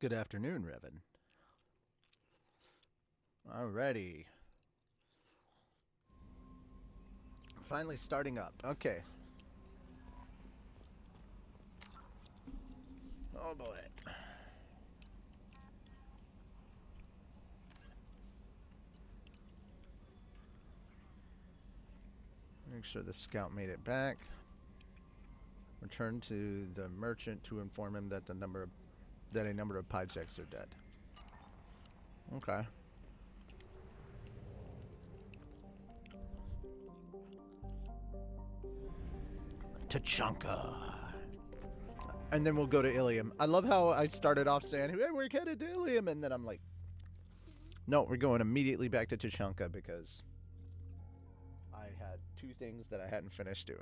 Good afternoon, Revan. Alrighty. Finally starting up. Okay. Oh boy. Make sure the scout made it back. Return to the merchant to inform him that a number of PhatDogs are dead. Okay. Tachanka. And then we'll go to Illium. I love how I started off saying, hey, we're headed to Illium, and then I'm like, no, we're going immediately back to Tachanka because I had two things that I hadn't finished doing.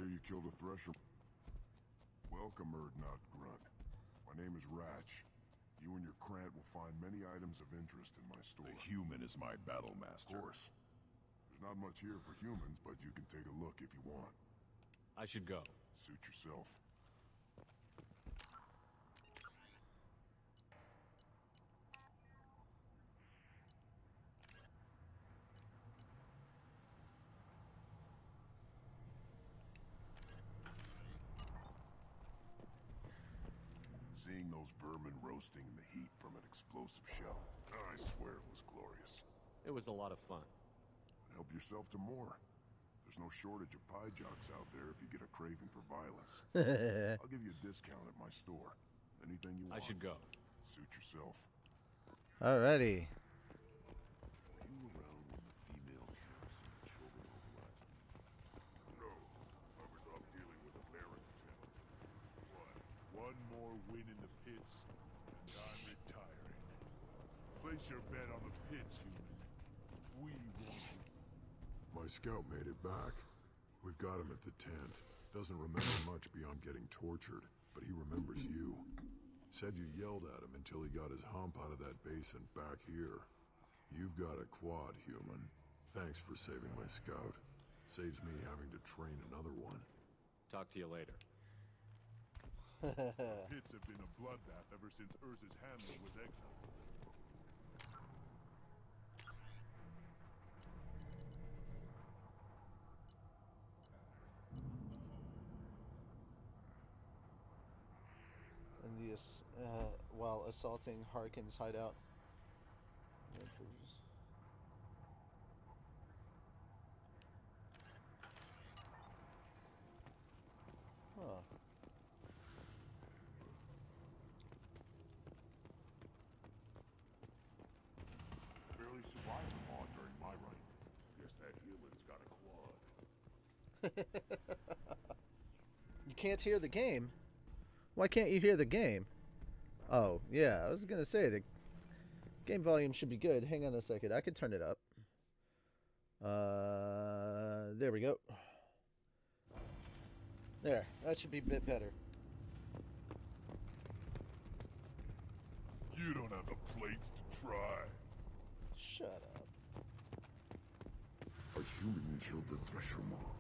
You killed a thresher. Welcome, Erdnot Grunt. My name is Ratch. You and your Krant will find many items of interest in my store. The human is my battle master. Of course. There's not much here for humans, but you can take a look if you want. I should go. Suit yourself. Seeing those vermin roasting in the heat from an explosive shell, I swear it was glorious. It was a lot of fun. Help yourself to more. There's no shortage of PhatDogs out there if you get a craving for violence. I'll give you a discount at my store. Anything you want. I should go. Suit yourself. Alrighty. Were you around when the female camps and the children mobilized? No. I was off dealing with a barrack tenant. One more win in the pits, and I'm retiring. Place your bet on the pits, human. We won't. My scout made it back. We've got him at the tent. Doesn't remember much beyond getting tortured, but he remembers you. Said you yelled at him until he got his hump out of that basin back here. You've got a quad, human. Thanks for saving my scout. Saves me having to train another one. Talk to you later. The pits have been a bloodbath ever since Urza's hamlet was exiled. And while assaulting Harkin's hideout. Huh. Barely survived them all during my reign. Guess that human's got a quad. You can't hear the game? Why can't you hear the game? Oh, yeah, I was gonna say the game volume should be good. Hang on a second, I could turn it up. There we go. There, that should be a bit better. You don't have the plates to try. Shut up. A human killed the Thresher mob.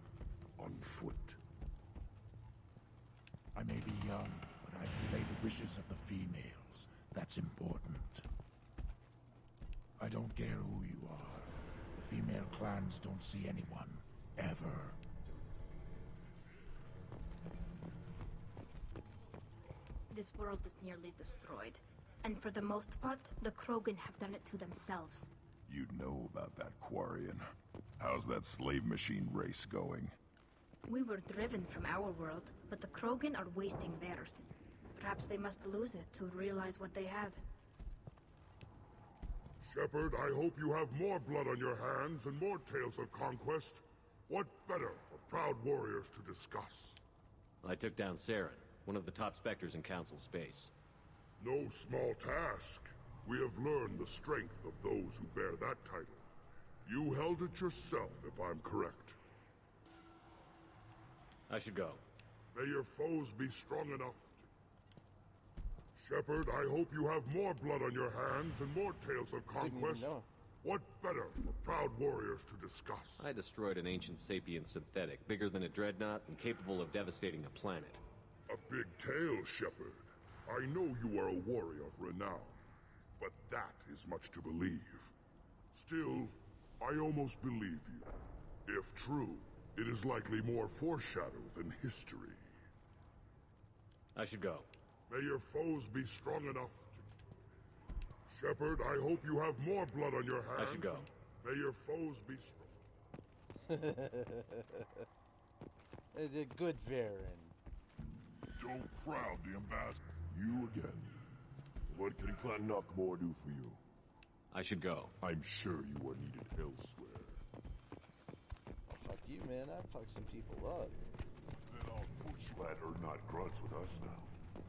On foot. I may be young, but I relay the wishes of the females. That's important. I don't care who you are. The female clans don't see anyone. Ever. This world is nearly destroyed. And for the most part, the Krogan have done it to themselves. You'd know about that Quarian. How's that slave machine race going? We were driven from our world, but the Krogan are wasting theirs. Perhaps they must lose it to realize what they had. Shepard, I hope you have more blood on your hands and more tales of conquest. What better for proud warriors to discuss? I took down Saren, one of the top Spectres in Council space. No small task. We have learned the strength of those who bear that title. You held it yourself, if I'm correct. I should go. May your foes be strong enough. Shepard, I hope you have more blood on your hands and more tales of conquest. know. What better for proud warriors to discuss? I destroyed an ancient sapient synthetic, bigger than a dreadnought and capable of devastating a planet. A big tale, Shepard. I know you are a warrior of renown, but that is much to believe. Still, I almost believe you. If true, it is likely more foreshadow than history. I should go. May your foes be strong enough to... Shepard, I hope you have more blood on your hands. I should go. May your foes be strong. The good Varen. Don't crowd the ambassador. You again. What can Clan Knockmore do for you? I should go. I'm sure you are needed elsewhere. Fuck you, man. I fucked some people up. Then I'll put you at or not grudge with us now.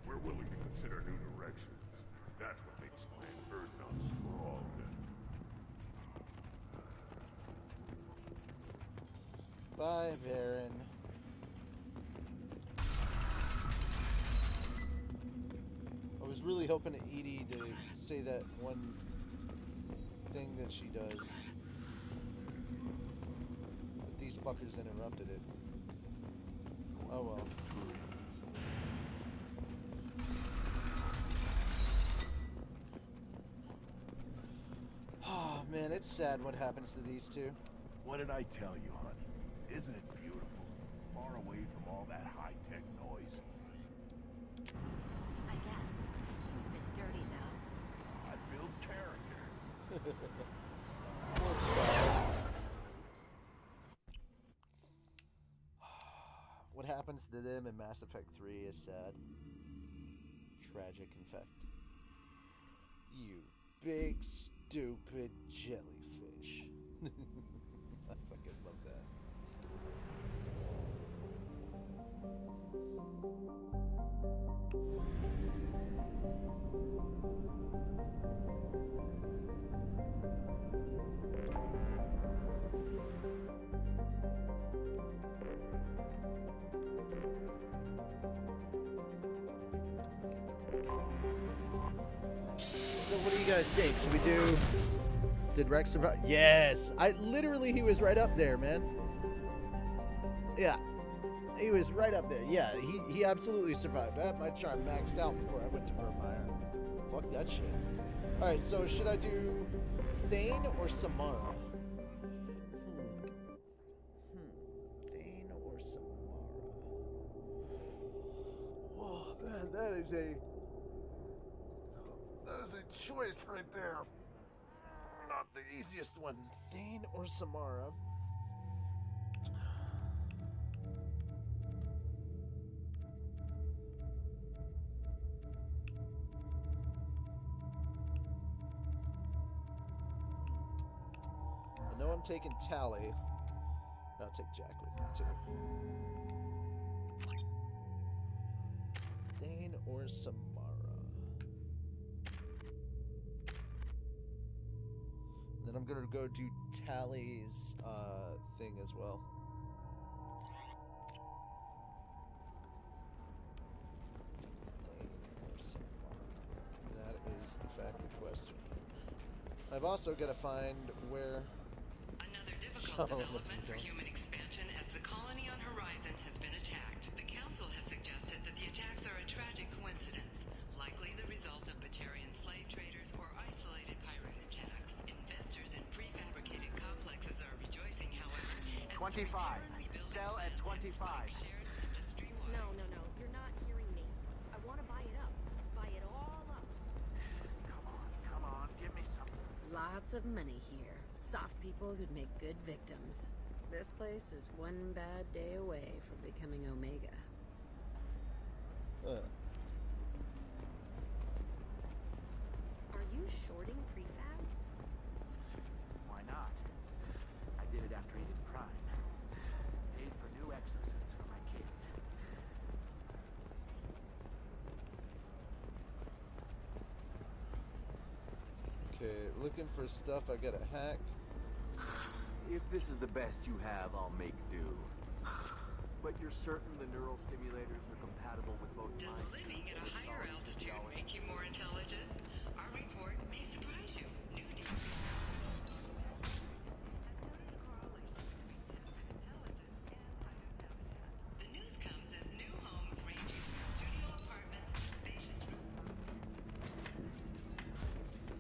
We're willing to consider new directions. That's what makes Clan Urdnot strong. Bye, Varen. I was really hoping to Edie to say that one thing that she does. But these fuckers interrupted it. Oh well. Oh man, it's sad what happens to these two. What did I tell you, honey? Isn't it beautiful? Far away from all that high-tech noise. I guess. Seems a bit dirty, though. That builds character. What happens to them in Mass Effect 3 is sad. Tragic, in fact. You big, stupid jellyfish. I fucking love that. So what do you guys think? Should we do... Did Rex survive? Yes! He was right up there, man. Yeah. He was right up there. Yeah, he absolutely survived. I had my charm maxed out before I went to Vermeer. Fuck that shit. Alright, so should I do Thane or Samara? Thane or Samara? Oh, man, that is a choice right there. Not the easiest one. Thane or Samara? I know I'm taking Tally. I'll take Jack with me too. Thane or Samara? Then I'm gonna go do Tally's thing as well. That is in fact the question. I've also got to find where Another difficult development for human expansion as the colony on Horizon has been attacked. The Council has suggested that the attacks are a tragic coincidence, likely the result of Batarian slave traders or isolated pirate attacks. Investors in prefabricated complexes are rejoicing, however, as 25. Sell at 25. No, you're not hearing me. I want to buy it up. Buy it all up. Come on, give me something. Lots of money here. Soft people who'd make good victims. This place is one bad day away from becoming Omega. Are you shorting prefabs? Why not? I did it after Eden Prime. Paid for new exosuits for my kids. Okay, looking for stuff I gotta hack. If this is the best you have, I'll make do. But you're certain the neural stimulators are compatible with both Does minds? living at a higher altitude make you more intelligent? Our report may surprise you. New data. The news comes as new homes ranging from studio apartments to spacious rooms.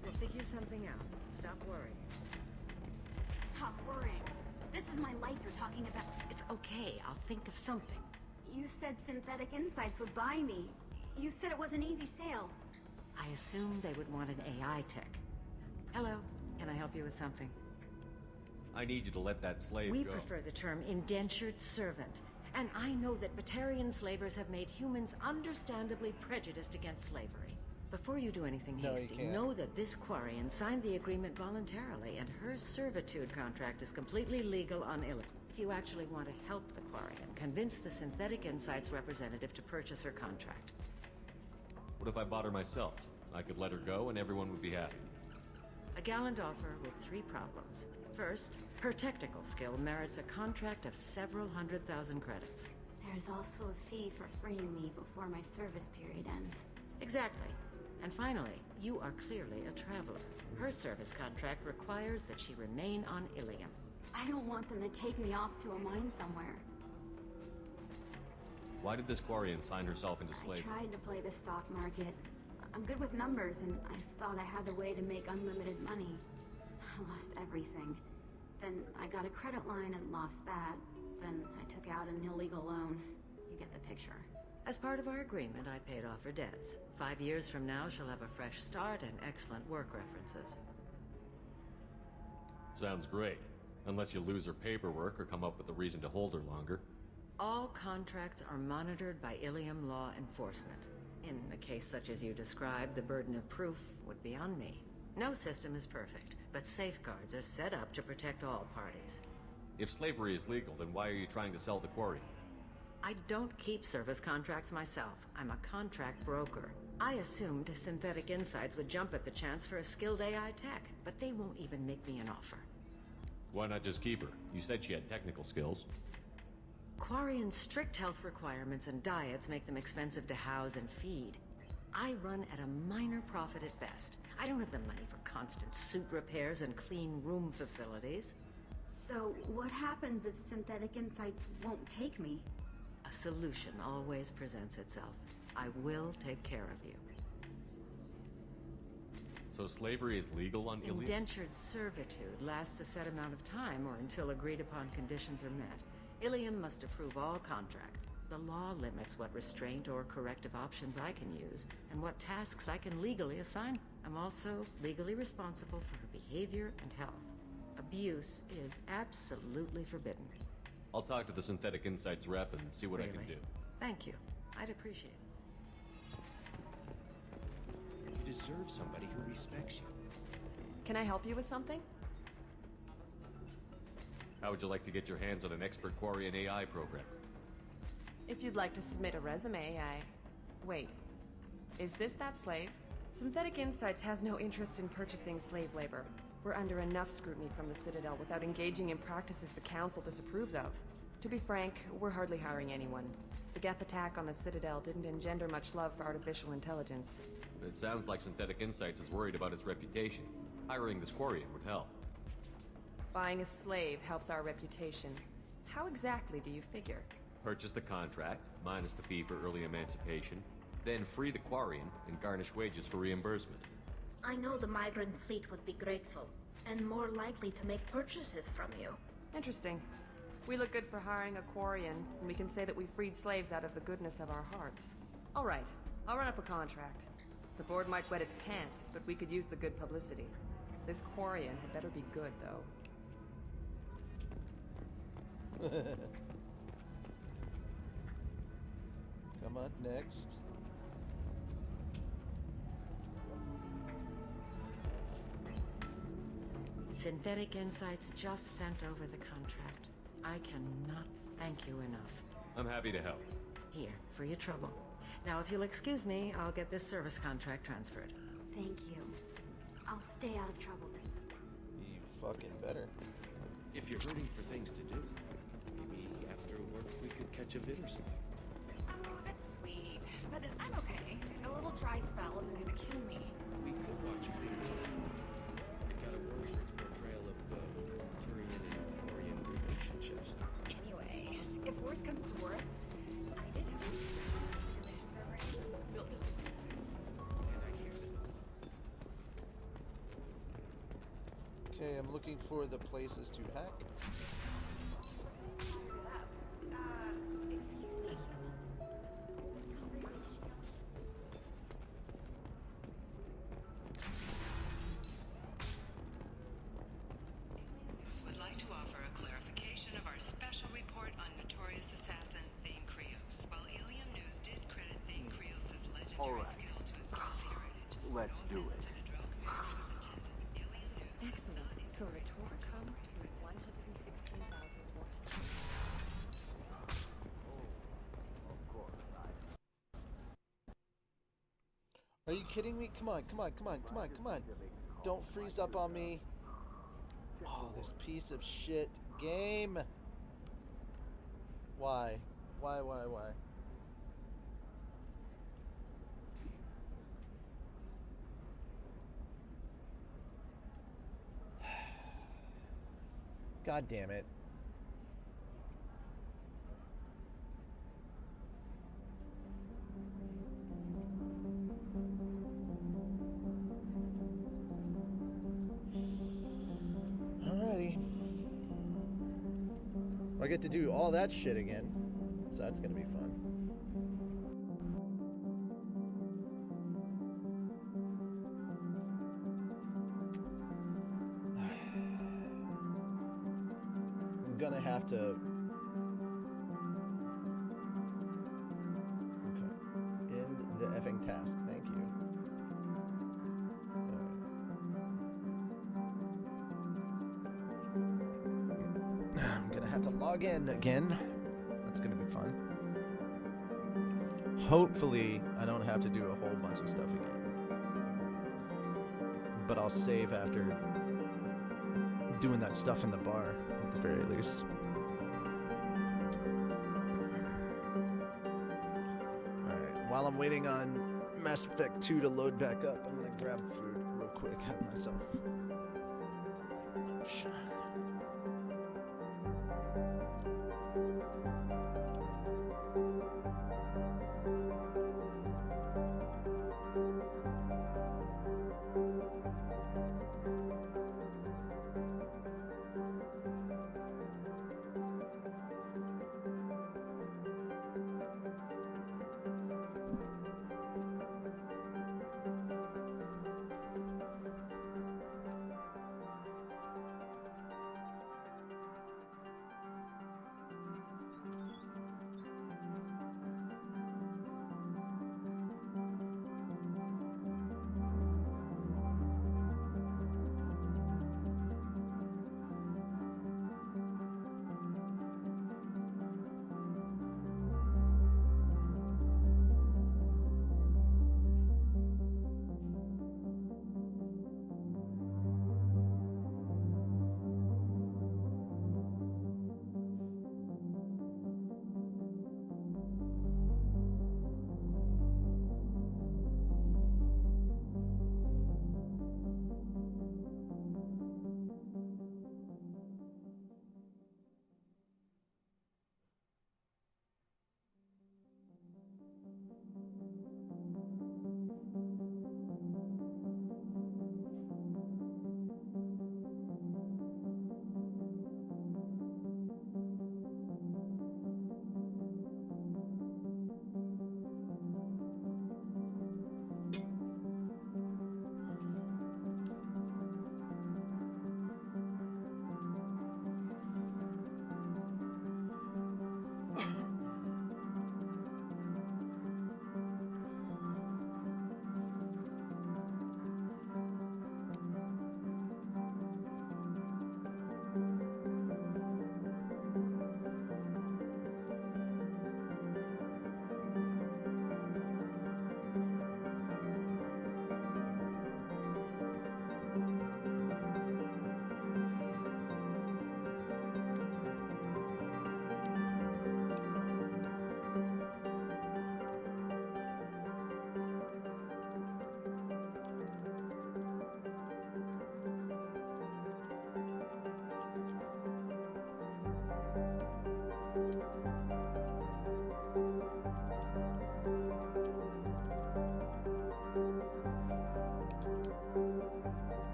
We'll figure something out. Stop worrying. Stop worrying. This is my life you're talking about. It's okay. I'll think of something. You said Synthetic Insights would buy me. You said it was an easy sale. I assumed they would want an AI tech. Hello. Can I help you with something? I need you to let that slave We go. prefer the term indentured servant. And I know that Batarian slavers have made humans understandably prejudiced against slavery. Before you do anything No, you hasty, can't. know that this Quarian signed the agreement voluntarily, and her servitude contract is completely legal on Illium. If you actually want to help the Quarian, convince the Synthetic Insights representative to purchase her contract. What if I bought her myself? I could let her go and everyone would be happy. A gallant offer with 3 problems. First, her technical skill merits a contract of several 100,000 credits. There's also a fee for freeing me before my service period ends. Exactly. And finally, you are clearly a traveler. Her service contract requires that she remain on Illium. I don't want them to take me off to a mine somewhere. Why did this Quarian sign herself into I slavery? tried to play the stock market. I'm good with numbers, and I thought I had a way to make unlimited money. I lost everything. Then I got a credit line and lost that. Then I took out an illegal loan. You get the picture. As part of our agreement, I paid off her debts. 5 years from now, she'll have a fresh start and excellent work references. Sounds great. Unless you lose her paperwork or come up with a reason to hold her longer. All contracts are monitored by Illium law enforcement. In a case such as you described, the burden of proof would be on me. No system is perfect, but safeguards are set up to protect all parties. If slavery is legal, then why are you trying to sell the Quarian? I don't keep service contracts myself. I'm a contract broker. I assumed Synthetic Insights would jump at the chance for a skilled AI tech, but they won't even make me an offer. Why not just keep her? You said she had technical skills. Quarian's strict health requirements and diets make them expensive to house and feed. I run at a minor profit at best. I don't have the money for constant suit repairs and clean room facilities. So, what happens if Synthetic Insights won't take me? A solution always presents itself. I will take care of you. So slavery is legal on Illium? Indentured servitude lasts a set amount of time or until agreed upon conditions are met. Illium must approve all contracts. The law limits what restraint or corrective options I can use and what tasks I can legally assign. I'm also legally responsible for her behavior and health. Abuse is absolutely forbidden. I'll talk to the Synthetic Insights rep and see what I can Really? do. Thank you. I'd appreciate it. You deserve somebody who respects you. Can I help you with something? How would you like to get your hands on an expert Quarian AI program? If you'd like to submit a resume, Wait. Is this that slave? Synthetic Insights has no interest in purchasing slave labor. We're under enough scrutiny from the Citadel without engaging in practices the Council disapproves of. To be frank, we're hardly hiring anyone. The Geth attack on the Citadel didn't engender much love for artificial intelligence. It sounds like Synthetic Insights is worried about its reputation. Hiring this Quarian would help. Buying a slave helps our reputation. How exactly do you figure? Purchase the contract, minus the fee for early emancipation, then free the Quarian and garnish wages for reimbursement. I know the migrant fleet would be grateful, and more likely to make purchases from you. Interesting. We look good for hiring a Quarian, and we can say that we freed slaves out of the goodness of our hearts. All right, I'll run up a contract. The board might wet its pants, but we could use the good publicity. This Quarian had better be good, though. Come on, next. Synthetic Insights just sent over the contract. I cannot thank you enough. I'm happy to help. Here, for your trouble. Now, if you'll excuse me, I'll get this service contract transferred. Thank you. I'll stay out of trouble this time. You fucking better. If you're hurting for things to do, maybe after work we could catch a vid or something. Oh, that's sweet. But I'm okay. A little dry spell isn't gonna kill me. We could watch Freedom. It got awards for its portrayal of Turian and Orion relationships. Anyway, if worst comes to worst, I did have a program built it. And I hear that. Okay, I'm looking for the places to hack. Excuse me. Would like to offer a clarification of our special report on notorious assassin Thane Krios. While Illium News did credit Thane Krios' legendary All right. skill to his wealthy heritage, Let's do it. to the drone was intended. Illium News Excellent. So the total comes to 116,400. Of course, Are you kidding me? Come on, come on, come on, come on, come on. Don't freeze up on me. Oh, this piece of shit game. Why? Why? God damn it. Alrighty. I get to do all that shit again, so that's gonna be fun. I'm gonna have to. Okay. End the effing task. Thank you. I'm gonna have to log in again. That's gonna be fun. Hopefully, I don't have to do a whole bunch of stuff again. But I'll save after doing that stuff in the bar, at the very least. Alright, while I'm waiting on Mass Effect 2 to load back up, I'm gonna grab food real quick, have myself lunch.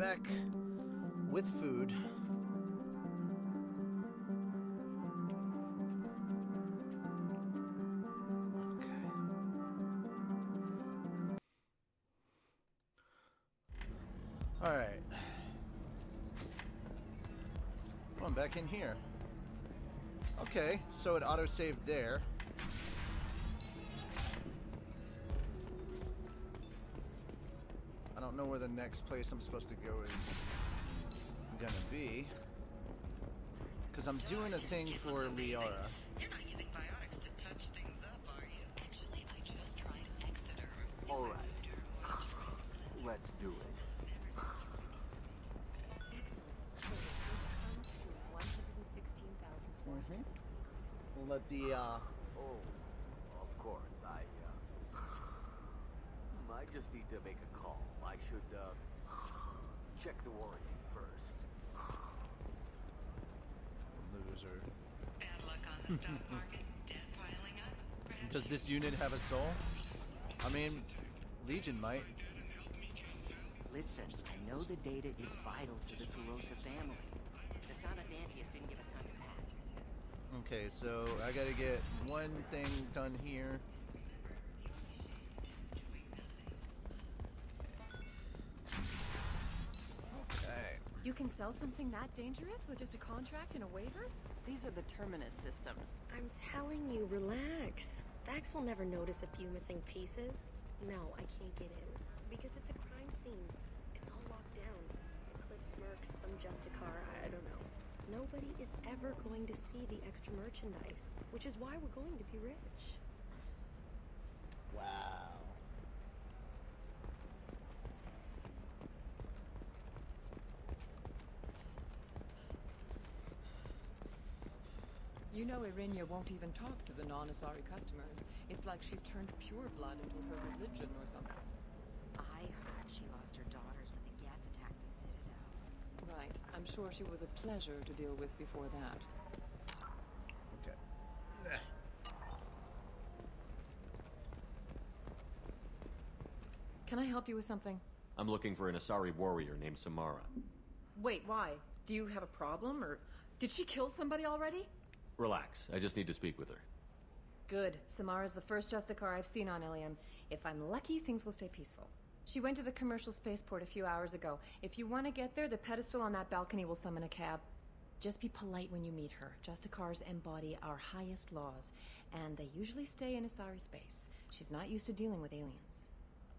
back with food. Okay. All right. Well, I'm back in here. Okay, so it auto-saved there. I don't know where the next place I'm supposed to go is gonna be. Because I'm doing a thing for Liara. You're not using biotics to touch things up, are you? Actually, I just tried Exeter. All right. Let's do it. We'll let the, Oh, of course. I just need to make a call. I should, check the warranty first. Loser. Bad luck on the stock market. Debt piling up. Perhaps Does this unit have a soul? I mean, Legion might. Listen, I know the data is vital to the Kurosa family. The son of Dantius didn't give us time to pack. Okay, so I gotta get one thing done here. Okay. You can sell something that dangerous with just a contract and a waiver? These are the Terminus systems. I'm telling you, relax. Vax will never notice a few missing pieces. No, I can't get in. Because it's a crime scene. It's all locked down. Eclipse mercs, some Justicar, I don't know. Nobody is ever going to see the extra merchandise, which is why we're going to be rich. Wow. You know Irinia won't even talk to the non-Asari customers. It's like she's turned pure blood into her religion or something. I heard she lost her daughters when the Geth attacked the Citadel. Right. I'm sure she was a pleasure to deal with before that. Okay. Can I help you with something? I'm looking for an Asari warrior named Samara. Wait, why? Do you have a problem, or did she kill somebody already? Relax, I just need to speak with her. Good. Samara's the first Justicar I've seen on Illium. If I'm lucky, things will stay peaceful. She went to the commercial spaceport a few hours ago. If you want to get there, the pedestal on that balcony will summon a cab. Just be polite when you meet her. Justicars embody our highest laws, and they usually stay in Asari space. She's not used to dealing with aliens.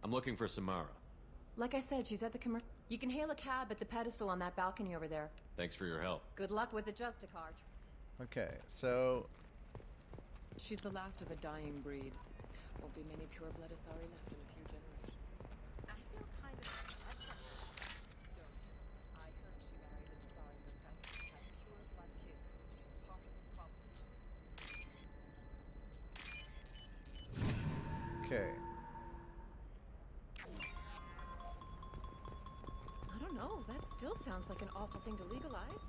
I'm looking for Samara. Like I said, she's at the commercial. You can hail a cab at the pedestal on that balcony over there. Thanks for your help. Good luck with the Justicar. Okay, so... She's the last of a dying breed. Won't be many pure-blood Asari left in a few generations. I feel kind of upset. I heard she married an Asari who had pure-blood kids. Part of the problem. Okay. I don't know. That still sounds like an awful thing to legalize.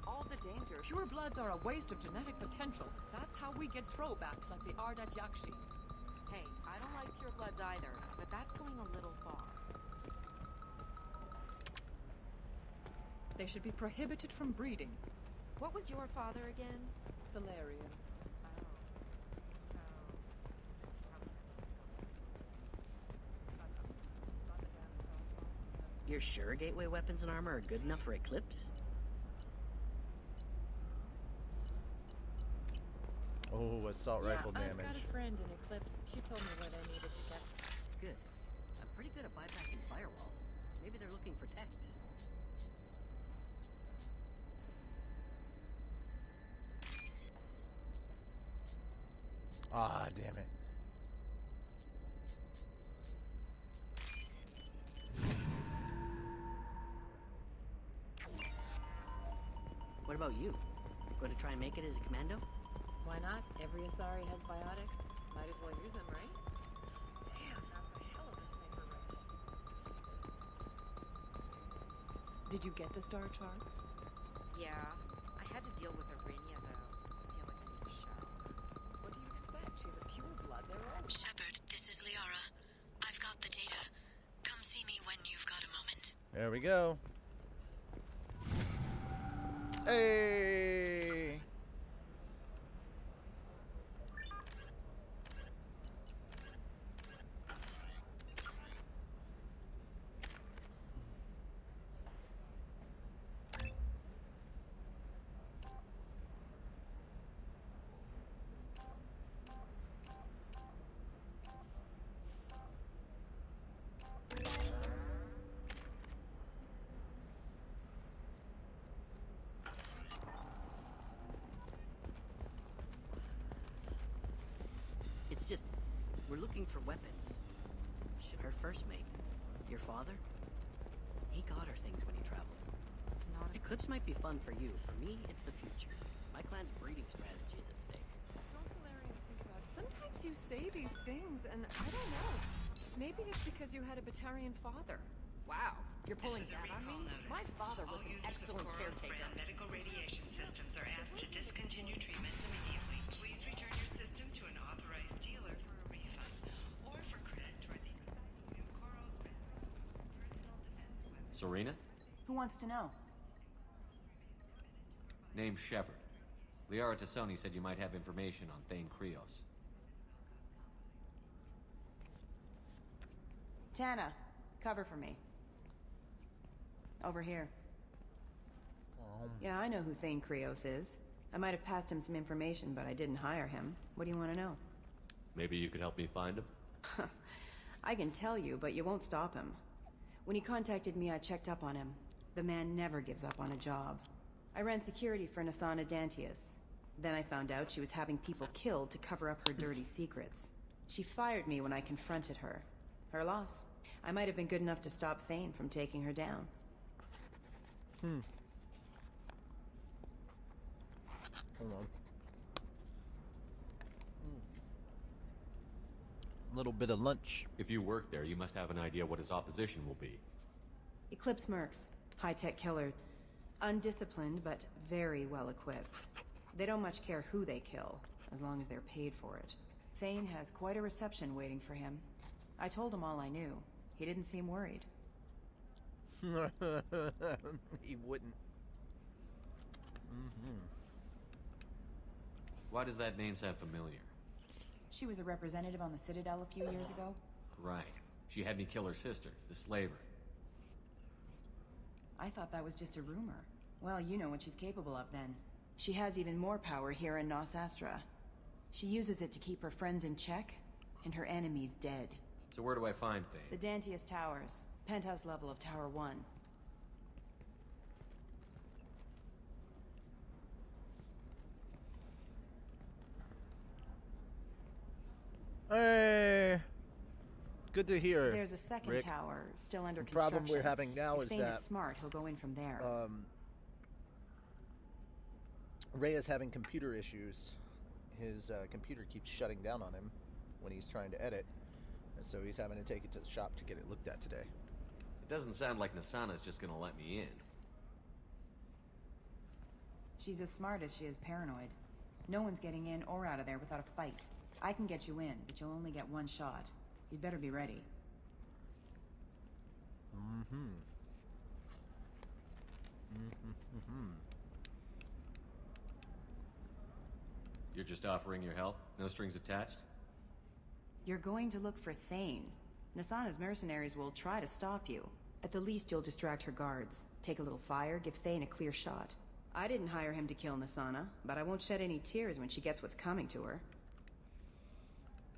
All the danger. Pure bloods are a waste of genetic potential. That's how we get throwbacks like the Ardat Yakshi. Hey, I don't like pure bloods either, but that's going a little far. They should be prohibited from breeding. What was your father again? Solarian. You're sure gateway weapons and armor are good enough for Eclipse? Oh, assault rifle damage. I've got a friend in Eclipse. She told me where they needed to get. Good. I'm pretty good at bypassing firewalls. Maybe they're looking for text. Ah, damn it. What about you? Going to try and make it as a commando? Why not? Every Asari has biotics. Might as well use them, right? Damn, that's a hell of a sniper rifle. Did you get the star charts? Yeah, I had to deal with Irinia, though. I feel like I need a shower. What do you expect? She's a pure blood. They're all... Shepard, this is Liara. I've got the data. Come see me when you've got a moment. There we go. Hey. It's just, we're looking for weapons. Her first mate, your father, he got her things when he traveled. It's not Eclipse might be fun for you. For me, it's the future. My clan's breeding strategy is at stake. Don't Solarians think about it? Sometimes you say these things, and I don't know. Maybe it's because you had a Batarian father. Wow, you're pulling This is a that on me? recall notice. My father was All an users of excellent Koros caretaker. brand medical radiation systems are asked to discontinue treatment immediately. Please return your system to an authorized dealer for a refund, or for credit toward the new Koros brand personal defense weapon. Serena? Who wants to know? Name's Shepard. Liara Tassoni said you might have information on Thane Krios. Tana, cover for me. Over here. Yeah, I know who Thane Krios is. I might have passed him some information, but I didn't hire him. What do you want to know? Maybe you could help me find him? I can tell you, but you won't stop him. When he contacted me, I checked up on him. The man never gives up on a job. I ran security for Nasana Dantius. Then I found out she was having people killed to cover up her dirty secrets. She fired me when I confronted her. Her loss. I might have been good enough to stop Thane from taking her down. Hold on. Little bit of lunch. If you work there, you must have an idea what his opposition will be. Eclipse Mercs. High-tech killer. Undisciplined, but very well equipped. They don't much care who they kill, as long as they're paid for it. Thane has quite a reception waiting for him. I told him all I knew. He didn't seem worried. He wouldn't. Why does that name sound familiar? She was a representative on the Citadel a few years ago. Right. She had me kill her sister, the slaver. I thought that was just a rumor. Well, you know what she's capable of then. She has even more power here in Nos Astra. She uses it to keep her friends in check, and her enemies dead. So where do I find Thane? The Dantius Towers. Penthouse level of Tower 1. Hey, good to hear. There's a second Rick. tower, still under The construction. problem we're having now if is Thane that is smart, he'll go in from there. Ray is having computer issues. His computer keeps shutting down on him when he's trying to edit, and so he's having to take it to the shop to get it looked at today. It doesn't sound like Nasana's just gonna let me in. She's as smart as she is paranoid. No one's getting in or out of there without a fight. I can get you in, but you'll only get one shot. You'd better be ready. You're just offering your help? No strings attached? You're going to look for Thane. Nasana's mercenaries will try to stop you. At the least, you'll distract her guards. Take a little fire, give Thane a clear shot. I didn't hire him to kill Nasana, but I won't shed any tears when she gets what's coming to her.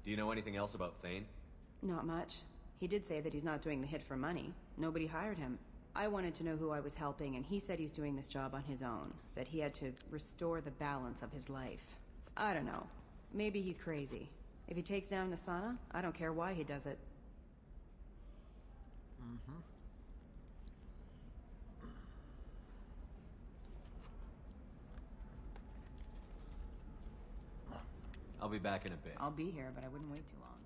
Do you know anything else about Thane? Not much. He did say that he's not doing the hit for money. Nobody hired him. I wanted to know who I was helping, and he said he's doing this job on his own. That he had to restore the balance of his life. I don't know. Maybe he's crazy. If he takes down Nasana, I don't care why he does it. I'll be back in a bit. I'll be here, but I wouldn't wait too long.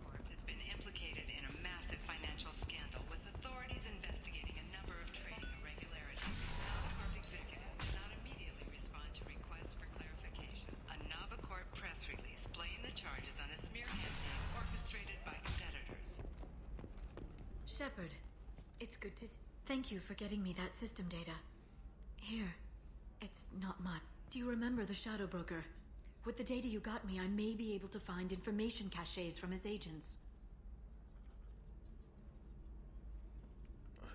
Corp has been implicated in a massive financial scandal, with authorities investigating a number of trading irregularities. Corp executives did not immediately respond to requests for clarification. A Corp Shepard, it's good to thank you for getting me that system data. Here, it's not much. Do you remember the Shadow Broker? With the data you got me, I may be able to find information caches from his agents.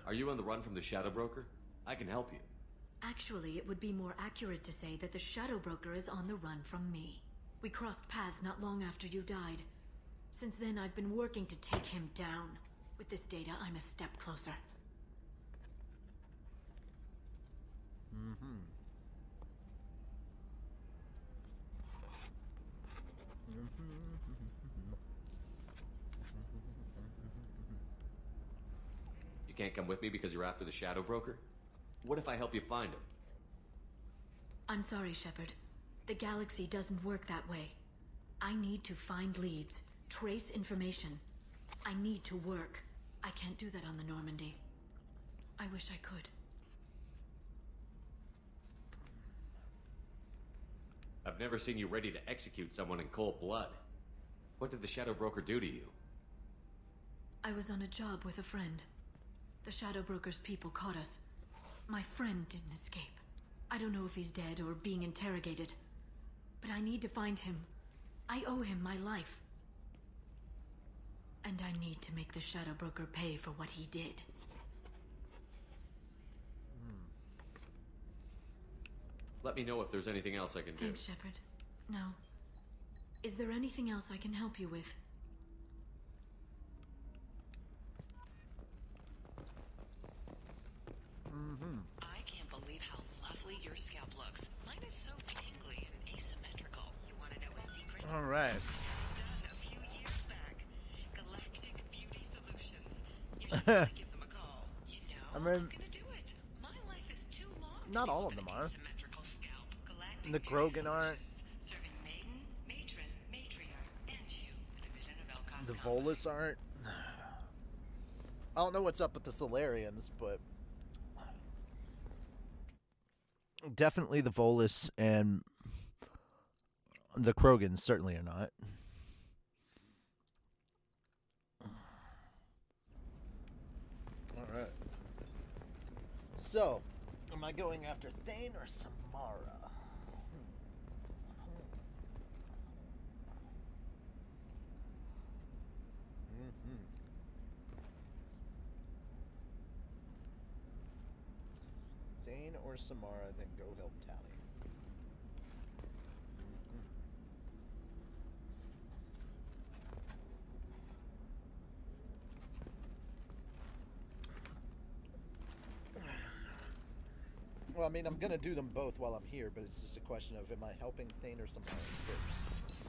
Are you on the run from the Shadow Broker? I can help you. Actually, it would be more accurate to say that the Shadow Broker is on the run from me. We crossed paths not long after you died. Since then, I've been working to take him down. With this data, I'm a step closer. You can't come with me because you're after the Shadow Broker? What if I help you find him? I'm sorry, Shepard. The galaxy doesn't work that way. I need to find leads, trace information. I need to work. I can't do that on the Normandy. I wish I could. I've never seen you ready to execute someone in cold blood. What did the Shadow Broker do to you? I was on a job with a friend. The Shadow Broker's people caught us. My friend didn't escape. I don't know if he's dead or being interrogated. But I need to find him. I owe him my life. And I need to make the Shadow Broker pay for what he did. Let me know if there's anything else I can do. Thanks, Shepard. No. Is there anything else I can help you with? I can't believe how lovely your scalp looks. Mine is so tingly and asymmetrical. You want to know a secret? All right. Done a few years back. Galactic Beauty Solutions. You should really give them a call. You know, I mean, I'm gonna do it. My life is too long. not all of them are. Asymmetrical scalp. Galactic The Krogan aren't. Serving maiden, matron, matriarch, and you. Division of El The Volus aren't. I don't know what's up with the Solarians, but definitely the Volus and the Krogans certainly are not. All right. So, am I going after Thane or Samara? Thane or Samara, then go help Tally. Well, I mean, I'm gonna do them both while I'm here, but it's just a question of am I helping Thane or Samara first?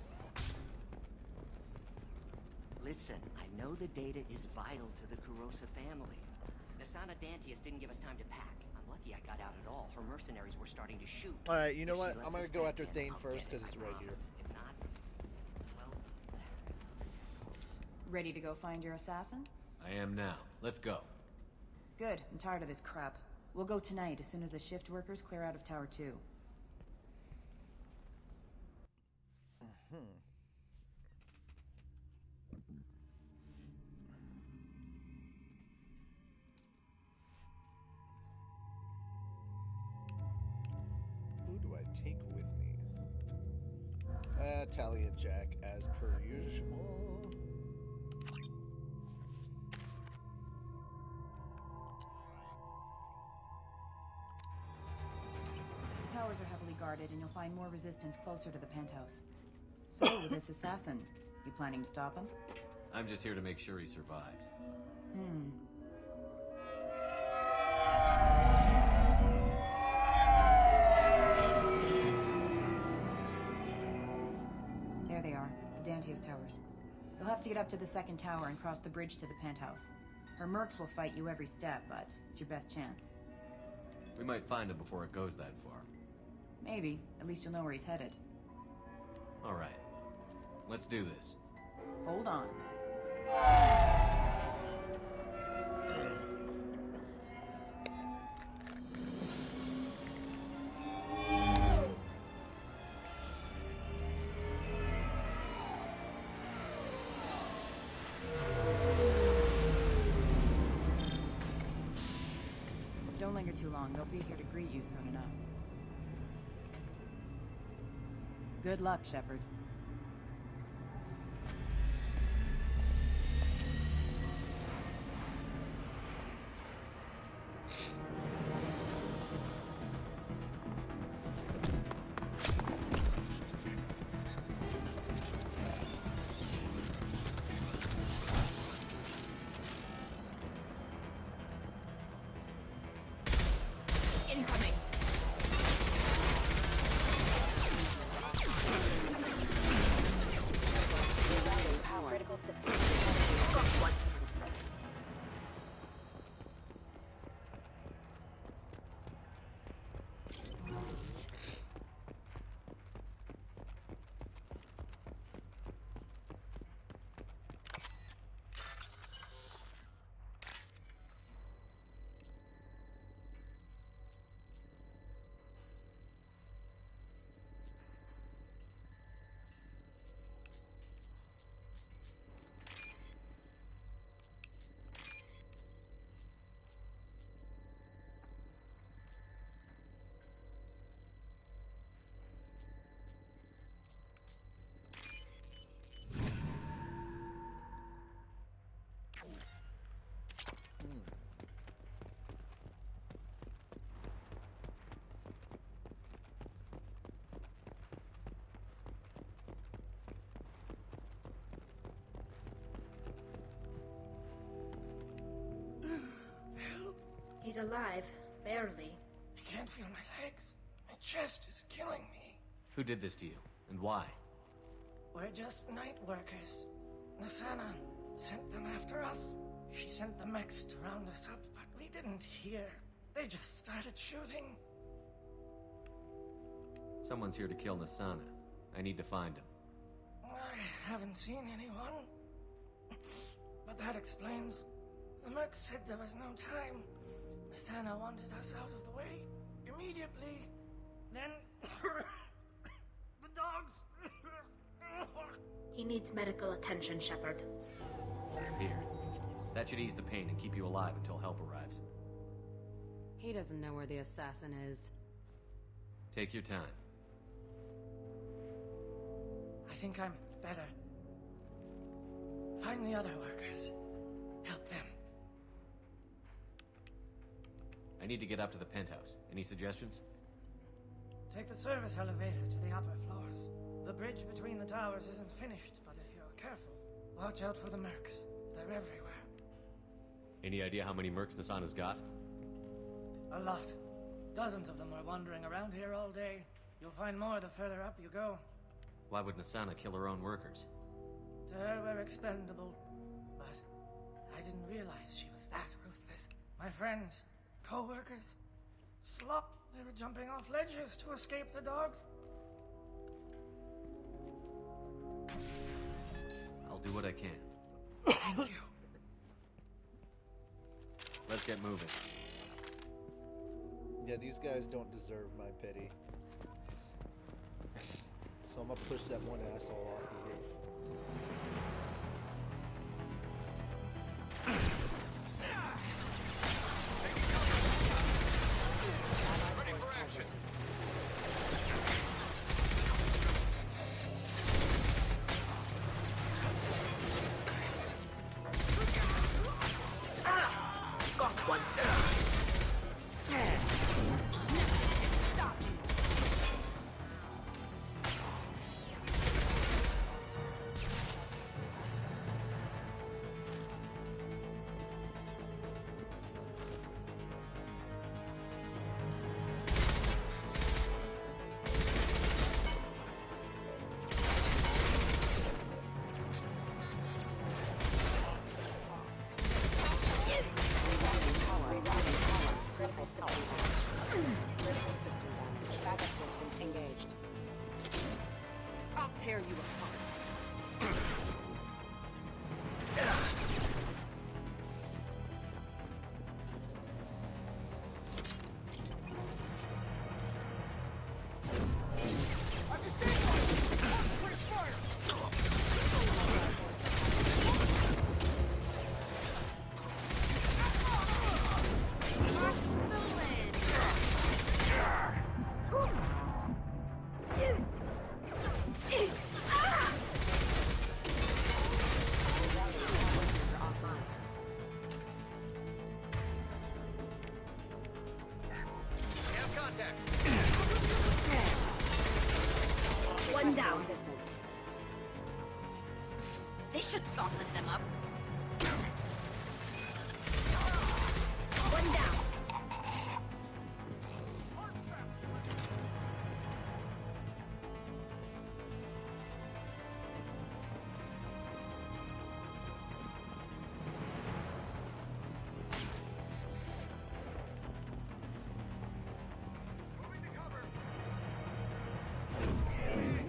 Listen, I know the data is vital to the Kurosa family. Nasana Dantius didn't give us time to pack. I'm lucky I got out at all. Her mercenaries were starting to shoot. Alright, you know what? I'm gonna go after Thane first because it's right here. If not, well... Ready to go find your assassin? I am now. Let's go. Good. I'm tired of this crap. We'll go tonight as soon as the shift workers clear out of Tower 2. Who do I take with me? Tally and Jack, as per usual. The towers are heavily guarded, and you'll find more resistance closer to the penthouse. So, this assassin, you planning to stop him? I'm just here to make sure he survives. There they are, the Dantius towers. You'll have to get up to the second tower and cross the bridge to the penthouse. Her mercs will fight you every step, but it's your best chance. We might find him before it goes that far. Maybe. At least you'll know where he's headed. All right. Let's do this. Hold on. linger too long. They'll be here to greet you soon enough. Good luck, Shepard. Incoming. Critical system. Got one. He's alive, barely. I can't feel my legs. My chest is killing me. Who did this to you, and why? We're just night workers. Nasana sent them after us. She sent the mechs to round us up, but we didn't hear. They just started shooting. Someone's here to kill Nasana. I need to find him. I haven't seen anyone. But that explains. The merc said there was no time. Nasana wanted us out of the way immediately. Then the dogs. He needs medical attention, Shepard. Here. That should ease the pain and keep you alive until help arrives. He doesn't know where the assassin is. Take your time. I think I'm better. Find the other workers. Help them. I need to get up to the penthouse. Any suggestions? Take the service elevator to the upper floors. The bridge between the towers isn't finished, but if you're careful, watch out for the mercs. They're everywhere. Any idea how many mercs Nasana's got? A lot. Dozens of them are wandering around here all day. You'll find more the further up you go. Why would Nasana kill her own workers? To her, we're expendable. But I didn't realize she was that ruthless. My friends, co-workers, slop. They were jumping off ledges to escape the dogs. I'll do what I can. Thank you. Let's get moving. Yeah, these guys don't deserve my pity. So I'm gonna push that one asshole off the roof. Ready for action. Got one. This should soften them up. One down.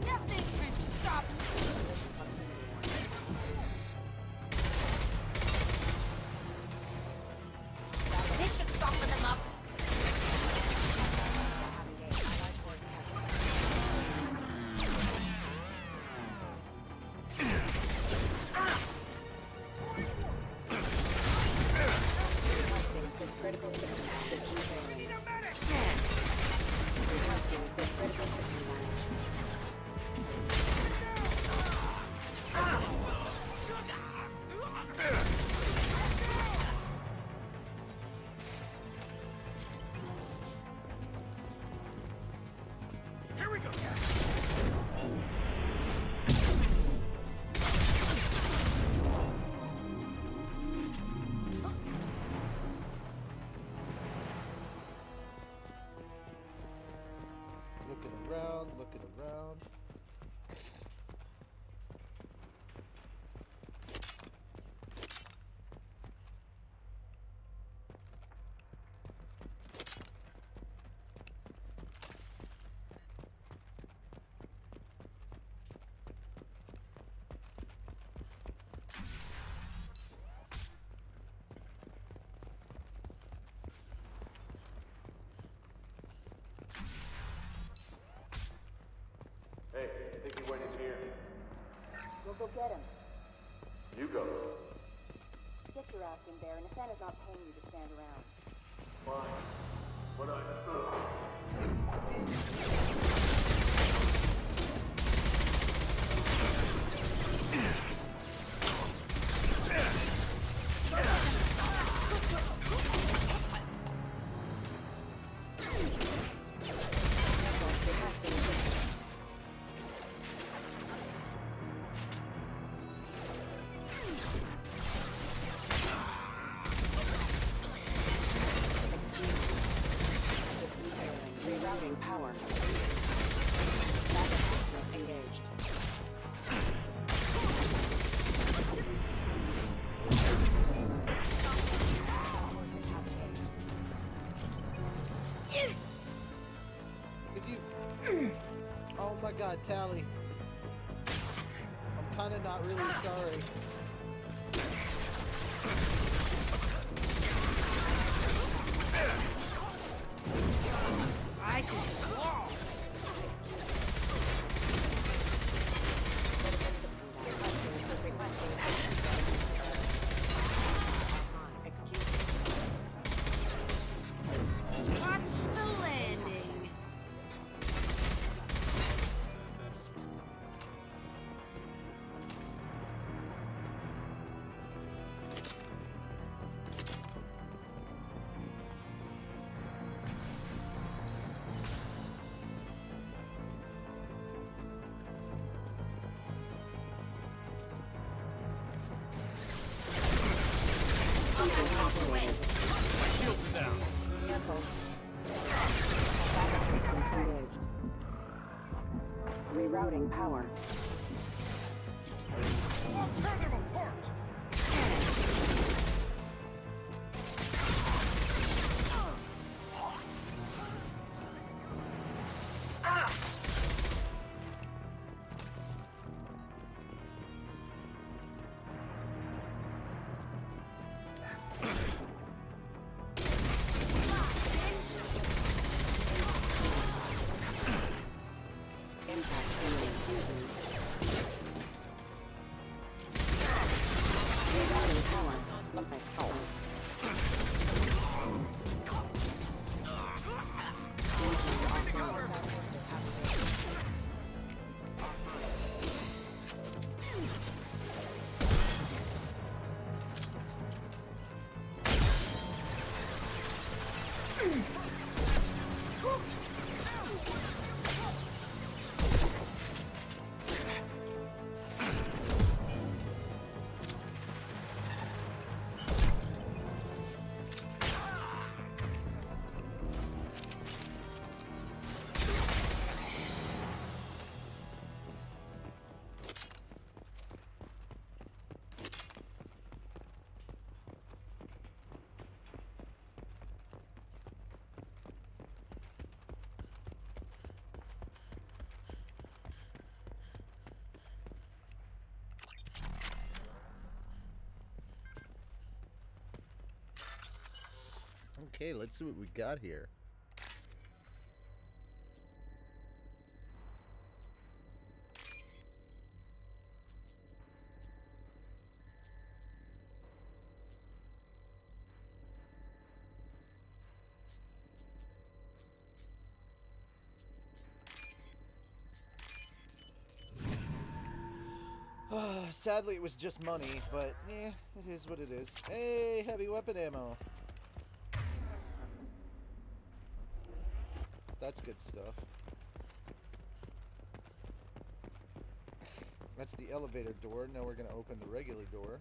Nothing can stop me. This should soften them up. Here we go. Looking around, looking around. Hey, I think he went in here. We'll go get him. You go. Get your ass in there, and if Santa's not paying you to stand around. Fine. What I... Rerouting power. Backup systems engaged. Could you... Oh my god, Tally. I'm kinda not really sorry. I can see the wall. Watch the landing. Rerouting power. I'll tear them apart. Impact imminent. Okay, let's see what we got here. Sadly, it was just money, but eh, it is what it is. Hey, heavy weapon ammo. That's good stuff. That's the elevator door. Now we're going to open the regular door.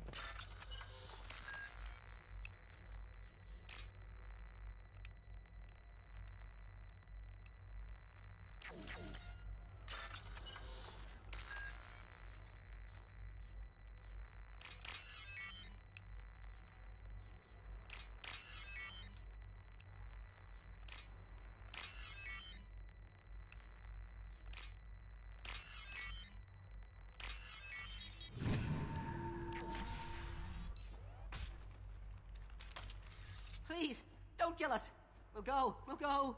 Please, don't kill us. We'll go. We'll go.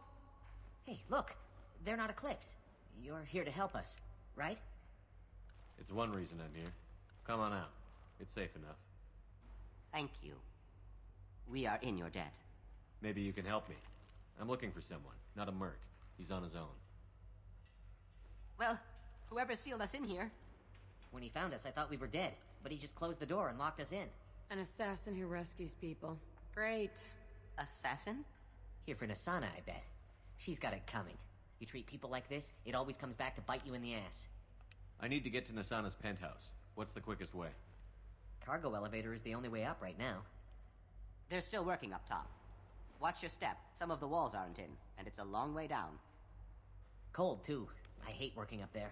Hey, look. They're not Eclipse. You're here to help us, right? It's one reason I'm here. Come on out. It's safe enough. Thank you. We are in your debt. Maybe you can help me. I'm looking for someone, not a merc. He's on his own. Well, whoever sealed us in here. When he found us, I thought we were dead, but he just closed the door and locked us in. An assassin who rescues people. Great. Assassin? Here for Nasana, I bet. She's got it coming. You treat people like this, it always comes back to bite you in the ass. I need to get to Nasana's penthouse. What's the quickest way? Cargo elevator is the only way up right now. They're still working up top. Watch your step. Some of the walls aren't in, and it's a long way down. Cold, too. I hate working up there.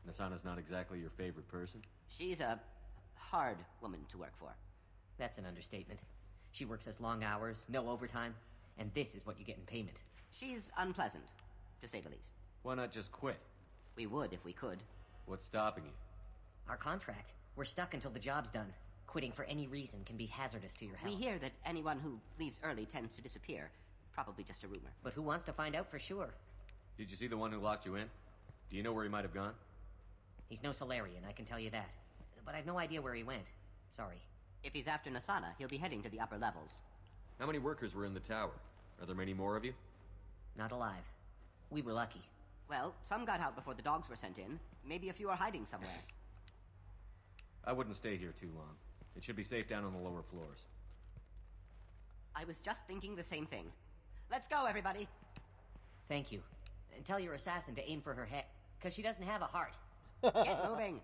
Nasana's not exactly your favorite person? She's a hard woman to work for. That's an understatement. She works us long hours, no overtime, and this is what you get in payment. She's unpleasant, to say the least. Why not just quit? We would if we could. What's stopping you? Our contract. We're stuck until the job's done. Quitting for any reason can be hazardous to your health. We hear that anyone who leaves early tends to disappear. Probably just a rumor. But who wants to find out for sure? Did you see the one who locked you in? Do you know where he might have gone? He's no Solarian, I can tell you that. But I've no idea where he went. Sorry. If he's after Nasana, he'll be heading to the upper levels. How many workers were in the tower? Are there many more of you? Not alive. We were lucky. Well, some got out before the dogs were sent in. Maybe a few are hiding somewhere. I wouldn't stay here too long. It should be safe down on the lower floors. I was just thinking the same thing. Let's go, everybody! Thank you. And tell your assassin to aim for her head, because she doesn't have a heart. Get moving!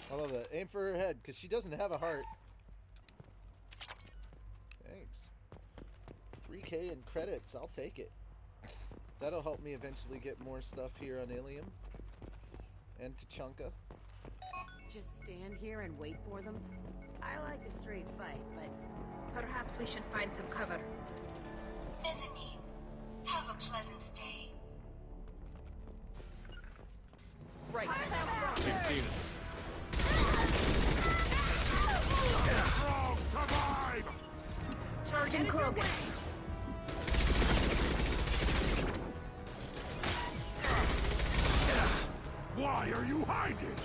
I love that. Aim for her head, because she doesn't have a heart. Thanks. 3K in credits. I'll take it. That'll help me eventually get more stuff here on Illium. And Tachanka. Just stand here and wait for them? I like a straight fight, but perhaps we should find some cover. Mezzanine. Have a pleasant stay. Right. We've seen it. Strong, survive! Sergeant Krogan. Why are you hiding?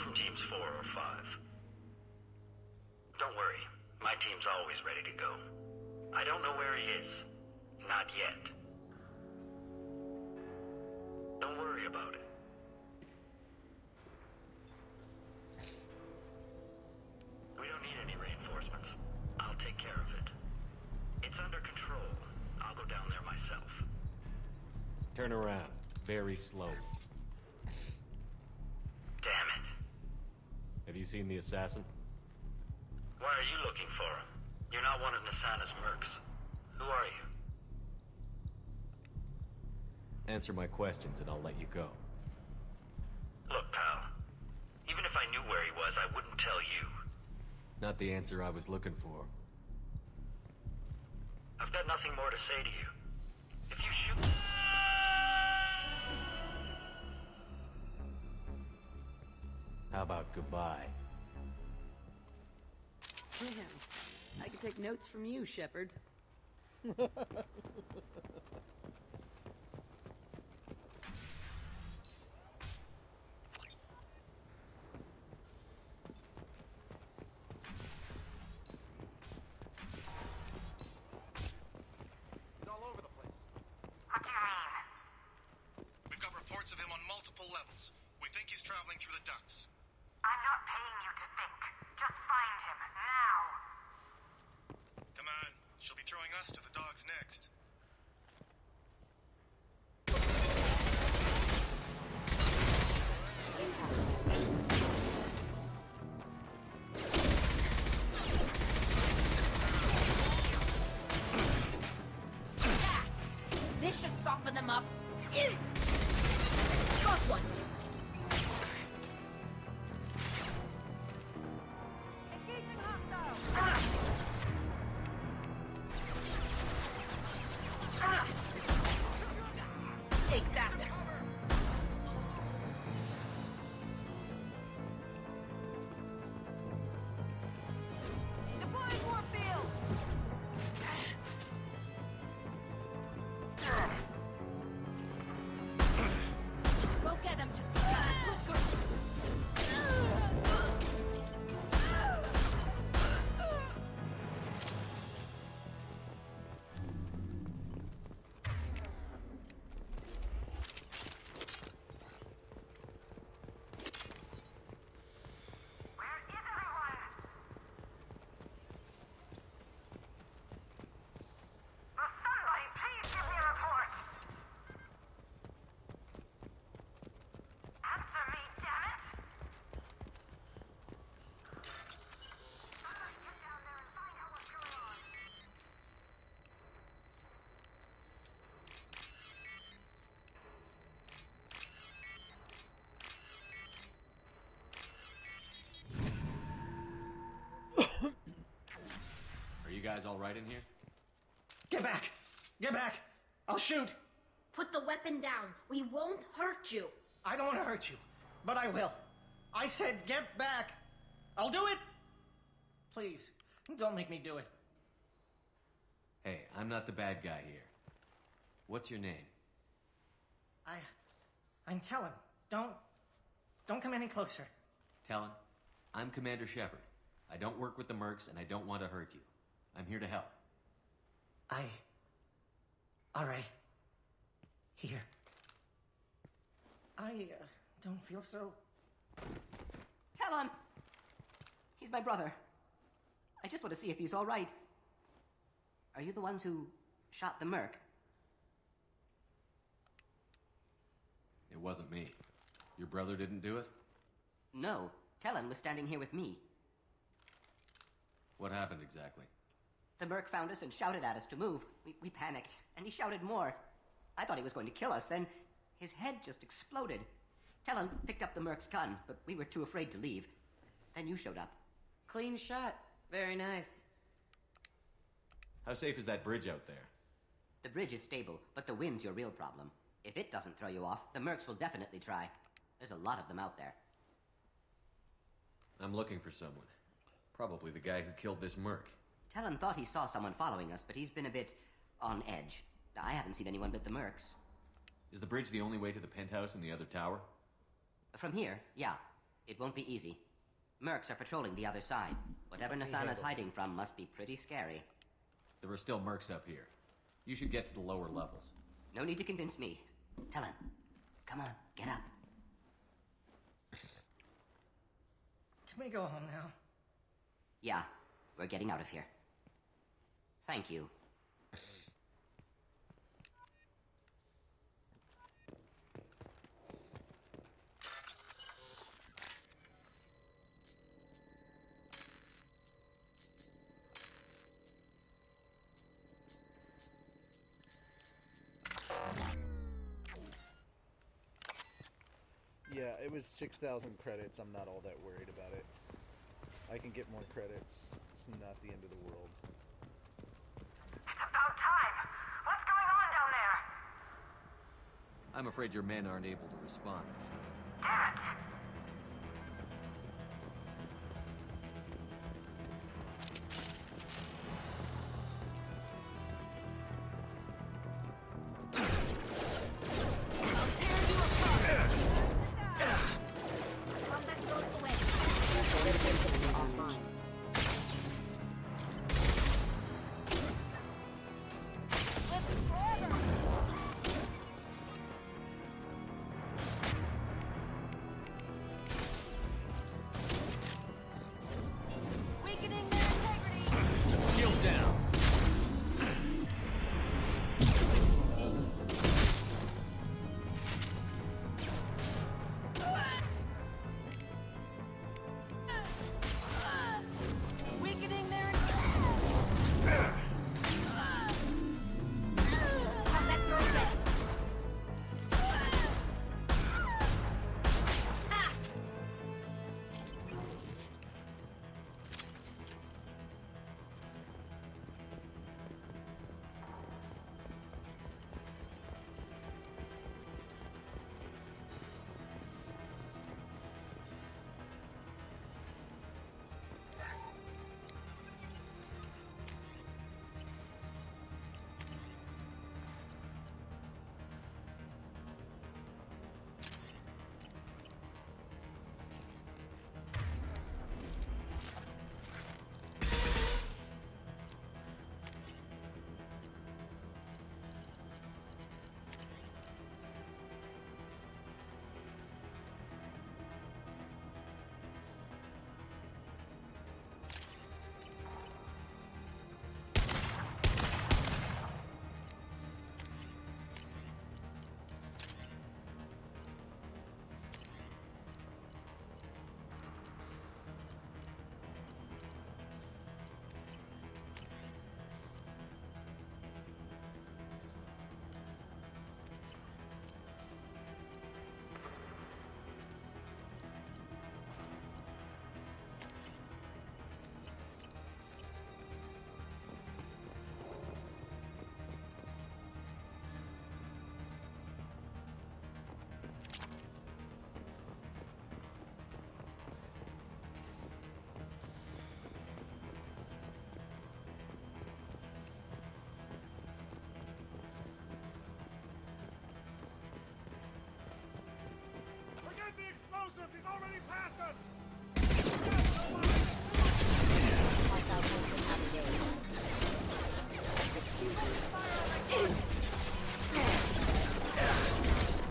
From teams 4 or 5. Don't worry, my team's always ready to go. I don't know where he is. Not yet. Don't worry about it. We don't need any reinforcements. I'll take care of it. Turn around. Very slowly. Damn it. Have you seen the assassin? Why are you looking for him? You're not one of Nasana's mercs. Who are you? Answer my questions and I'll let you go. Look, pal. Even if I knew where he was, I wouldn't tell you. Not the answer I was looking for. I've got nothing more to say to you. If you shoot... How about goodbye? Damn. I could take notes from you, Shepard. We've got reports of him on multiple levels. We think he's traveling through the ducts. I'm not paying you to think. Just find him, now! Come on, she'll be throwing us to the dogs next. This should soften them up. Got one. Engaging hostile. Take that. Deploying warfield. Go get him. Are you guys all right in here? Get back! Get back! I'll shoot! Put the weapon down. We won't hurt you. I don't want to hurt you, but I will. I said get back! I'll do it! Please, don't make me do it. Hey, I'm not the bad guy here. What's your name? I'm Talon. Don't come any closer. Talon, I'm Commander Shepard. I don't work with the mercs and I don't want to hurt you. I'm here to help. All right. Here. I don't feel so... Talon! He's my brother. I just want to see if he's all right. Are you the ones who shot the merc? It wasn't me. Your brother didn't do it? No. Talon was standing here with me. What happened exactly? The merc found us and shouted at us to move. We panicked, and he shouted more. I thought he was going to kill us, then his head just exploded. Talon picked up the merc's gun, but we were too afraid to leave. Then you showed up. Clean shot. Very nice. How safe is that bridge out there? The bridge is stable, but the wind's your real problem. If it doesn't throw you off, the mercs will definitely try. There's a lot of them out there. I'm looking for someone. Probably the guy who killed this merc. Talon thought he saw someone following us, but he's been a bit on edge. I haven't seen anyone but the mercs. Is the bridge the only way to the penthouse in the other tower? From here, yeah. It won't be easy. Mercs are patrolling the other side. Whatever Nasana's hiding from must be pretty scary. There are still mercs up here. You should get to the lower levels. No need to convince me. Talon, come on, get up. Can we go home now? Yeah, we're getting out of here. Thank you. it was 6,000 credits. I'm not all that worried about it. I can get more credits. It's not the end of the world. It's about time. What's going on down there? I'm afraid your men aren't able to respond this time. Damn it! Forget the explosives! He's already past us!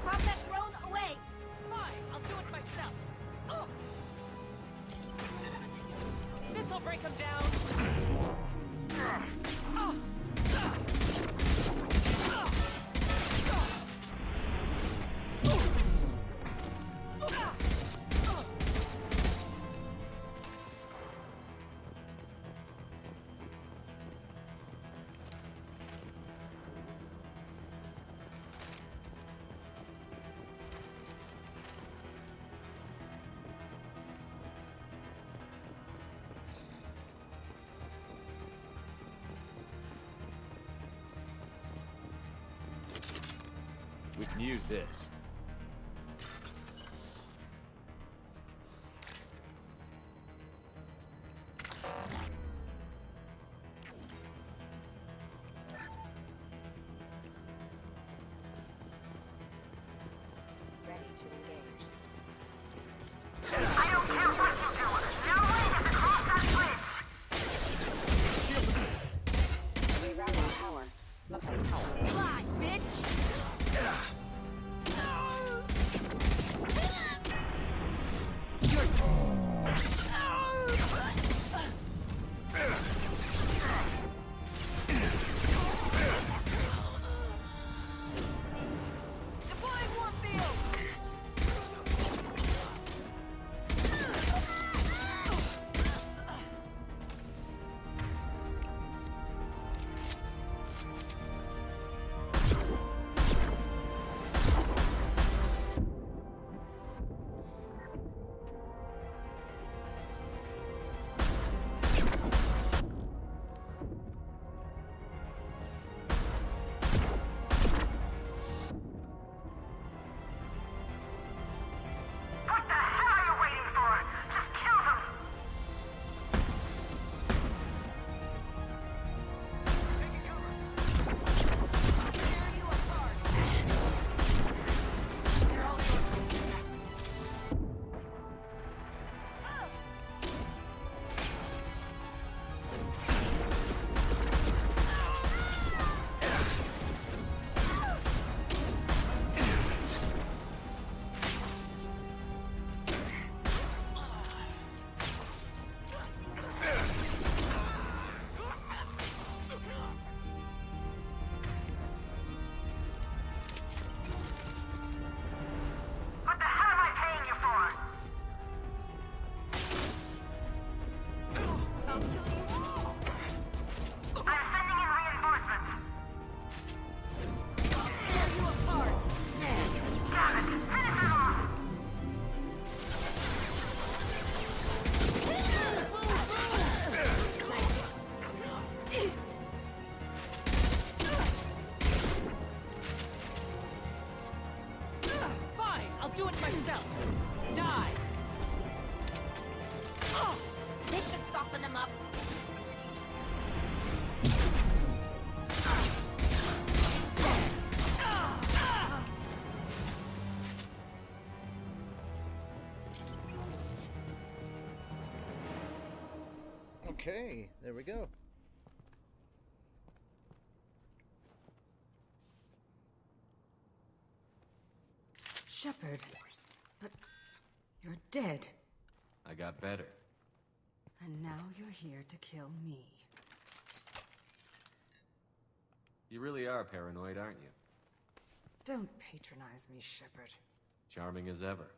Pop that drone away! Fine, I'll do it myself. Oh. This'll break him down. Oh. We can use this. Ready to engage. I don't care what you do. Your way is to cross that bridge. We ran our power. Okay, power. Fly, bitch! Okay, there we go. Shepard, but you're dead. I got better. And now you're here to kill me. You really are paranoid, aren't you? Don't patronize me, Shepard. Charming as ever.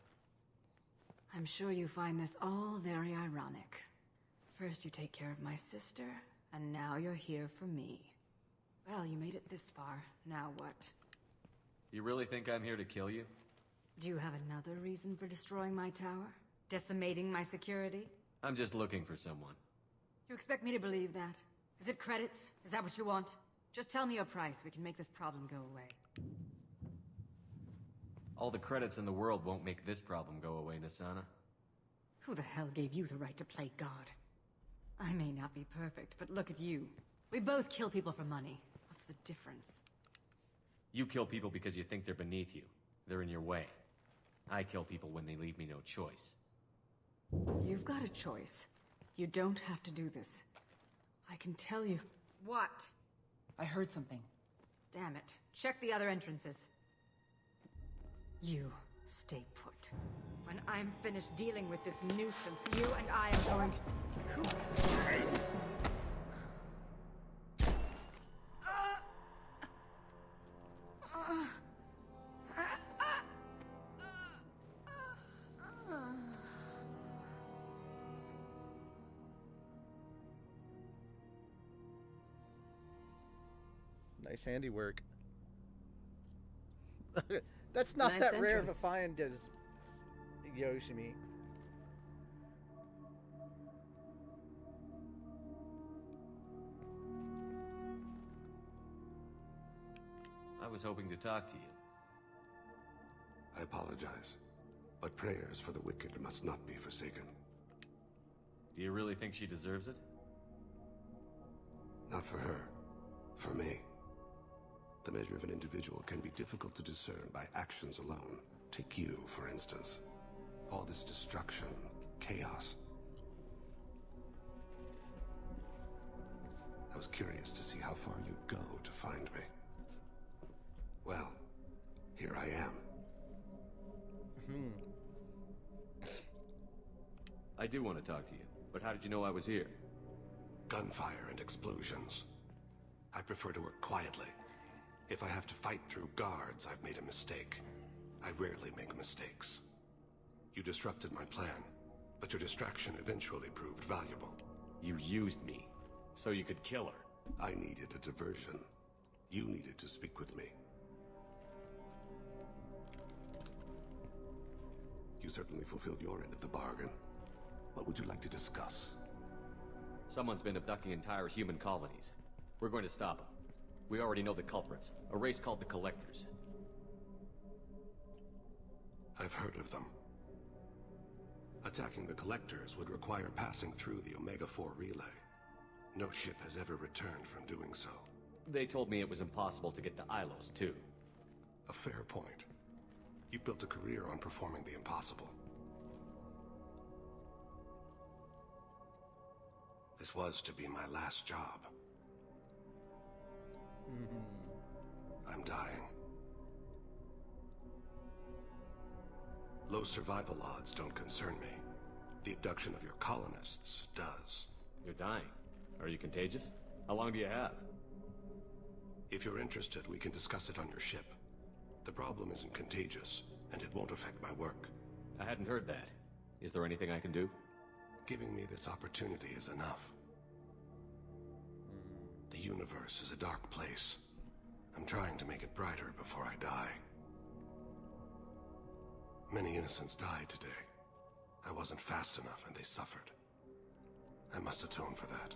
I'm sure you find this all very ironic. First you take care of my sister, and now you're here for me. Well, you made it this far. Now what? You really think I'm here to kill you? Do you have another reason for destroying my tower? Decimating my security? I'm just looking for someone. You expect me to believe that? Is it credits? Is that what you want? Just tell me your price. We can make this problem go away. All the credits in the world won't make this problem go away, Nasana. Who the hell gave you the right to play God? I may not be perfect, but look at you. We both kill people for money. What's the difference? You kill people because you think they're beneath you. They're in your way. I kill people when they leave me no choice. You've got a choice. You don't have to do this. I can tell you... What? I heard something. Damn it. Check the other entrances. You stay put. When I'm finished dealing with this nuisance, you and I are going to... Nice handiwork. That's not Nice that rare of a entrance. find as Yoshimi. I was hoping to talk to you. I apologize, but prayers for the wicked must not be forsaken. Do you really think she deserves it? Not for her. For me. The measure of an individual can be difficult to discern by actions alone. Take you, for instance. All this destruction, chaos. I was curious to see how far you'd go to find me. Well, here I am. I do want to talk to you, but how did you know I was here? Gunfire and explosions. I prefer to work quietly. If I have to fight through guards, I've made a mistake. I rarely make mistakes. You disrupted my plan, but your distraction eventually proved valuable. You used me, so you could kill her. I needed a diversion. You needed to speak with me. You certainly fulfilled your end of the bargain. What would you like to discuss? Someone's been abducting entire human colonies. We're going to stop them. We already know the culprits, a race called the Collectors. I've heard of them. Attacking the Collectors would require passing through the Omega-4 relay. No ship has ever returned from doing so. They told me it was impossible to get to Ilos, too. A fair point. You built a career on performing the impossible. This was to be my last job. I'm dying. Low survival odds don't concern me. The abduction of your colonists does. You're dying. Are you contagious? How long do you have? If you're interested, we can discuss it on your ship. The problem isn't contagious, and it won't affect my work. I hadn't heard that. Is there anything I can do? Giving me this opportunity is enough. The universe is a dark place. I'm trying to make it brighter before I die. Many innocents died today. I wasn't fast enough and they suffered. I must atone for that.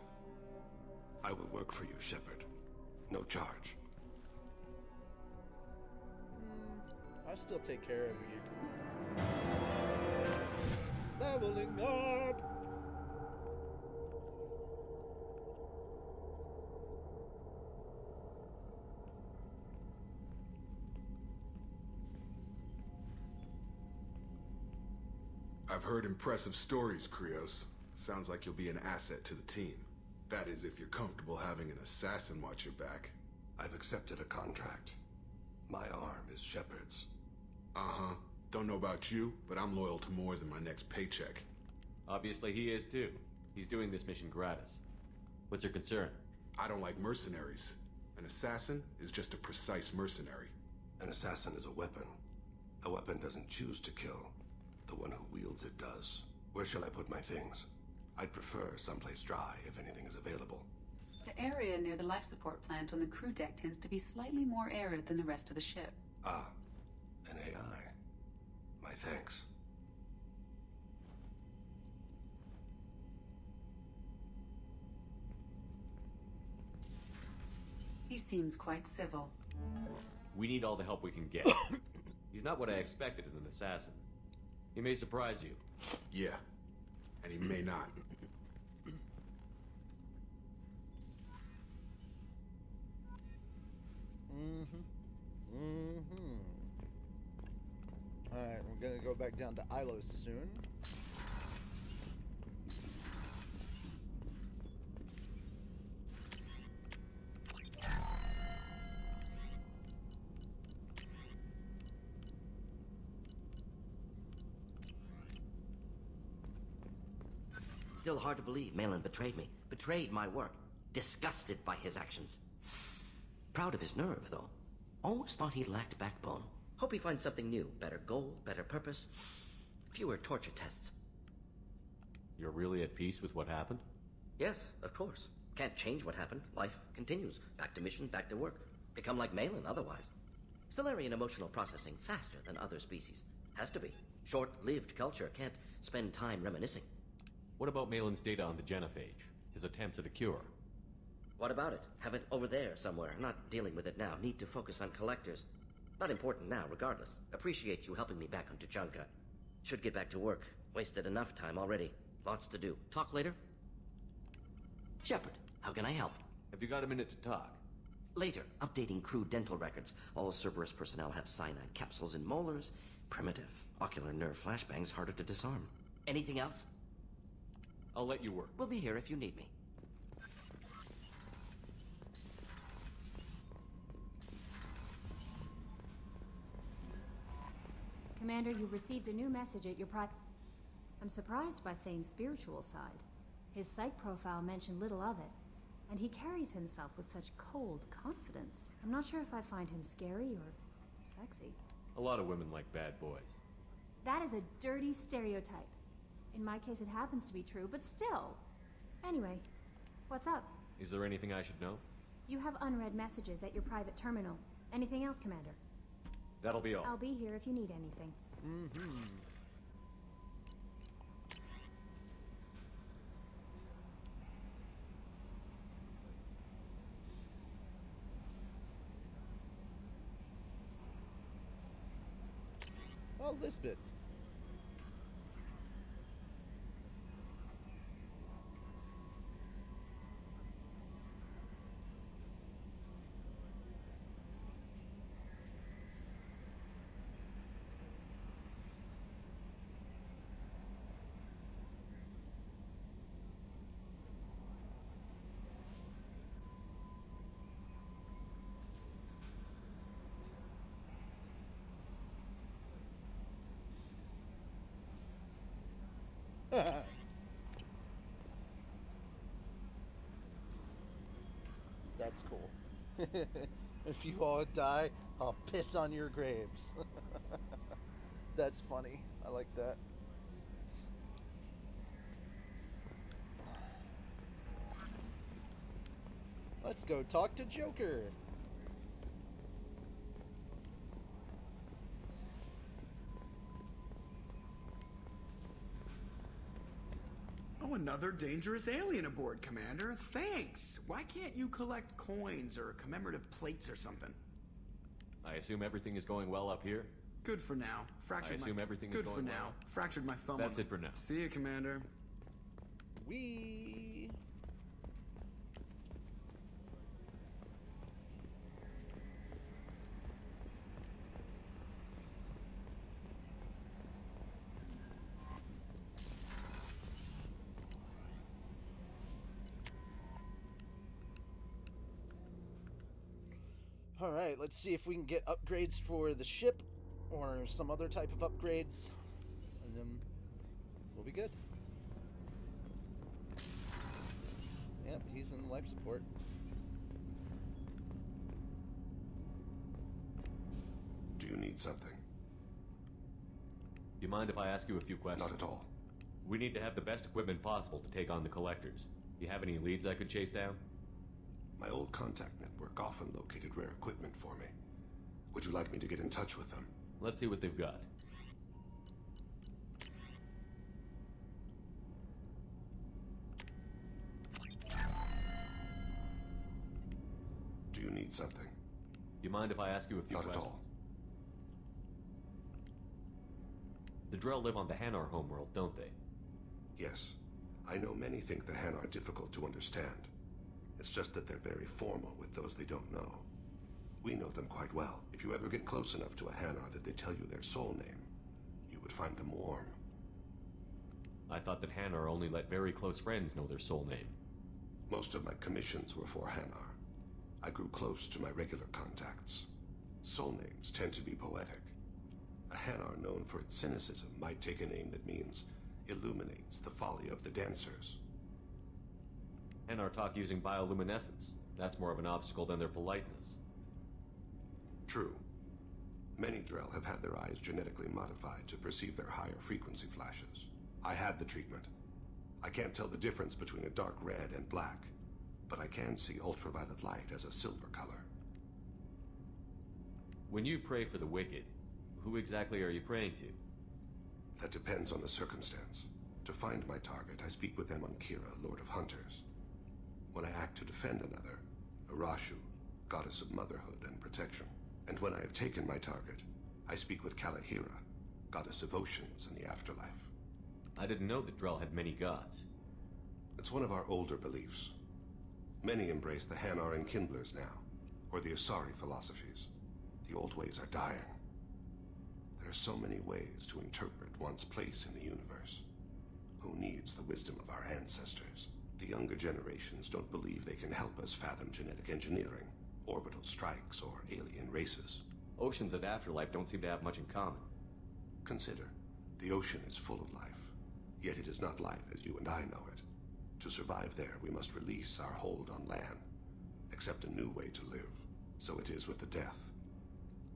I will work for you, Shepard. No charge. I'll still take care of you. Leveling up! I've heard impressive stories, Krios. Sounds like you'll be an asset to the team. That is, if you're comfortable having an assassin watch your back. I've accepted a contract. My arm is Shepard's. Uh-huh. Don't know about you, but I'm loyal to more than my next paycheck. Obviously he is too. He's doing this mission gratis. What's your concern? I don't like mercenaries. An assassin is just a precise mercenary. An assassin is a weapon. A weapon doesn't choose to kill. The one who wields it does. Where shall I put my things? I'd prefer someplace dry if anything is available. The area near the life support plant on the crew deck tends to be slightly more arid than the rest of the ship. Ah, an AI. My thanks. He seems quite civil. We need all the help we can get. He's not what I expected in an assassin. He may surprise you. Yeah, and he may not. Alright, we're gonna go back down to Ilos soon. Still hard to believe Malin betrayed me. Betrayed my work. Disgusted by his actions. Proud of his nerve, though. Always thought he lacked backbone. Hope he finds something new. Better goal, better purpose. Fewer torture tests. You're really at peace with what happened? Yes, of course. Can't change what happened. Life continues. Back to mission, back to work. Become like Malin otherwise. Solarian emotional processing faster than other species. Has to be. Short-lived culture can't spend time reminiscing. What about Malin's data on the genophage? His attempts at a cure? What about it? Have it over there somewhere. Not dealing with it now. Need to focus on collectors. Not important now, regardless. Appreciate you helping me back on Tuchanka. Should get back to work. Wasted enough time already. Lots to do. Talk later? Shepard, how can I help? Have you got a minute to talk? Later. Updating crew dental records. All Cerberus personnel have cyanide capsules in molars. Primitive. Ocular nerve flashbangs harder to disarm. Anything else? I'll let you work. We'll be here if you need me. Commander, you've received a new message at your I'm surprised by Thane's spiritual side. His psych profile mentioned little of it, and he carries himself with such cold confidence. I'm not sure if I find him scary or sexy. A lot of women like bad boys. That is a dirty stereotype. In my case, it happens to be true, but still. Anyway, what's up? Is there anything I should know? You have unread messages at your private terminal. Anything else, Commander? That'll be all. I'll be here if you need anything. Oh, Lisbeth. That's cool. If you all die, I'll piss on your graves. That's funny. I like that. Let's go talk to Joker. Oh, another dangerous alien aboard, Commander. Thanks. Why can't you collect coins or commemorative plates or something? I assume everything is going well up here? Good for now. Fractured I assume everything is Good going for well. now. Fractured my thumb. That's it for now. See you, Commander. Wee. Alright, let's see if we can get upgrades for the ship or some other type of upgrades. And then we'll be good. Yep, he's in life support. Do you need something? You mind if I ask you a few questions? Not at all. We need to have the best equipment possible to take on the collectors. You have any leads I could chase down? My old contact network often located rare equipment for me. Would you like me to get in touch with them? Let's see what they've got. Do you need something? You mind if I ask you a few questions? Not at all. The Drell live on the Hanar homeworld, don't they? Yes. I know many think the Hanar are difficult to understand. It's just that they're very formal with those they don't know. We know them quite well. If you ever get close enough to a Hanar that they tell you their soul name, you would find them warm. I thought that Hanar only let very close friends know their soul name. Most of my commissions were for Hanar. I grew close to my regular contacts. Soul names tend to be poetic. A Hanar known for its cynicism might take a name that means illuminates the folly of the dancers. Hanar talk using bioluminescence. That's more of an obstacle than their politeness. True. Many Drell have had their eyes genetically modified to perceive their higher frequency flashes. I had the treatment. I can't tell the difference between a dark red and black, but I can see ultraviolet light as a silver color. When you pray for the wicked, who exactly are you praying to? That depends on the circumstance. To find my target, I speak with them on Kira, Lord of Hunters. When I act to defend another, Arashu, goddess of motherhood and protection. And when I have taken my target, I speak with Kalahira, goddess of oceans and the afterlife. I didn't know that Drell had many gods. It's one of our older beliefs. Many embrace the Hanar and Kindlers now, or the Asari philosophies. The old ways are dying. There are so many ways to interpret one's place in the universe. Who needs the wisdom of our ancestors? The younger generations don't believe they can help us fathom genetic engineering, orbital strikes, or alien races. Oceans and afterlife don't seem to have much in common. Consider, the ocean is full of life, yet it is not life as you and I know it. To survive there, we must release our hold on land, accept a new way to live. So it is with the death.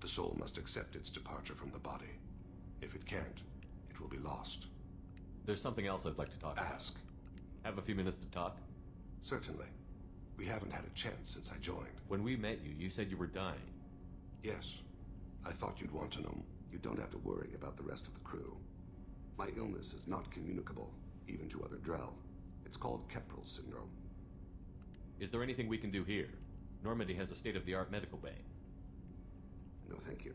The soul must accept its departure from the body. If it can't, it will be lost. There's something else I'd like to talk about. Ask. Have a few minutes to talk? Certainly. We haven't had a chance since I joined. When we met you, you said you were dying. Yes. I thought you'd want to know. You don't have to worry about the rest of the crew. My illness is not communicable, even to other Drell. It's called Keprel syndrome. Is there anything we can do here? Normandy has a state-of-the-art medical bay. No, thank you.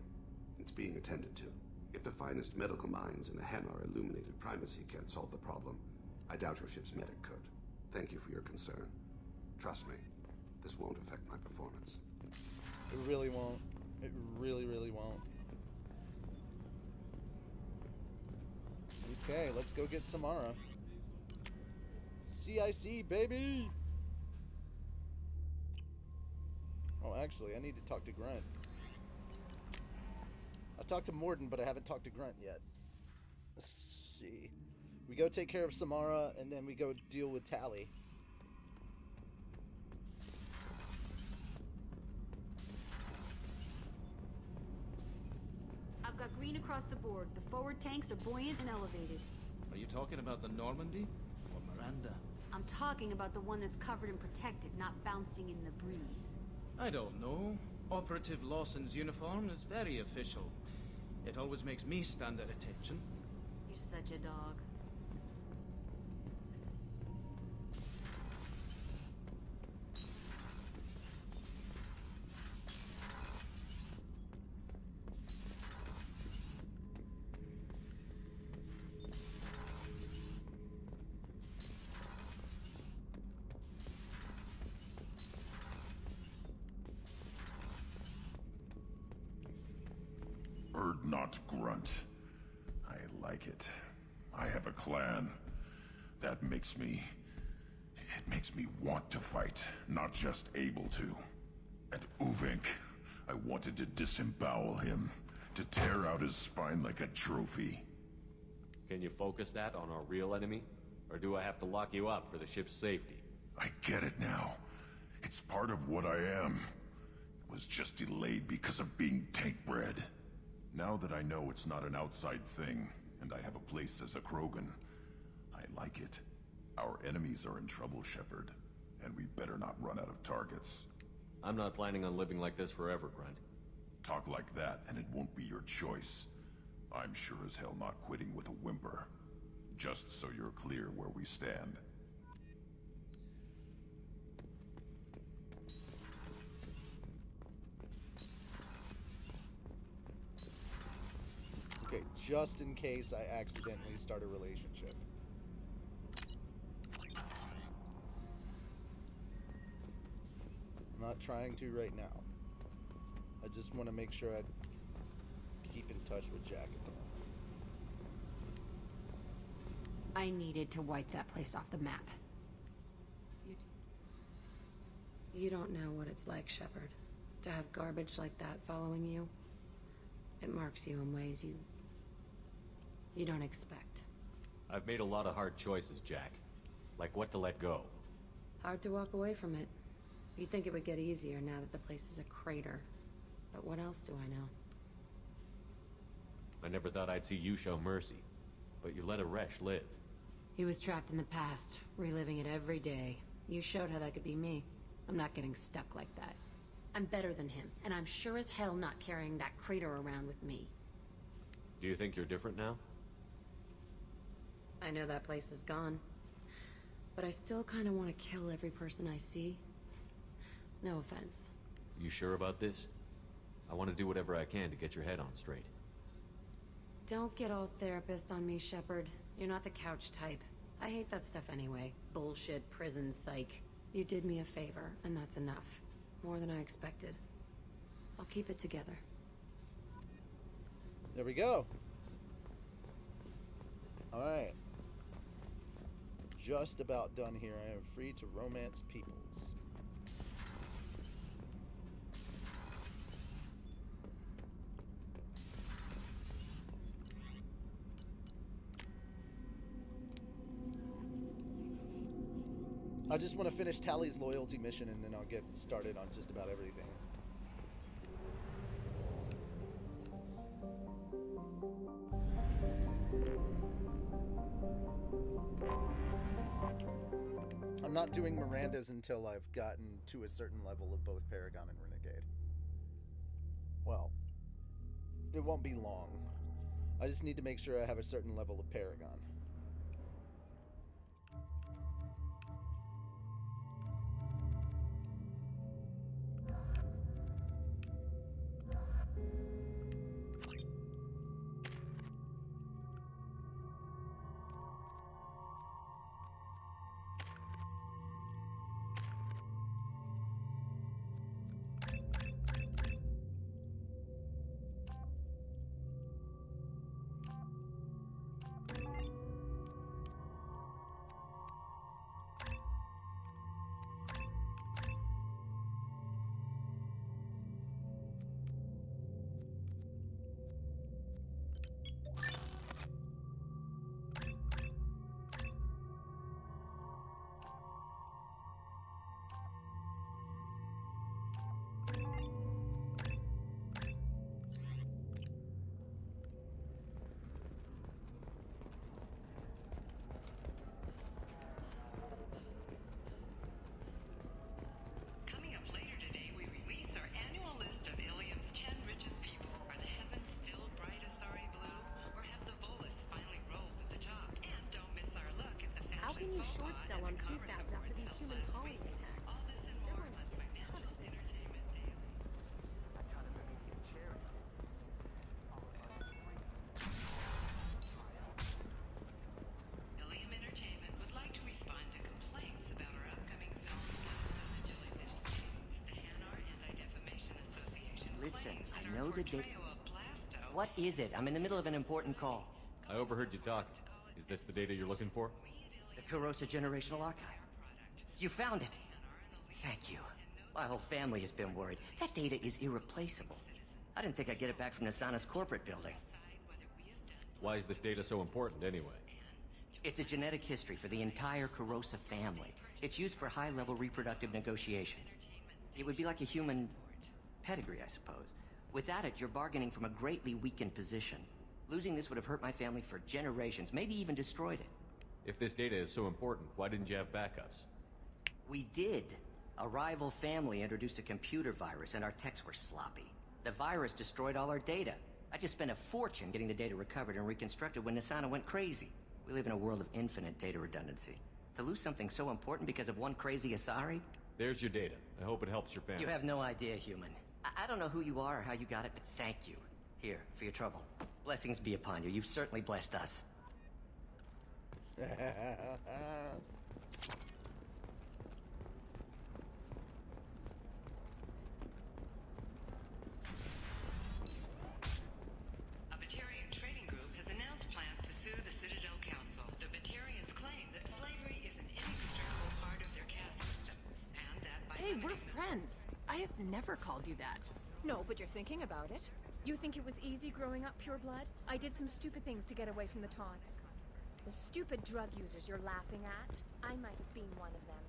It's being attended to. If the finest medical minds in the Hanar illuminated primacy can't solve the problem, I doubt your ship's medic could. Thank you for your concern. Trust me, this won't affect my performance. It really won't. It really, really won't. Okay, let's go get Samara. CIC, baby! Oh, actually, I need to talk to Grunt. I talked to Morden, but I haven't talked to Grunt yet. Let's see. We go take care of Samara, and then we go deal with Tally. I've got green across the board. The forward tanks are buoyant and elevated. Are you talking about the Normandy or Miranda? I'm talking about the one that's covered and protected, not bouncing in the breeze. I don't know. Operative Lawson's uniform is very official. It always makes me stand at attention. You're such a dog. Bird not grunt. I like it. I have a clan. That makes me... It makes me want to fight, not just able to. And Uvink, I wanted to disembowel him, to tear out his spine like a trophy. Can you focus that on our real enemy? Or do I have to lock you up for the ship's safety? I get it now. It's part of what I am. It was just delayed because of being tank-bred. Now that I know it's not an outside thing, and I have a place as a Krogan, I like it. Our enemies are in trouble, Shepard, and we better not run out of targets. I'm not planning on living like this forever, Grunt. Talk like that, and it won't be your choice. I'm sure as hell not quitting with a whimper. Just so you're clear where we stand. Okay, just in case I accidentally start a relationship. I'm not trying to right now. I just want to make sure I keep in touch with Jack. I needed to wipe that place off the map. You don't know what it's like, Shepard. To have garbage like that following you. It marks you in ways you don't expect. I've made a lot of hard choices, Jack. Like what to let go. Hard to walk away from it. You'd think it would get easier now that the place is a crater. But what else do I know? I never thought I'd see you show mercy. But you let a wretch live. He was trapped in the past, reliving it every day. You showed how that could be me. I'm not getting stuck like that. I'm better than him, and I'm sure as hell not carrying that crater around with me. Do you think you're different now? I know that place is gone. But I still kind of want to kill every person I see. No offense. You sure about this? I want to do whatever I can to get your head on straight. Don't get all therapist on me, Shepard. You're not the couch type. I hate that stuff anyway. Bullshit, prison, psych. You did me a favor, and that's enough. More than I expected. I'll keep it together. There we go. Alright. Just about done here. I am free to romance peoples. I just want to finish Tally's loyalty mission and then I'll get started on just about everything. I'm not doing Miranda's until I've gotten to a certain level of both Paragon and Renegade. Well, it won't be long. I just need to make sure I have a certain level of Paragon. Coming up later today, we release our annual list of Illium's 10 richest people. Are the heavens still bright Asari blue, or have the Volus finally rolled at the top? And don't miss our look at the How can you short sell on prefabs after these human colony attacks? All this and more on Financial Entertainment Daily. Illium Entertainment would like to respond to complaints about our upcoming film Ghost of the Jellyfish Scenes. The Hanar Anti-Defamation Association Listen, claims that I our know the date. portrayal of Blasto What is it? I'm in the middle of an important call. I overheard you talking. Is this the data you're looking for? The Corrosa Generational Archive. You found it. Thank you. My whole family has been worried. That data is irreplaceable. I didn't think I'd get it back from Nasana's corporate building. Why is this data so important, anyway? It's a genetic history for the entire Corrosa family. It's used for high-level reproductive negotiations. It would be like a human pedigree, I suppose. Without it, you're bargaining from a greatly weakened position. Losing this would have hurt my family for generations, maybe even destroyed it. If this data is so important, why didn't you have backups? We did. A rival family introduced a computer virus, and our techs were sloppy. The virus destroyed all our data. I just spent a fortune getting the data recovered and reconstructed when Nasana went crazy. We live in a world of infinite data redundancy. To lose something so important because of one crazy Asari? There's your data. I hope it helps your family. You have no idea, human. I don't know who you are or how you got it, but thank you. Here, for your trouble. Blessings be upon you. You've certainly blessed us. Hey, we're friends. I have never called you that. No, but you're thinking about it. You think it was easy growing up pure blood? I did some stupid things to get away from the taunts. The stupid drug users you're laughing at, I might have been one of them.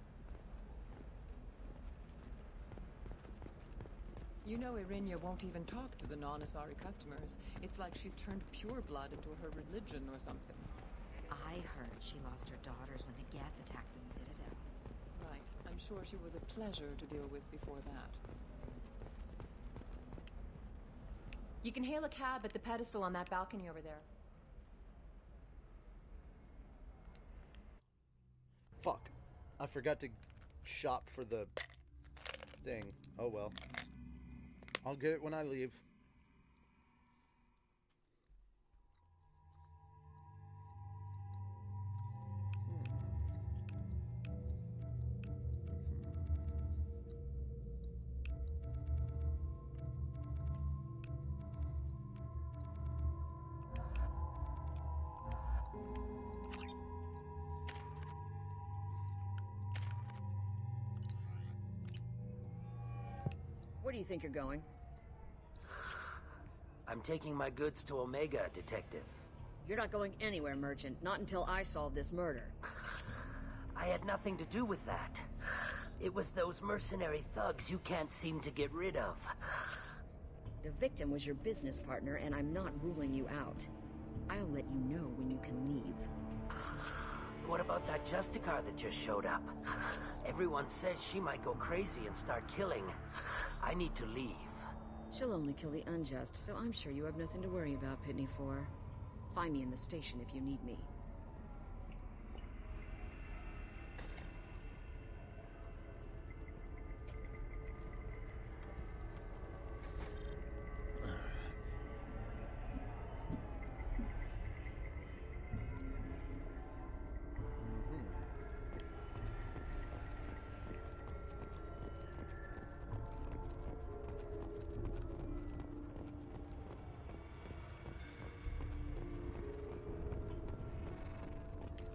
You know Irinia won't even talk to the non-Asari customers. It's like she's turned pure blood into her religion or something. I heard she lost her daughters when the Geth attacked the Citadel. Right. I'm sure she was a pleasure to deal with before that. You can hail a cab at the pedestal on that balcony over there. Fuck. I forgot to shop for the thing. Oh well. I'll get it when I leave. Where do you think you're going? I'm taking my goods to Omega, Detective. You're not going anywhere, Merchant. Not until I solve this murder. I had nothing to do with that. It was those mercenary thugs you can't seem to get rid of. The victim was your business partner, and I'm not ruling you out. I'll let you know when you can leave. What about that Justicar that just showed up? Everyone says she might go crazy and start killing. I need to leave. She'll only kill the unjust, so I'm sure you have nothing to worry about, Pitney 4. Find me in the station if you need me.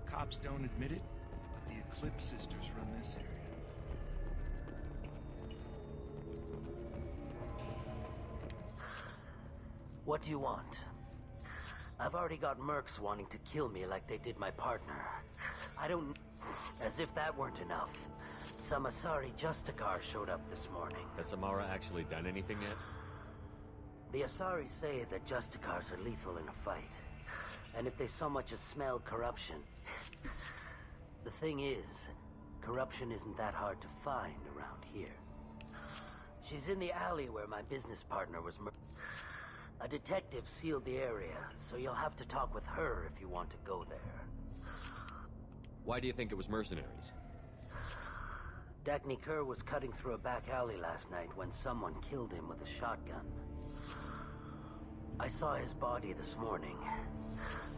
Cops don't admit it, but the Eclipse sisters run this area. What do you want? I've already got mercs wanting to kill me like they did my partner. I don't... As if that weren't enough. Some Asari Justicar showed up this morning. Has Samara actually done anything yet? The Asari say that Justicars are lethal in a fight. And if they so much as smell corruption... The thing is, corruption isn't that hard to find around here. She's in the alley where my business partner was murdered. A detective sealed the area, so you'll have to talk with her if you want to go there. Why do you think it was mercenaries? Dagny Kerr was cutting through a back alley last night when someone killed him with a shotgun. I saw his body this morning.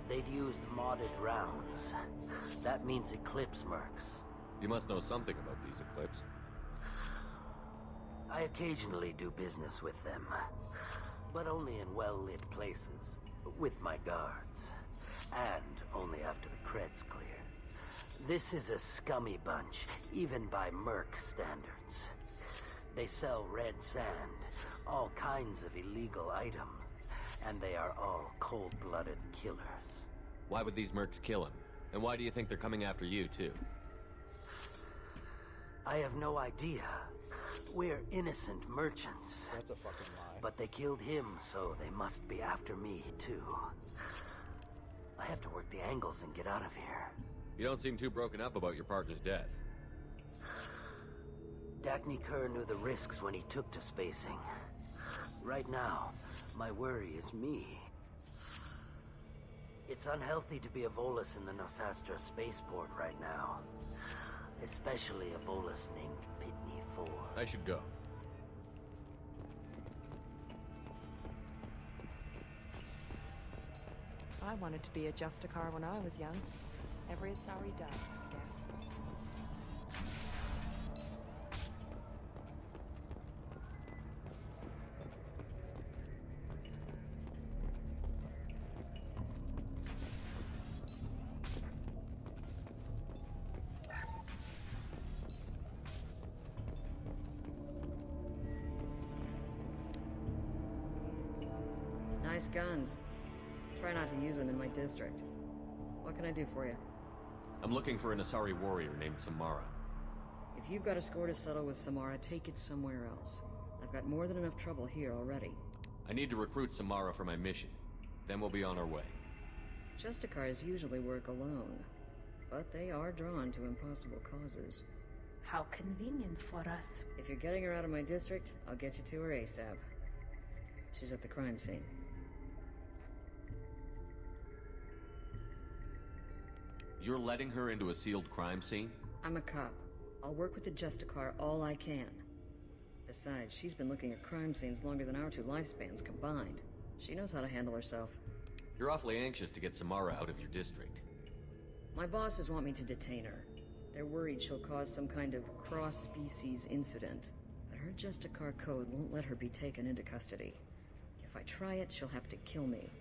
They'd used modded rounds. That means Eclipse mercs. You must know something about these Eclipse. I occasionally do business with them, but only in well-lit places, with my guards, and only after the cred's clear. This is a scummy bunch, even by merc standards. They sell red sand, all kinds of illegal items, and they are all cold-blooded killers. Why would these mercs kill him? And why do you think they're coming after you, too? I have no idea. We're innocent merchants. That's a fucking lie. But they killed him, so they must be after me, too. I have to work the angles and get out of here. You don't seem too broken up about your partner's death. Dagny Kerr knew the risks when he took to spacing. Right now, my worry is me. It's unhealthy to be a Volus in the Nosastra spaceport right now. Especially a Volus named Pitney 4. I should go. I wanted to be a Justicar when I was young. Every Asari does, I guess. Nice guns. Try not to use them in my district. What can I do for you? I'm looking for an Asari warrior named Samara. If you've got a score to settle with Samara, take it somewhere else. I've got more than enough trouble here already. I need to recruit Samara for my mission. Then we'll be on our way. Justicars usually work alone, but they are drawn to impossible causes. How convenient for us. If you're getting her out of my district, I'll get you to her ASAP. She's at the crime scene. You're letting her into a sealed crime scene? I'm a cop. I'll work with the Justicar all I can. Besides, she's been looking at crime scenes longer than our two lifespans combined. She knows how to handle herself. You're awfully anxious to get Samara out of your district. My bosses want me to detain her. They're worried she'll cause some kind of cross-species incident. But her Justicar code won't let her be taken into custody. If I try it, she'll have to kill me.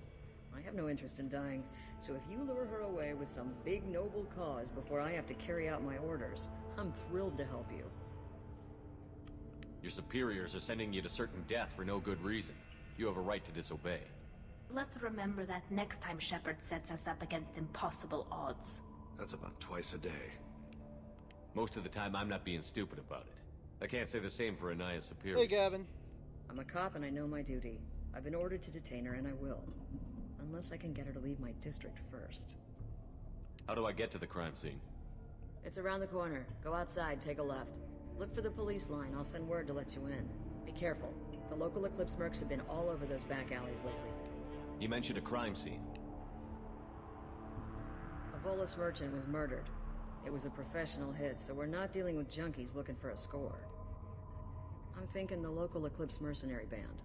I have no interest in dying, so if you lure her away with some big noble cause before I have to carry out my orders, I'm thrilled to help you. Your superiors are sending you to certain death for no good reason. You have a right to disobey. Let's remember that next time Shepard sets us up against impossible odds. That's about twice a day. Most of the time, I'm not being stupid about it. I can't say the same for Anaya's superiors. Hey, Gavin. I'm a cop and I know my duty. I've been ordered to detain her and I will. Unless I can get her to leave my district first. How do I get to the crime scene? It's around the corner. Go outside, take a left. Look for the police line. I'll send word to let you in. Be careful. The local Eclipse mercs have been all over those back alleys lately. You mentioned a crime scene. A Volus merchant was murdered. It was a professional hit, so we're not dealing with junkies looking for a score. I'm thinking the local Eclipse mercenary band.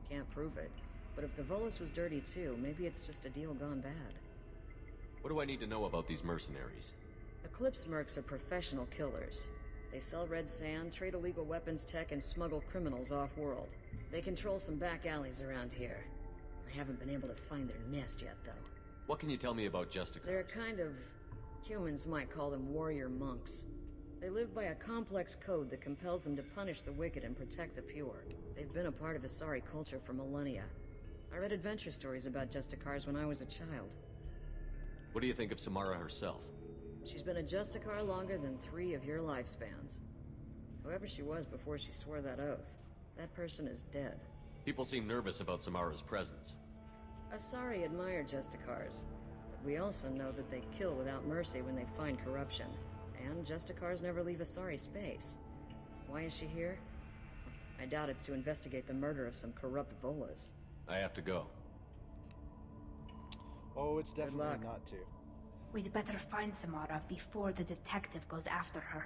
Can't prove it. But if the Volus was dirty too, maybe it's just a deal gone bad. What do I need to know about these mercenaries? Eclipse mercs are professional killers. They sell red sand, trade illegal weapons tech, and smuggle criminals off-world. They control some back alleys around here. I haven't been able to find their nest yet, though. What can you tell me about Justicars? They're a kind of... humans might call them warrior monks. They live by a complex code that compels them to punish the wicked and protect the pure. They've been a part of Asari culture for millennia. I read adventure stories about Justicars when I was a child. What do you think of Samara herself? She's been a Justicar longer than 3 of your lifespans. Whoever she was before she swore that oath, that person is dead. People seem nervous about Samara's presence. Asari admire Justicars, but we also know that they kill without mercy when they find corruption. And Justicars never leave Asari space. Why is she here? I doubt it's to investigate the murder of some corrupt Volas. I have to go. Oh, it's definitely not to. We'd better find Samara before the detective goes after her.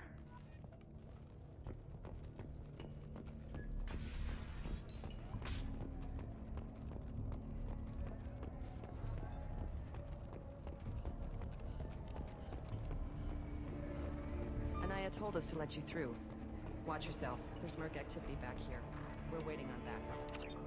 Anaya told us to let you through. Watch yourself. There's merc activity back here. We're waiting on backup.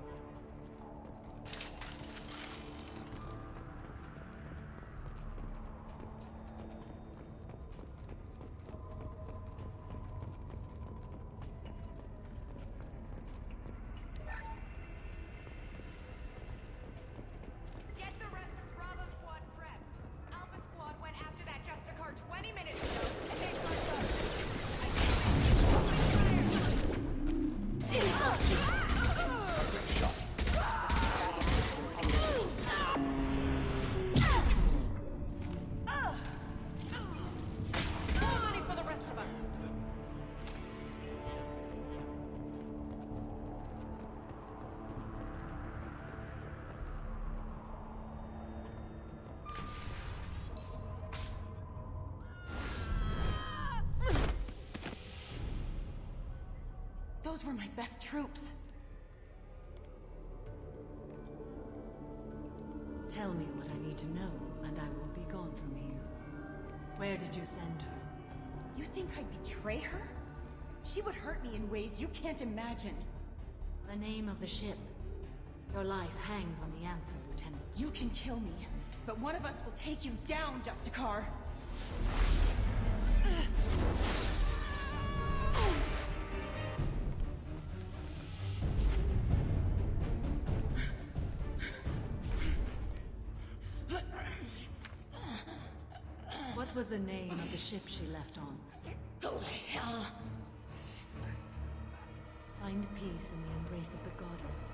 Those were my best troops. Tell me what I need to know, and I will be gone from here. Where did you send her? You think I'd betray her? She would hurt me in ways you can't imagine. The name of the ship. Your life hangs on the answer, Lieutenant. You can kill me, but one of us will take you down, Justicar. What was the name of the ship she left on? Go to hell. Find peace in the embrace of the goddess.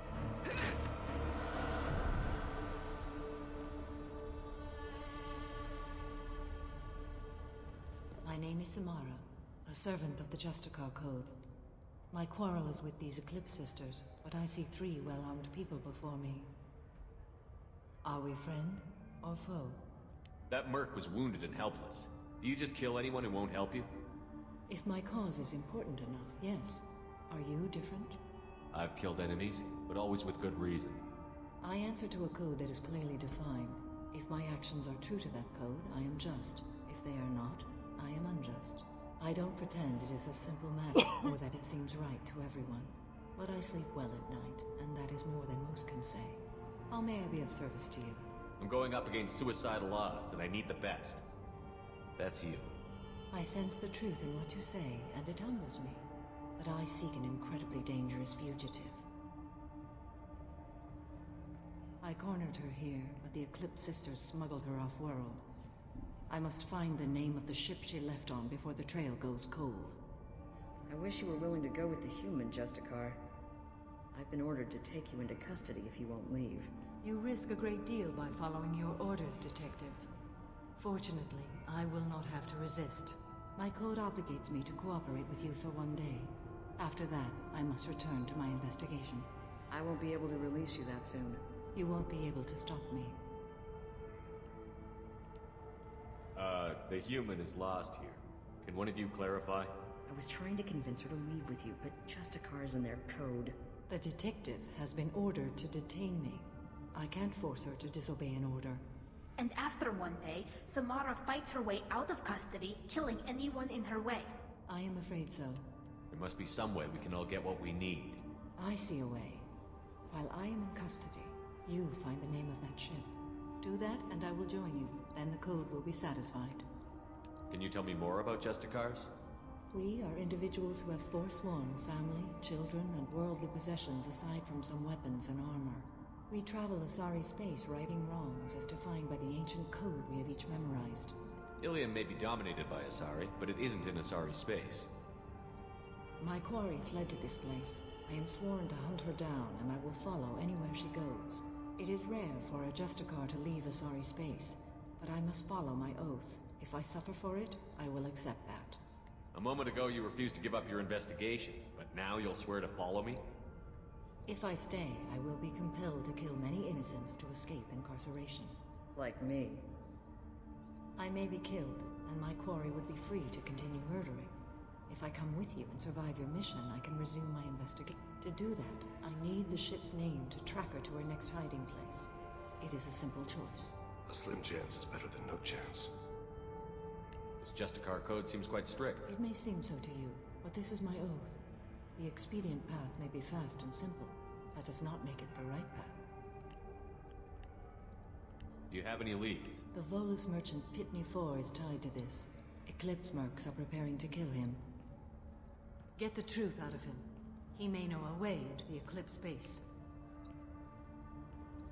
My name is Samara, a servant of the Justicar Code. My quarrel is with these Eclipse Sisters, but I see 3 well-armed people before me. Are we friend or foe? That merc was wounded and helpless. Do you just kill anyone who won't help you? If my cause is important enough, yes. Are you different? I've killed enemies, but always with good reason. I answer to a code that is clearly defined. If my actions are true to that code, I am just. If they are not, I am unjust. I don't pretend it is a simple matter, or that it seems right to everyone. But I sleep well at night, and that is more than most can say. How may I be of service to you? I'm going up against suicidal odds, and I need the best. That's you. I sense the truth in what you say, and it humbles me. But I seek an incredibly dangerous fugitive. I cornered her here, but the Eclipse Sisters smuggled her off-world. I must find the name of the ship she left on before the trail goes cold. I wish you were willing to go with the human, Justicar. I've been ordered to take you into custody if you won't leave. You risk a great deal by following your orders, Detective. Fortunately, I will not have to resist. My code obligates me to cooperate with you for 1 day. After that, I must return to my investigation. I won't be able to release you that soon. You won't be able to stop me. The human is lost here. Can one of you clarify? I was trying to convince her to leave with you, but Justicar's in their code. The detective has been ordered to detain me. I can't force her to disobey an order. And after 1 day, Samara fights her way out of custody, killing anyone in her way. I am afraid so. There must be some way we can all get what we need. I see a way. While I am in custody, you find the name of that ship. Do that, and I will join you. Then the code will be satisfied. Can you tell me more about Justicars? We are individuals who have forsworn family, children, and worldly possessions aside from some weapons and armor. We travel Asari space righting wrongs as defined by the ancient code we have each memorized. Illium may be dominated by Asari, but it isn't in Asari space. My quarry fled to this place. I am sworn to hunt her down, and I will follow anywhere she goes. It is rare for a Justicar to leave Asari space, but I must follow my oath. If I suffer for it, I will accept that. A moment ago you refused to give up your investigation, but now you'll swear to follow me? If I stay, I will be compelled to kill many innocents to escape incarceration. Like me. I may be killed, and my quarry would be free to continue murdering. If I come with you and survive your mission, I can resume my investigation. To do that, I need the ship's name to track her to her next hiding place. It is a simple choice. A slim chance is better than no chance. This Justicar code seems quite strict. It may seem so to you, but this is my oath. The expedient path may be fast and simple. That does not make it the right path. Do you have any leads? The Volus merchant Pitney 4 is tied to this. Eclipse mercs are preparing to kill him. Get the truth out of him. He may know a way into the Eclipse base.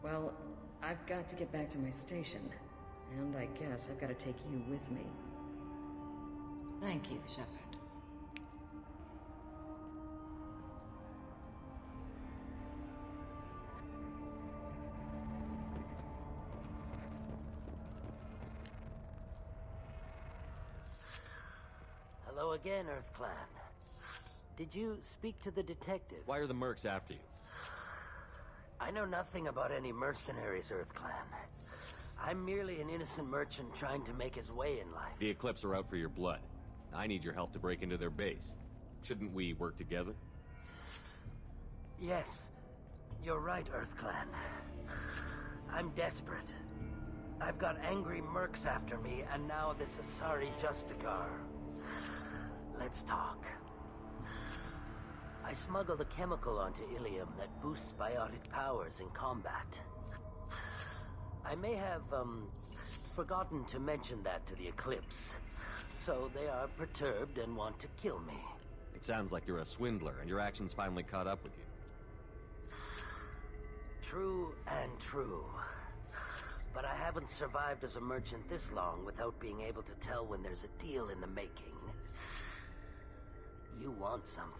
Well, I've got to get back to my station. And I guess I've got to take you with me. Thank you, Shepard. Hello again, Earth Clan. Did you speak to the detective? Why are the mercs after you? I know nothing about any mercenaries, Earth Clan. I'm merely an innocent merchant trying to make his way in life. The Eclipse are out for your blood. I need your help to break into their base. Shouldn't we work together? Yes, you're right, Earth Clan. I'm desperate. I've got angry mercs after me, and now this Asari Justicar. Let's talk. I smuggled a chemical onto Illium that boosts biotic powers in combat. I may have, forgotten to mention that to the Eclipse. So they are perturbed and want to kill me. It sounds like you're a swindler, and your actions finally caught up with you. True and true. But I haven't survived as a merchant this long without being able to tell when there's a deal in the making. You want something.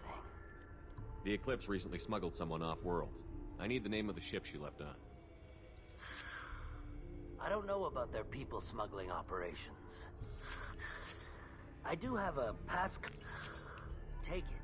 The Eclipse recently smuggled someone off-world. I need the name of the ship she left on. I don't know about their people smuggling operations. I do have a pass. Take it.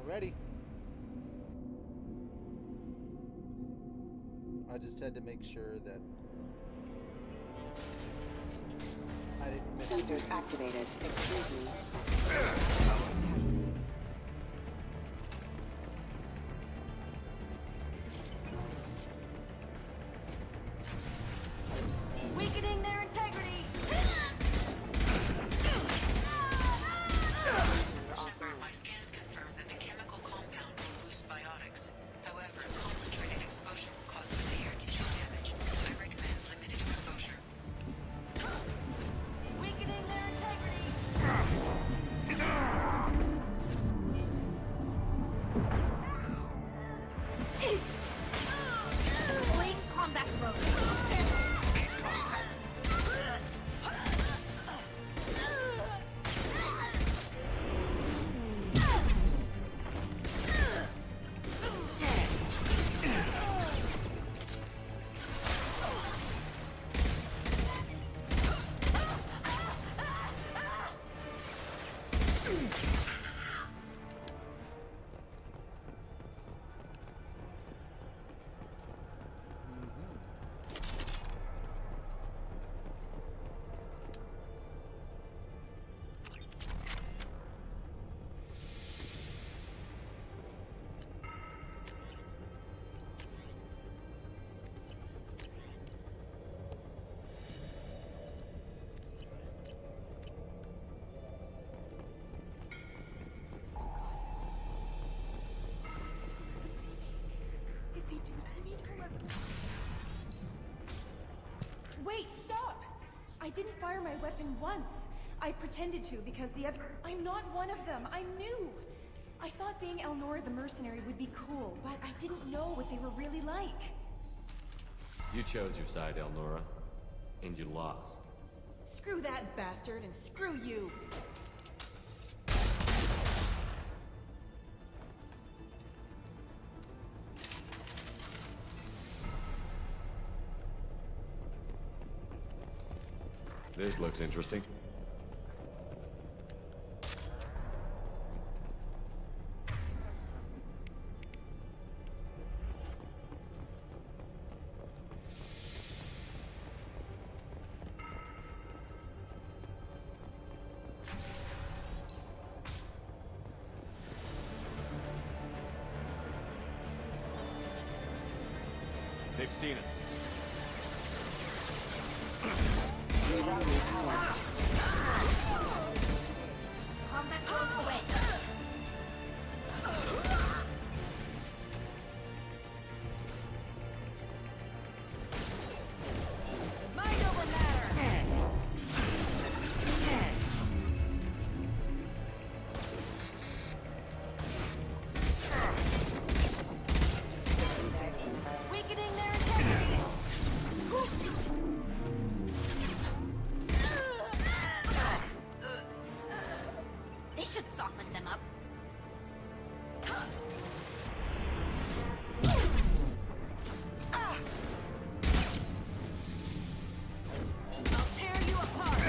Ready. I just had to make sure that I didn't miss Sensors activated. Excuse me. Weakening their integrity. Shepard, my scans confirm that the chemical compound will boost biotics. However, concentrated exposure will cause severe tissue damage. I recommend limited exposure. Weakening their integrity. Deploying combat mode. If they do see me, don't let them. Wait, stop! I didn't fire my weapon once. I pretended to because the other. I'm not one of them. I'm new. I thought being Elnora the mercenary would be cool, but I didn't know what they were really like. You chose your side, Elnora, and you lost. Screw that bastard and screw you. This looks interesting. They've seen us. Combat mode away. Mind over matter. should soften them up. I'll tear you apart.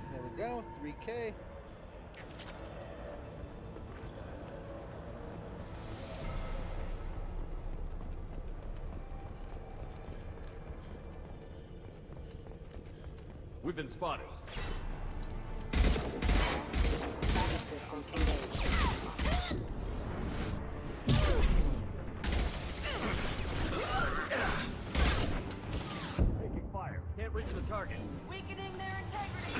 There we go, 3K. We've been spotted. Backup systems engaged. Taking fire. Can't reach the target. Weakening their integrity.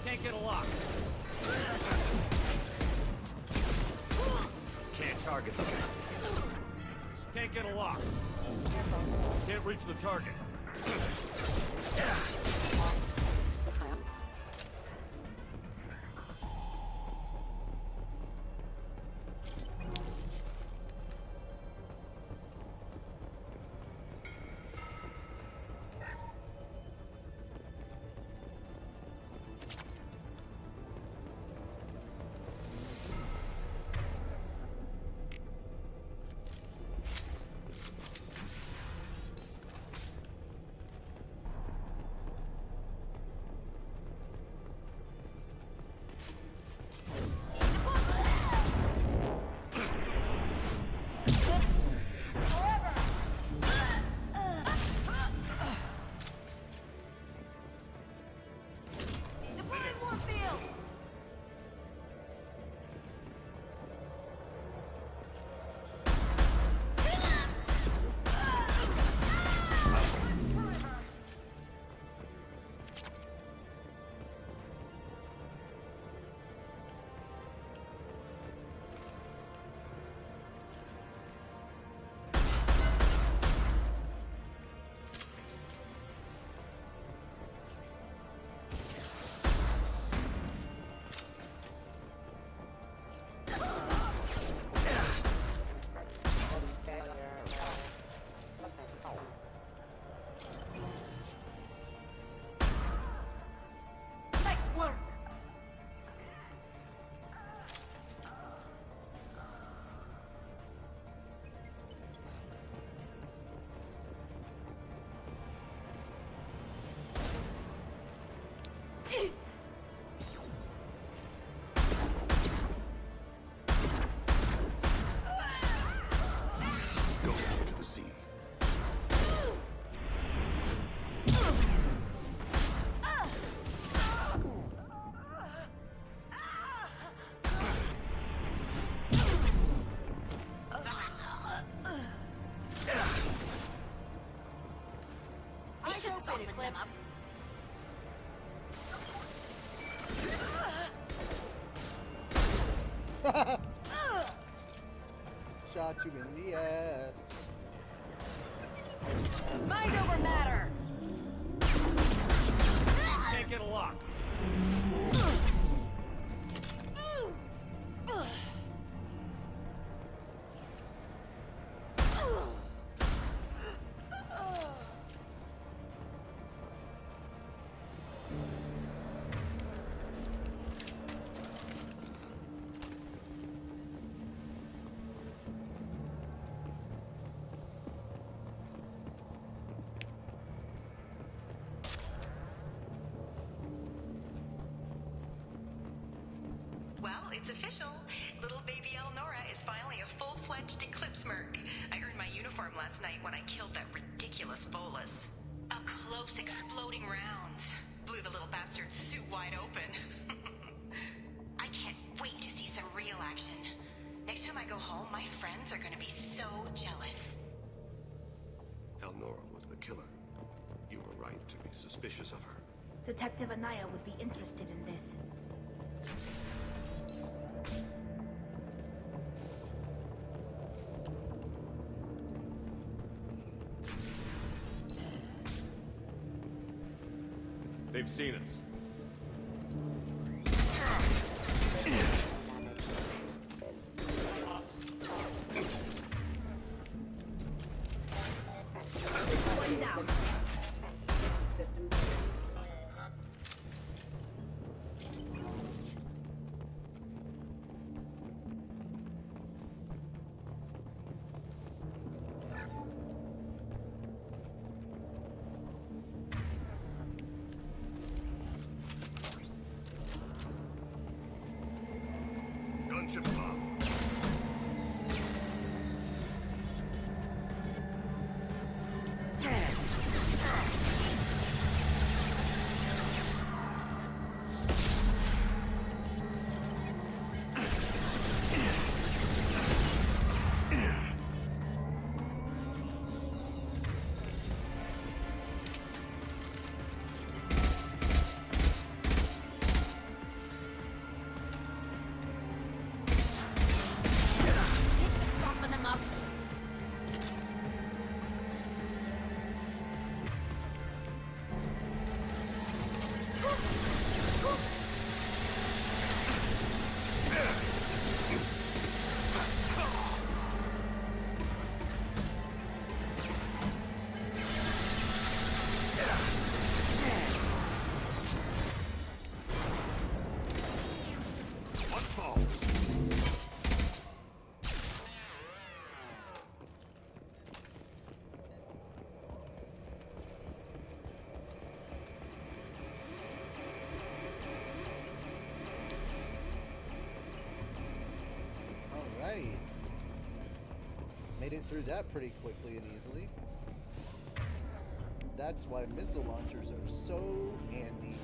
Can't get a lock. Can't target them. Can't get a lock. Can't reach the target. Shot you in the ass. Mind over matter. Can't get a lock. It's official. Little baby Elnora is finally a full-fledged Eclipse Merc. I earned my uniform last night when I killed that ridiculous Volus. A close exploding rounds. Blew the little bastard's suit wide open. I can't wait to see some real action. Next time I go home, my friends are gonna be so jealous. Elnora was the killer. You were right to be suspicious of her. Detective Anaya would be interested in this. They've seen us. One down. System. Gunship bomb. Soften them up. One falls. Alright. Made it through that pretty quickly and easily. That's why missile launchers are so handy.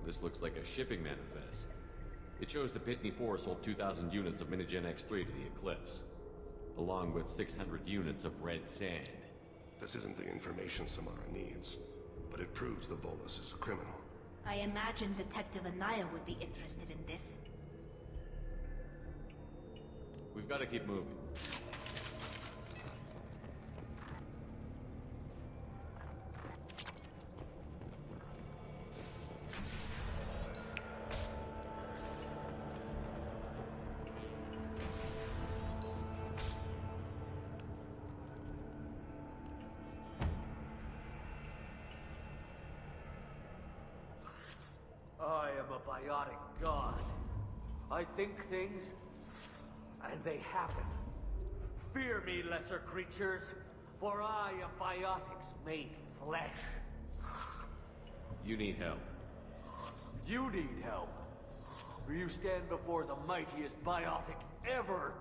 This looks like a shipping manifest. It shows the Pitney 4 sold 2,000 units of Minigen X3 to the Eclipse, along with 600 units of red sand. This isn't the information Samara needs, but it proves the Volus is a criminal. I imagine Detective Anaya would be interested in this. We've got to keep moving. I am a biotic god. I think things, and they happen. Fear me, lesser creatures, for I am biotics made flesh. You need help. You need help. For you stand before the mightiest biotic ever.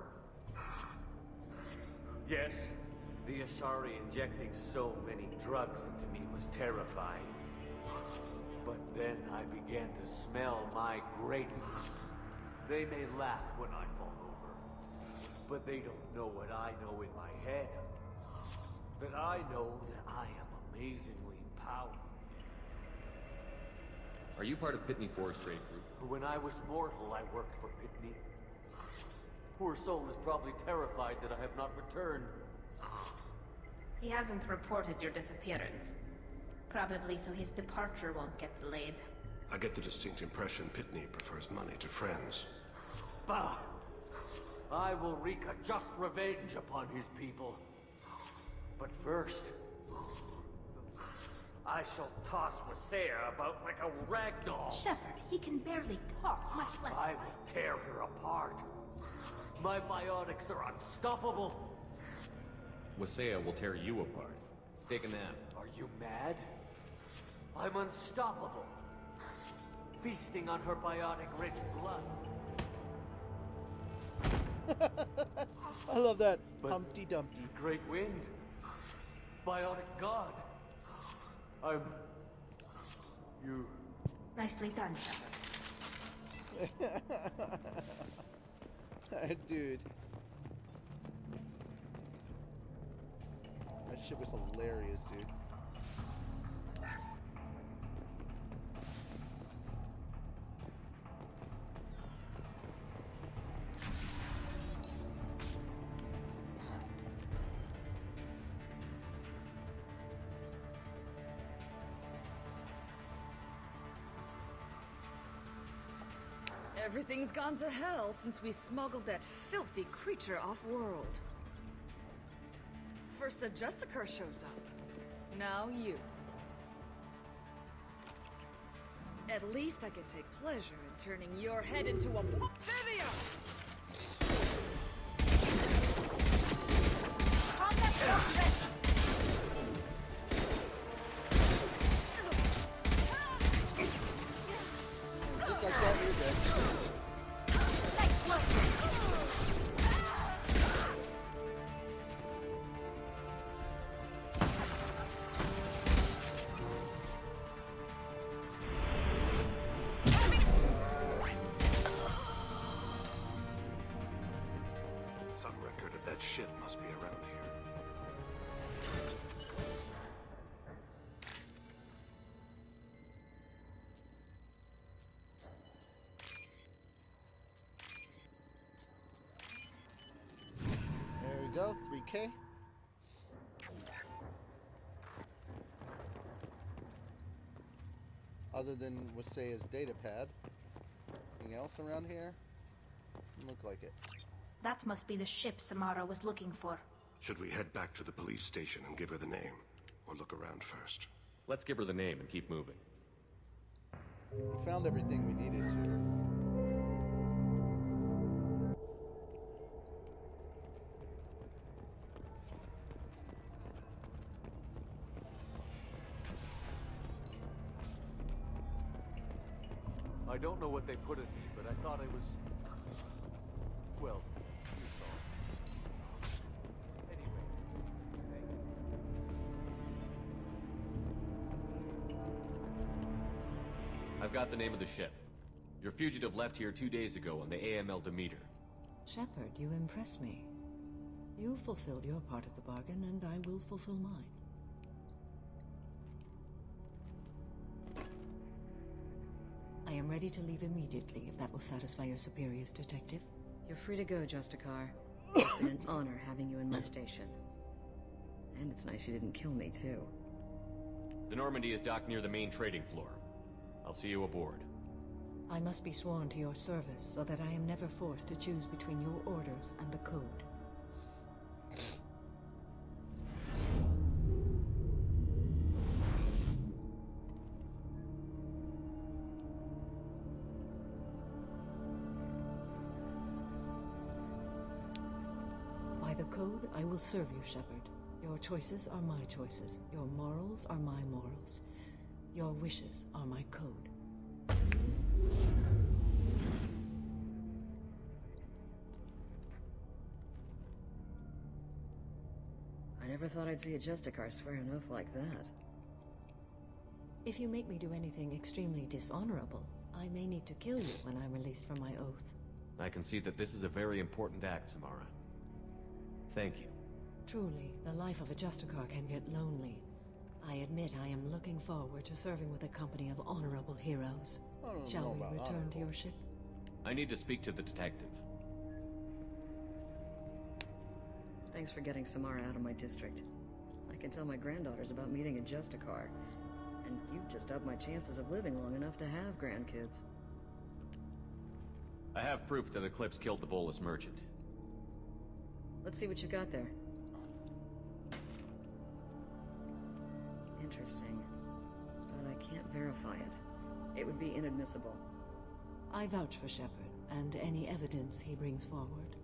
Yes, the Asari injecting so many drugs into me was terrifying. But then I began to smell my greatness. They may laugh when I fall over, but they don't know what I know in my head. That I know that I am amazingly powerful. Are you part of Pitney 4's trade group? When I was mortal, I worked for Pitney. Poor soul is probably terrified that I have not returned. He hasn't reported your disappearance. Probably so his departure won't get delayed. I get the distinct impression Pitney prefers money to friends. Bah! I will wreak a just revenge upon his people. But first, I shall toss Wasea about like a rag doll. Shepard, he can barely talk, much less I will tear her apart. My biotics are unstoppable. Wasea will tear you apart. Take a nap. Are you mad? I'm unstoppable. Feasting on her biotic-rich blood. I love that. Humpty Dumpty. Great wind. Biotic god. I'm... you... Nicely done, Shepard. Dude. That shit was hilarious, dude. Everything's gone to hell since we smuggled that filthy creature off-world. First a Justicar shows up. Now you. At least I can take pleasure in turning your head into a amphibious! Just like that, you're dead. Some record of that shit must be around here. There we go, 3K. Other than Wasea's data pad. Anything else around here? Look like it. That must be the ship Samara was looking for. Should we head back to the police station and give her the name? Or look around first? Let's give her the name and keep moving. We found everything we needed to. I don't know what they put in me, but I thought I was... well, you saw. Anyway, thank you. I've got the name of the ship. Your fugitive left here 2 days ago on the AML Demeter. Shepard, you impress me. You fulfilled your part of the bargain, and I will fulfill mine. I am ready to leave immediately, if that will satisfy your superiors, Detective. You're free to go, Justicar. It's been an honor having you in my station. And it's nice you didn't kill me, too. The Normandy is docked near the main trading floor. I'll see you aboard. I must be sworn to your service, so that I am never forced to choose between your orders and the Code. By the Code, I will serve you, Shepard. Your choices are my choices. Your morals are my morals. Your wishes are my code. I never thought I'd see a Justicar swear an oath like that. If you make me do anything extremely dishonorable, I may need to kill you when I'm released from my oath. I can see that this is a very important act, Samara. Thank you. Truly, the life of a Justicar can get lonely. I admit I am looking forward to serving with a company of honorable heroes. Shall we return to your ship? I need to speak to the detective. Thanks for getting Samara out of my district. I can tell my granddaughters about meeting a Justicar. And you've just upped my chances of living long enough to have grandkids. I have proof that Eclipse killed the Volus merchant. Let's see what you got there. interesting, but I can't verify it. It would be inadmissible. I vouch for Shepard and any evidence he brings forward.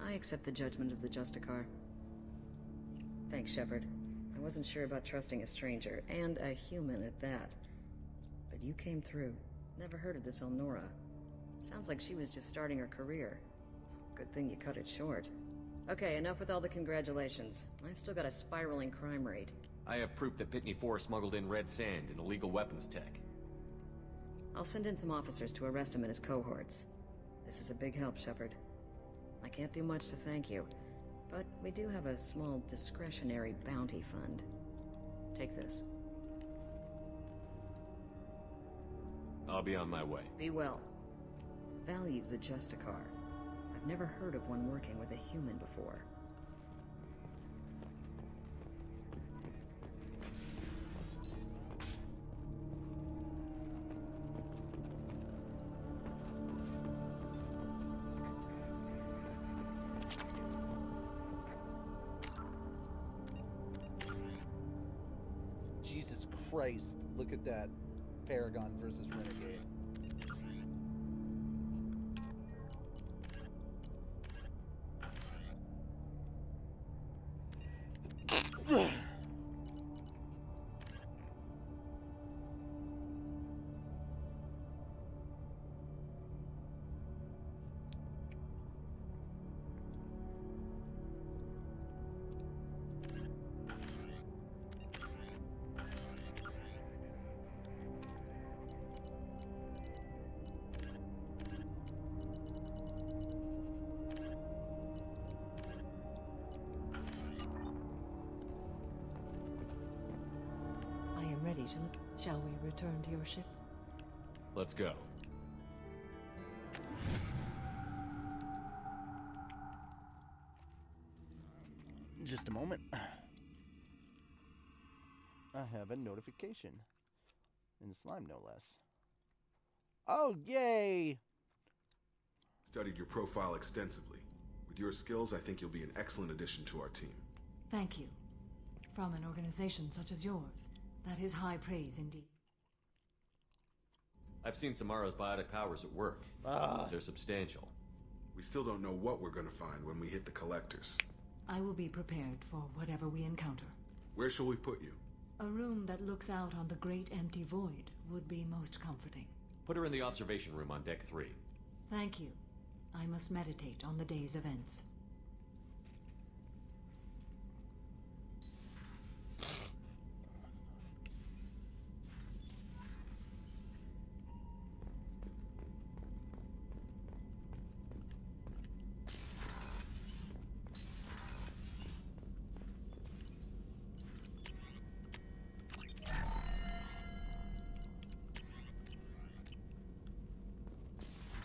I accept the judgment of the Justicar. Thanks, Shepard. I wasn't sure about trusting a stranger, and a human at that. But you came through. Never heard of this Elnora. Sounds like she was just starting her career. Good thing you cut it short. Okay, enough with all the congratulations. I've still got a spiraling crime rate. I have proof that Pitney 4 smuggled in red sand and illegal weapons tech. I'll send in some officers to arrest him and his cohorts. This is a big help, Shepard. I can't do much to thank you, but we do have a small discretionary bounty fund. Take this. I'll be on my way. Be well. Value the Justicar. I've never heard of one working with a human before. Jesus Christ, look at that. Paragon versus Renegade. Ready, shall we return to your ship? Let's go. Just a moment. I have a notification. In slime, no less. Oh, yay! Studied your profile extensively. With your skills, I think you'll be an excellent addition to our team. Thank you. From an organization such as yours. That is high praise indeed. I've seen Samara's biotic powers at work. They're substantial. We still don't know what we're gonna find when we hit the collectors. I will be prepared for whatever we encounter. Where shall we put you? A room that looks out on the great empty void would be most comforting. Put her in the observation room on deck 3. Thank you. I must meditate on the day's events.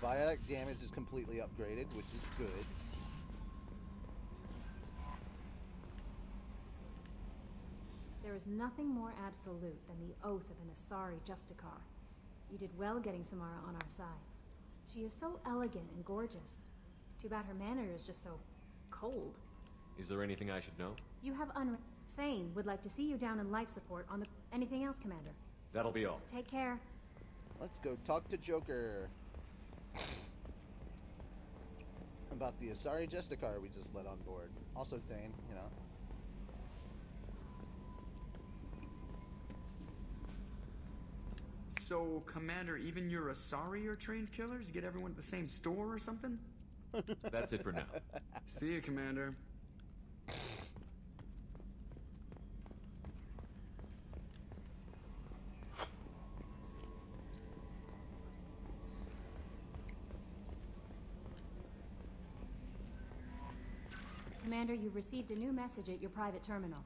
Biotic damage is completely upgraded, which is good. There is nothing more absolute than the oath of an Asari Justicar. You did well getting Samara on our side. She is so elegant and gorgeous. Too bad her manner is just so cold. Is there anything I should know? You have Thane would like to see you down in life support on the... Anything else, Commander? That'll be all. Take care. Let's go talk to Joker. About the Asari Justicar we just let on board. Also Thane, you know. So, Commander, even your Asari are trained killers? Get everyone at the same store or something? That's it for now. See you, Commander. Commander, you've received a new message at your private terminal.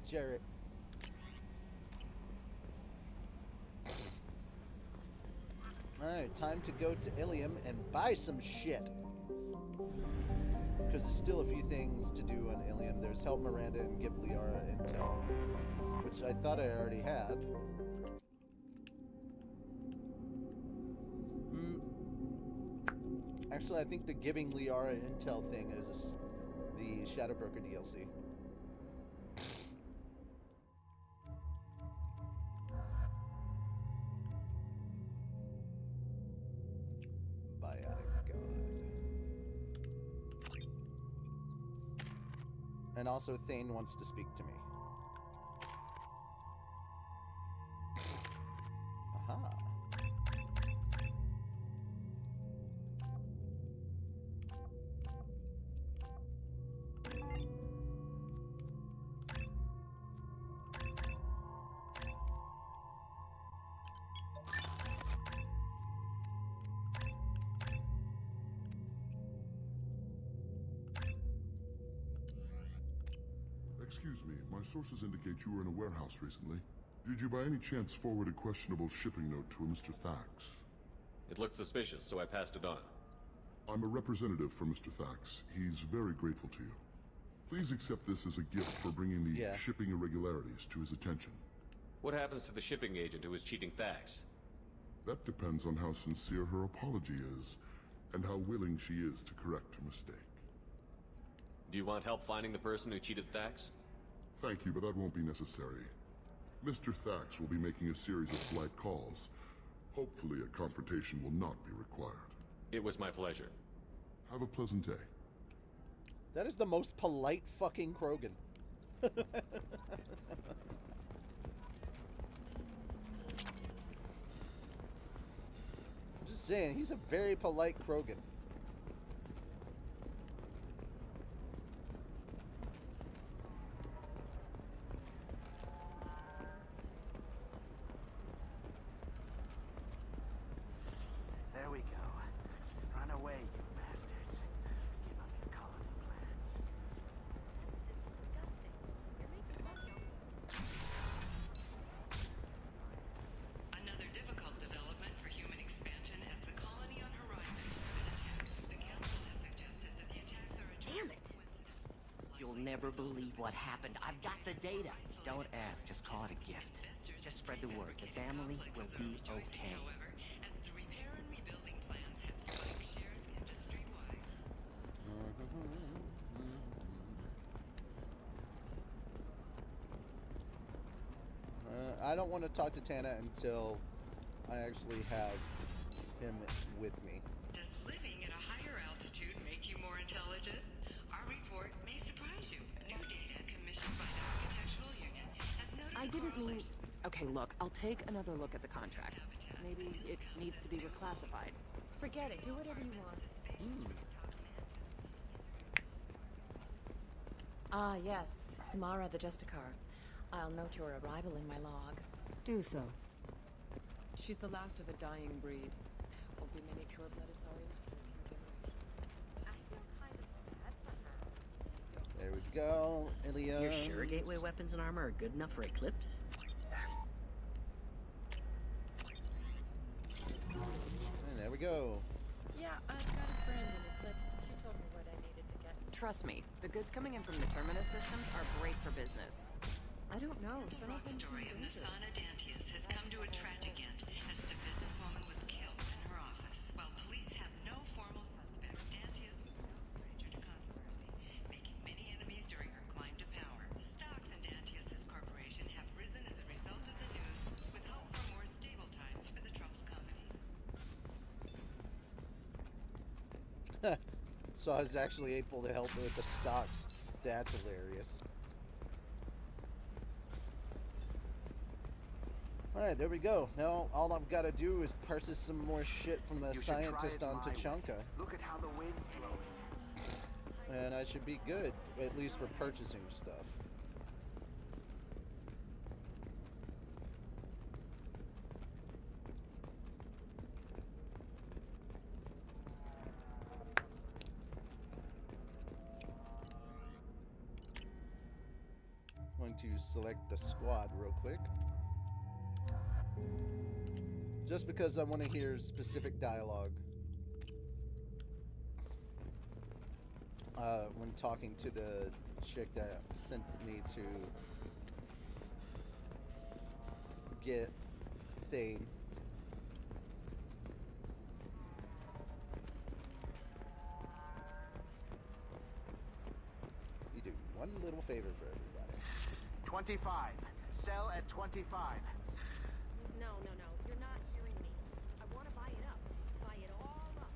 Jarrett. Alright, time to go to Illium and buy some shit. Because there's still a few things to do on Illium. There's help Miranda and give Liara intel, which I thought I already had. Actually, I think the giving Liara intel thing is the Shadowbroker DLC. And also, Thane wants to speak to me. Aha. Excuse me, my sources indicate you were in a warehouse recently. Did you by any chance forward a questionable shipping note to a Mr. Thax? It looked suspicious, so I passed it on. I'm a representative for Mr. Thax. He's very grateful to you. Please accept this as a gift for bringing the shipping irregularities to his attention. What happens to the shipping agent who was cheating Thax? That depends on how sincere her apology is, and how willing she is to correct her mistake. Do you want help finding the person who cheated Thax? Thank you, but that won't be necessary. Mr. Thax will be making a series of polite calls. Hopefully a confrontation will not be required. It was my pleasure. Have a pleasant day. That is the most polite fucking Krogan. I'm just saying, he's a very polite Krogan. There we go. Run away, you bastards. Give up your colony plans. Another difficult development for human expansion as the colony on horizon has been attacked. The council has suggested that the attacks are a Damn it! You'll never believe what happened. I've got the data. Don't ask, just call it a gift. Just spread the word. The family will be okay. as the repair and rebuilding plans have spiked shares industry-wide. I don't want to talk to Tana until I actually have him with me. Does living at a higher altitude make you more intelligent? Our report may surprise you. New data commissioned by the Architectural Union has noted I didn't mean... Okay, look, I'll take another look at the contract. Maybe it needs to be reclassified. Forget it. Do whatever you want. Ah, yes. Samara the Justicar. I'll note your arrival in my log. Do so. She's the last of a dying breed. Won't be many pure-blood Asari left for a few generations. There we go, Illium. You're sure gateway weapons and armor are good enough for Eclipse? And there we go. Yeah, I've got a friend in Eclipse. She told me what I needed to get. Trust me, the goods coming in from the Terminus systems are great for business. I don't know. Some of them Story of Nasana Dantius has come to a tragic end as the businesswoman was killed in her office. While police have no formal suspect, Dantius was no stranger to controversy, making many enemies during her climb to power. The stocks in Dantius's corporation have risen as a result of the news, with hope for more stable times for the troubled company. So I was actually able to help her with the stocks. That's hilarious. Alright, there we go. Now all I've got to do is purchase some more shit from the scientist on Tachanka. Look at how the wind's blowing. And I should be good, at least for purchasing stuff. to select the squad real quick. Just because I want to hear specific dialogue when talking to the chick that sent me to get Thane. You do one little favor for everybody. 25. Sell at 25. No. You're not hearing me. I want to buy it up. Buy it all up.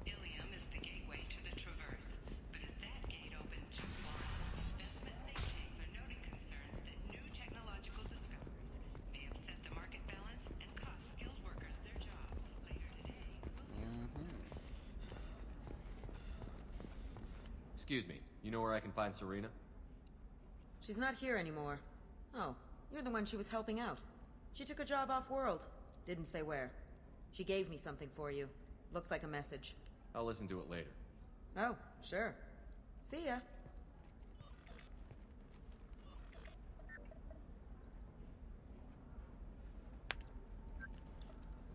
Illium is the gateway to the Traverse, but as that gate opened too far, investment think tanks are noting concerns that new technological discoveries may upset the market balance and cost skilled workers their jobs later today. Excuse me, you know where I can find Serena? She's not here anymore. Oh, you're the one she was helping out. She took a job off-world. Didn't say where. She gave me something for you. Looks like a message. I'll listen to it later. Oh, sure. See ya.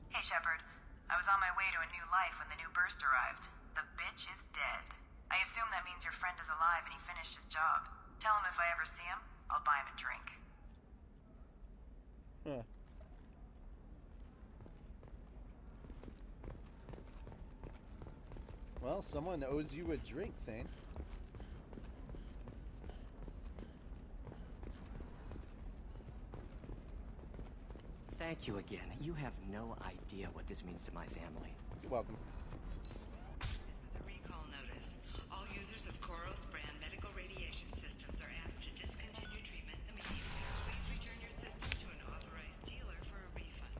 Hey, Shepard. I was on my way to a new life when the new burst arrived. The bitch is dead. I assume that means your friend is alive and he finished his job. Tell him if I ever see him, I'll buy him a drink. Huh. Well, someone owes you a drink, Thane. Thank you again. You have no idea what this means to my family. You're welcome. The recall notice. All users of Koros brand medical radiation systems are asked to discontinue treatment immediately. Please return your system to an authorized dealer for a refund.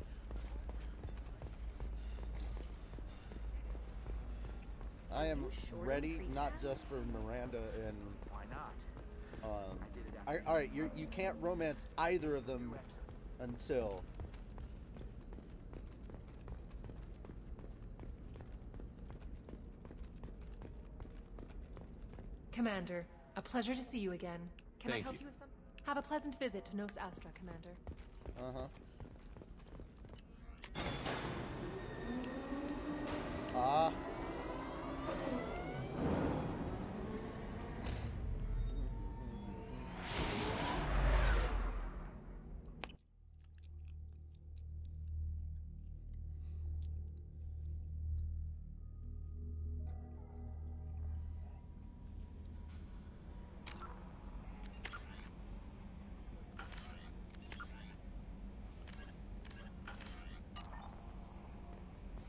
I am ready, not just for Miranda and. Why not? All right, you can't romance either of them until. Commander, a pleasure to see you again. Can I Thank help you. you with some? Have a pleasant visit to Nost Astra, Commander. Ah.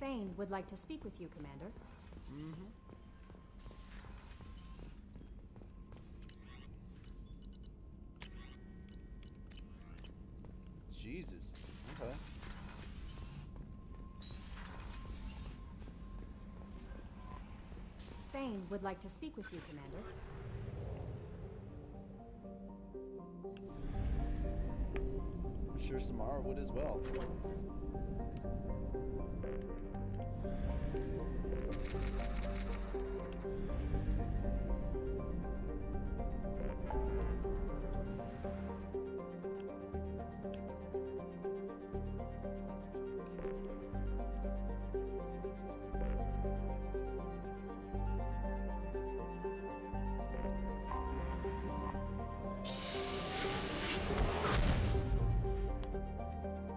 Thane would like to speak with you, Commander. Jesus. Okay. Thane would like to speak with you, Commander. I'm sure Samara would as well.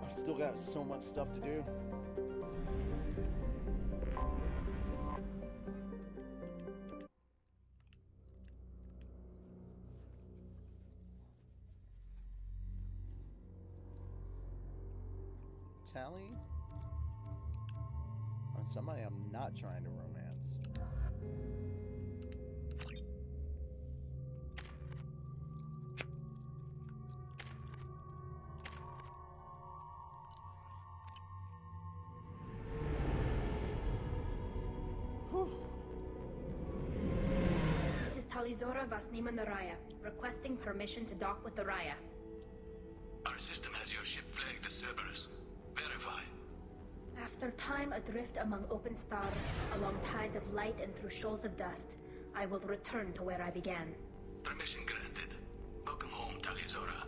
I've still got so much stuff to do. Tally on somebody I'm not trying to romance. This is Talizora Vasnima Naraya, requesting permission to dock with the Raya. Our system has your ship flagged as Cerberus. Verify. After time adrift among open stars, along tides of light and through shoals of dust, I will return to where I began. Permission granted. Welcome home, Talizora.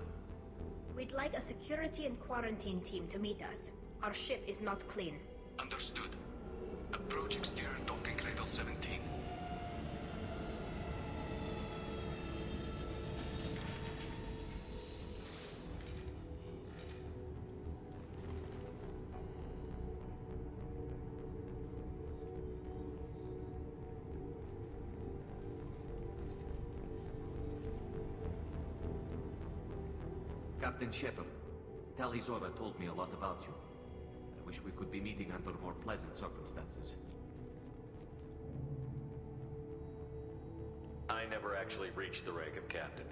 We'd like a security and quarantine team to meet us. Our ship is not clean. Understood. Approach exterior docking cradle 17. Captain Shepard, Talizora told me a lot about you. I wish we could be meeting under more pleasant circumstances. I never actually reached the rank of captain.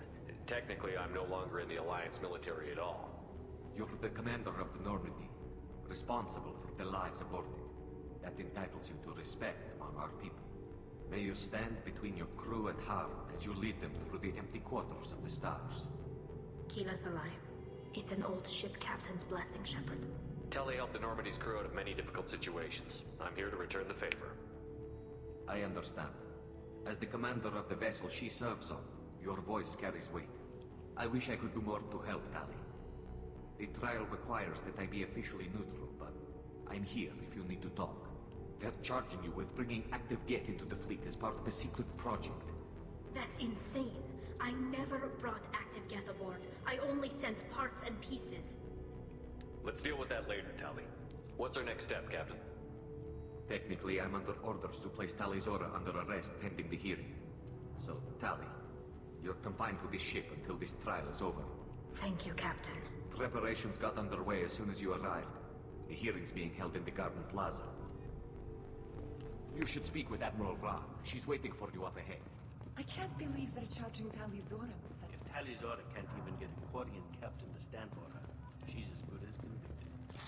Technically, I'm no longer in the Alliance military at all. You're the commander of the Normandy, responsible for the lives aborted. That entitles you to respect among our people. May you stand between your crew and harm as you lead them through the empty quarters of the stars. Keep us alive. It's an old ship captain's blessing, Shepard. Tully helped the Normandy's crew out of many difficult situations. I'm here to return the favor. I understand. As the commander of the vessel she serves on, your voice carries weight. I wish I could do more to help, Tali. The trial requires that I be officially neutral, but I'm here if you need to talk. They're charging you with bringing active Geth into the fleet as part of a secret project. That's insane. I never brought active Geth aboard. I only sent parts and pieces. Let's deal with that later, Tali. What's our next step, Captain? Technically, I'm under orders to place Talizora under arrest pending the hearing. So, Tali, you're confined to this ship until this trial is over. Thank you, Captain. Preparations got underway as soon as you arrived. The hearing's being held in the Garden Plaza. You should speak with Admiral Ra. She's waiting for you up ahead. I can't believe they're charging Talizora with such... If Talizora can't even get a Quarian captain to stand for her, she's as good as convicted.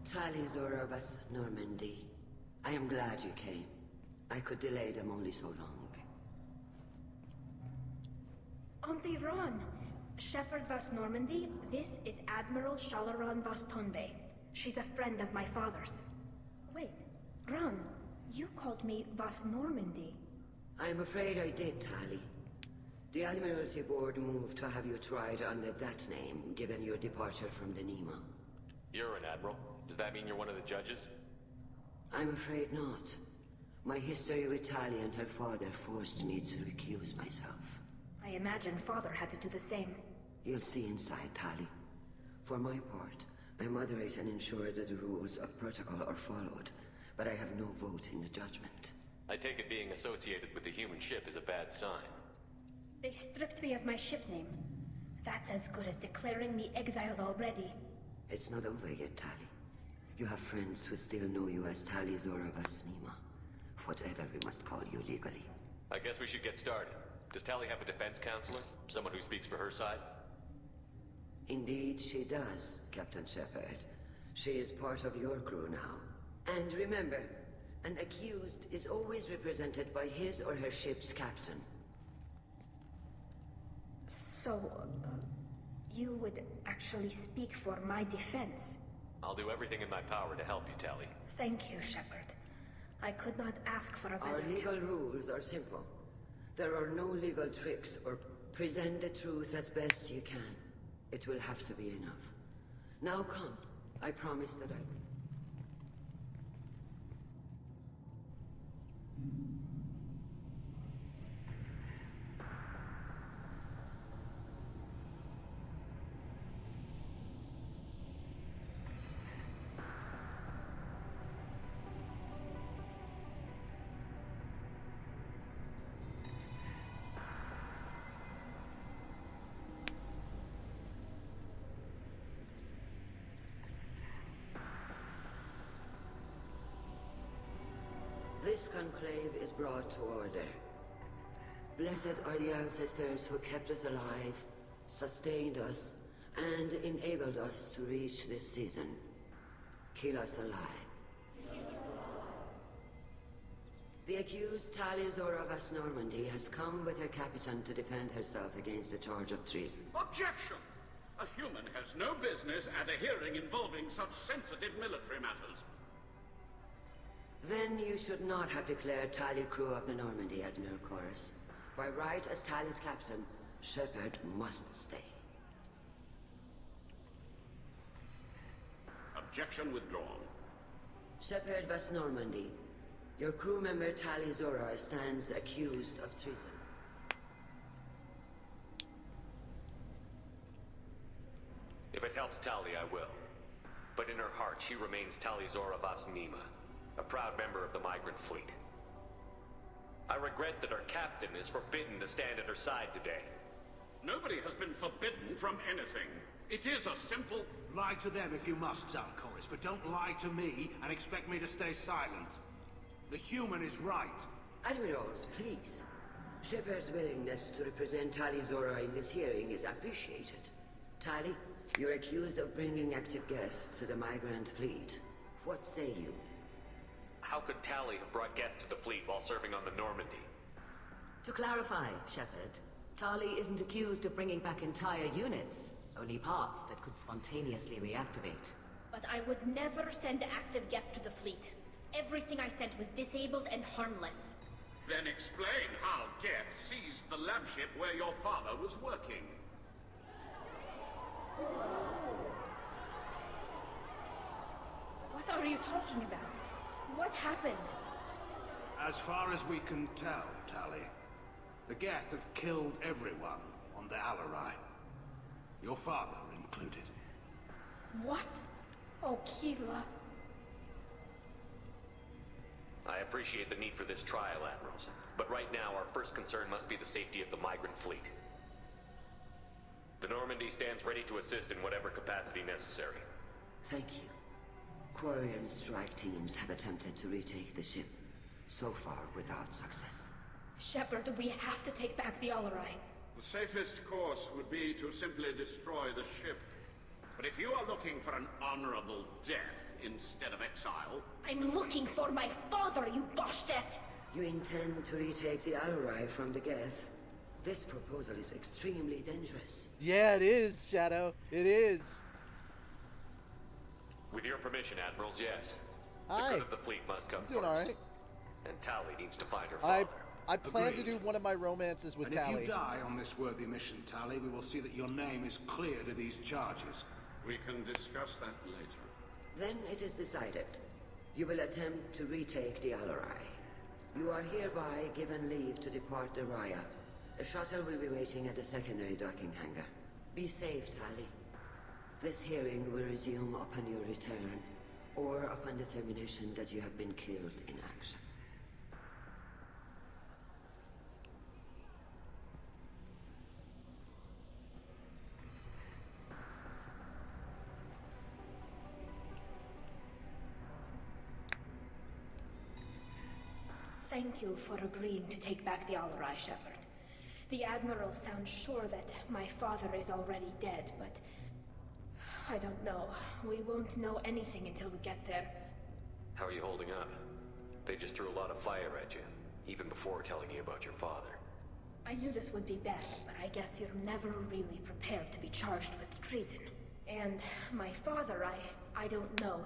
Talizora of us, Normandy. I am glad you came. I could delay them only so long. Auntie Ron! Shepard vas Normandy, this is Admiral Shalaron vas Tonbe. She's a friend of my father's. Wait, Ron, you called me vas Normandy. I'm afraid I did, Tali. The Admiralty Board moved to have you tried under that name, given your departure from the Nima. You're an admiral. Does that mean you're one of the judges? I'm afraid not. My history with Tali and her father forced me to recuse myself. I imagine father had to do the same. You'll see inside, Tali. For my part, I moderate and ensure that the rules of protocol are followed, but I have no vote in the judgment. I take it being associated with the human ship is a bad sign. They stripped me of my ship name. That's as good as declaring me exiled already. It's not over yet, Tali. You have friends who still know you as Talizora vas Nima. Whatever we must call you legally. I guess we should get started. Does Tali have a defense counselor? Someone who speaks for her side? Indeed she does, Captain Shepard. She is part of your crew now. And remember, an accused is always represented by his or her ship's captain. So, you would actually speak for my defense? I'll do everything in my power to help you, Tali. Thank you, Shepard. I could not ask for a better... Our legal rules are simple. There are no legal tricks, or present the truth as best you can. It will have to be enough. Now come. I promise that I... This conclave is brought to order. Blessed are the ancestors who kept us alive, sustained us, and enabled us to reach this season. Kill us alive. The accused Talizora vas Normandy has come with her captain to defend herself against the charge of treason. Objection! A human has no business at a hearing involving such sensitive military matters. Then you should not have declared Tali crew of the Normandy, Admiral Chorus. By right as Tali's captain, Shepard must stay. Objection withdrawn. Shepard was Normandy. Your crew member Tali Zora stands accused of treason. If it helps Tali, I will. But in her heart, she remains Tali Zora Vas Nima, a proud member of the migrant fleet. I regret that our captain is forbidden to stand at her side today. Nobody has been forbidden from anything. It is a simple... Lie to them if you must, Zalcoris, but don't lie to me and expect me to stay silent. The human is right. Admirals, please. Shepard's willingness to represent Tali Zora in this hearing is appreciated. Tali, you're accused of bringing active guests to the migrant fleet. What say you? How could Tali have brought guests to the fleet while serving on the Normandy? To clarify, Shepard, Tali isn't accused of bringing back entire units, only parts that could spontaneously reactivate. But I would never send active guests to the fleet. Everything I sent was disabled and harmless. Then explain how Geth seized the lab ship where your father was working. What are you talking about? What happened? As far as we can tell, Tali, the Geth have killed everyone on the Alarai. Your father included. What? Oh, Keela. I appreciate the need for this trial, Admirals. But right now, our first concern must be the safety of the migrant fleet. The Normandy stands ready to assist in whatever capacity necessary. Thank you. Quarry and strike teams have attempted to retake the ship, so far without success. Shepard, we have to take back the Alarai. The safest course would be to simply destroy the ship. But if you are looking for an honorable death instead of exile... I'm looking for my father, you bastet! You intend to retake the Alarai from the Geth? This proposal is extremely dangerous. Yeah, it is, Shadow. It is. With your permission, Admirals, yes. Hi. The good of the fleet must come Doing first. all right. And Tali needs to find her father. I plan Agreed. to do one of my romances with and Tali. if you die on this worthy mission, Tali, we will see that your name is cleared of these charges. We can discuss that later. Then it is decided. You will attempt to retake the Alarai. You are hereby given leave to depart the Raya. A shuttle will be waiting at the secondary docking hangar. Be safe, Tali. This hearing will resume upon your return, or upon determination that you have been killed in action. Thank you for agreeing to take back the Alarai, Shepard. The Admiral sounds sure that my father is already dead, but... I don't know. We won't know anything until we get there. How are you holding up? They just threw a lot of fire at you, even before telling you about your father. I knew this would be bad, but I guess you're never really prepared to be charged with treason. And my father, I don't know.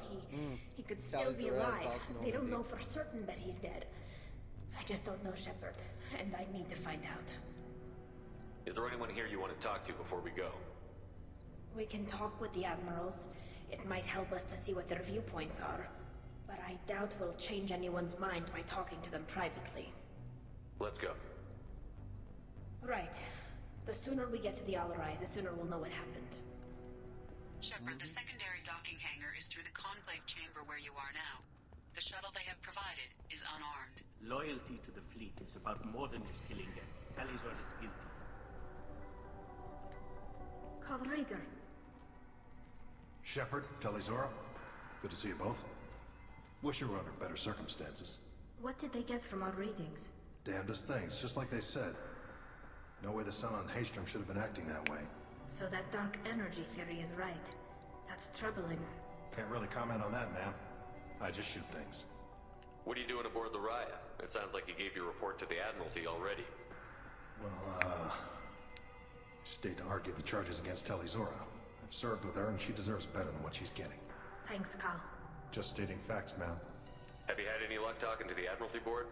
He could still be alive. They don't know for certain that he's dead. I just don't know, Shepard, and I need to find out. Is there anyone here you want to talk to before we go? We can talk with the Admirals. It might help us to see what their viewpoints are. But I doubt we'll change anyone's mind by talking to them privately. Let's go. Right. The sooner we get to the Alarai, the sooner we'll know what happened. Shepard, the secondary docking hangar is through the conclave chamber where you are now. The shuttle they have provided is unarmed. Loyalty to the fleet is about more than just killing them. Talizor is guilty. Calriger. Shepard, Talizora, good to see you both. Wish you were under better circumstances. What did they get from our readings? Damnedest things, just like they said. No way the sun on Haystrom should have been acting that way. So that dark energy theory is right. That's troubling. Can't really comment on that, ma'am. I just shoot things. What are you doing aboard the Raya? It sounds like you gave your report to the Admiralty already. Well, stayed to argue the charges against Talizora. I've served with her, and she deserves better than what she's getting. Thanks, Cal. Just stating facts, ma'am. Have you had any luck talking to the Admiralty Board?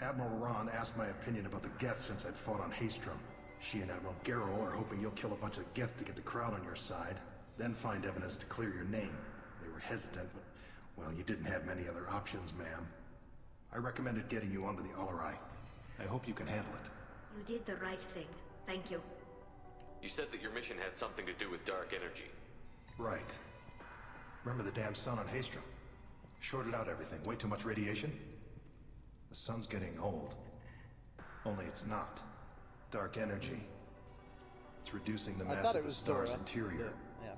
Admiral Ron asked my opinion about the Geth since I'd fought on Haestrom. She and Admiral Gerrel are hoping you'll kill a bunch of Geth to get the crowd on your side, then find evidence to clear your name. They were hesitant, but, well, you didn't have many other options, ma'am. I recommended getting you onto the Alarai. I hope you can handle it. You did the right thing. Thank you. You said that your mission had something to do with dark energy. Right. Remember the damn sun on Haestrom? Shorted out everything. Way too much radiation? The sun's getting old. Only it's not. Dark energy. It's reducing the mass of the star's interior. Yeah.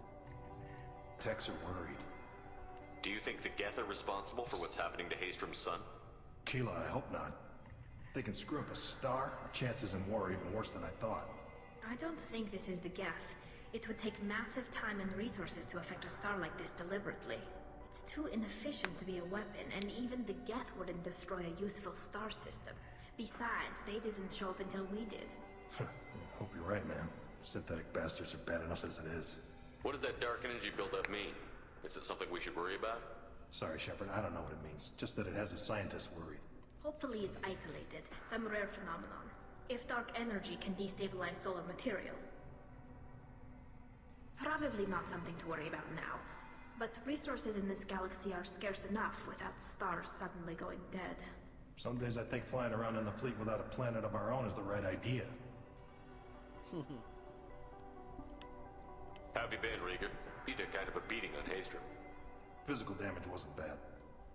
Techs are worried. Do you think the Geth are responsible for what's happening to Haestrom's sun? Keela, I hope not. If they can screw up a star, our chances in war are even worse than I thought. I don't think this is the Geth. It would take massive time and resources to affect a star like this deliberately. It's too inefficient to be a weapon, and even the Geth wouldn't destroy a useful star system. Besides, they didn't show up until we did. Hope you're right, man. Synthetic bastards are bad enough as it is. What does that dark energy buildup mean? Is it something we should worry about? Sorry, Shepard, I don't know what it means. Just that it has the scientists worried. Hopefully it's isolated, some rare phenomenon. If dark energy can destabilize solar material. Probably not something to worry about now. But resources in this galaxy are scarce enough without stars suddenly going dead. Some days I think flying around in the fleet without a planet of our own is the right idea. How have you been, Rieger? You took kind of a beating on Haestrom. Physical damage wasn't bad.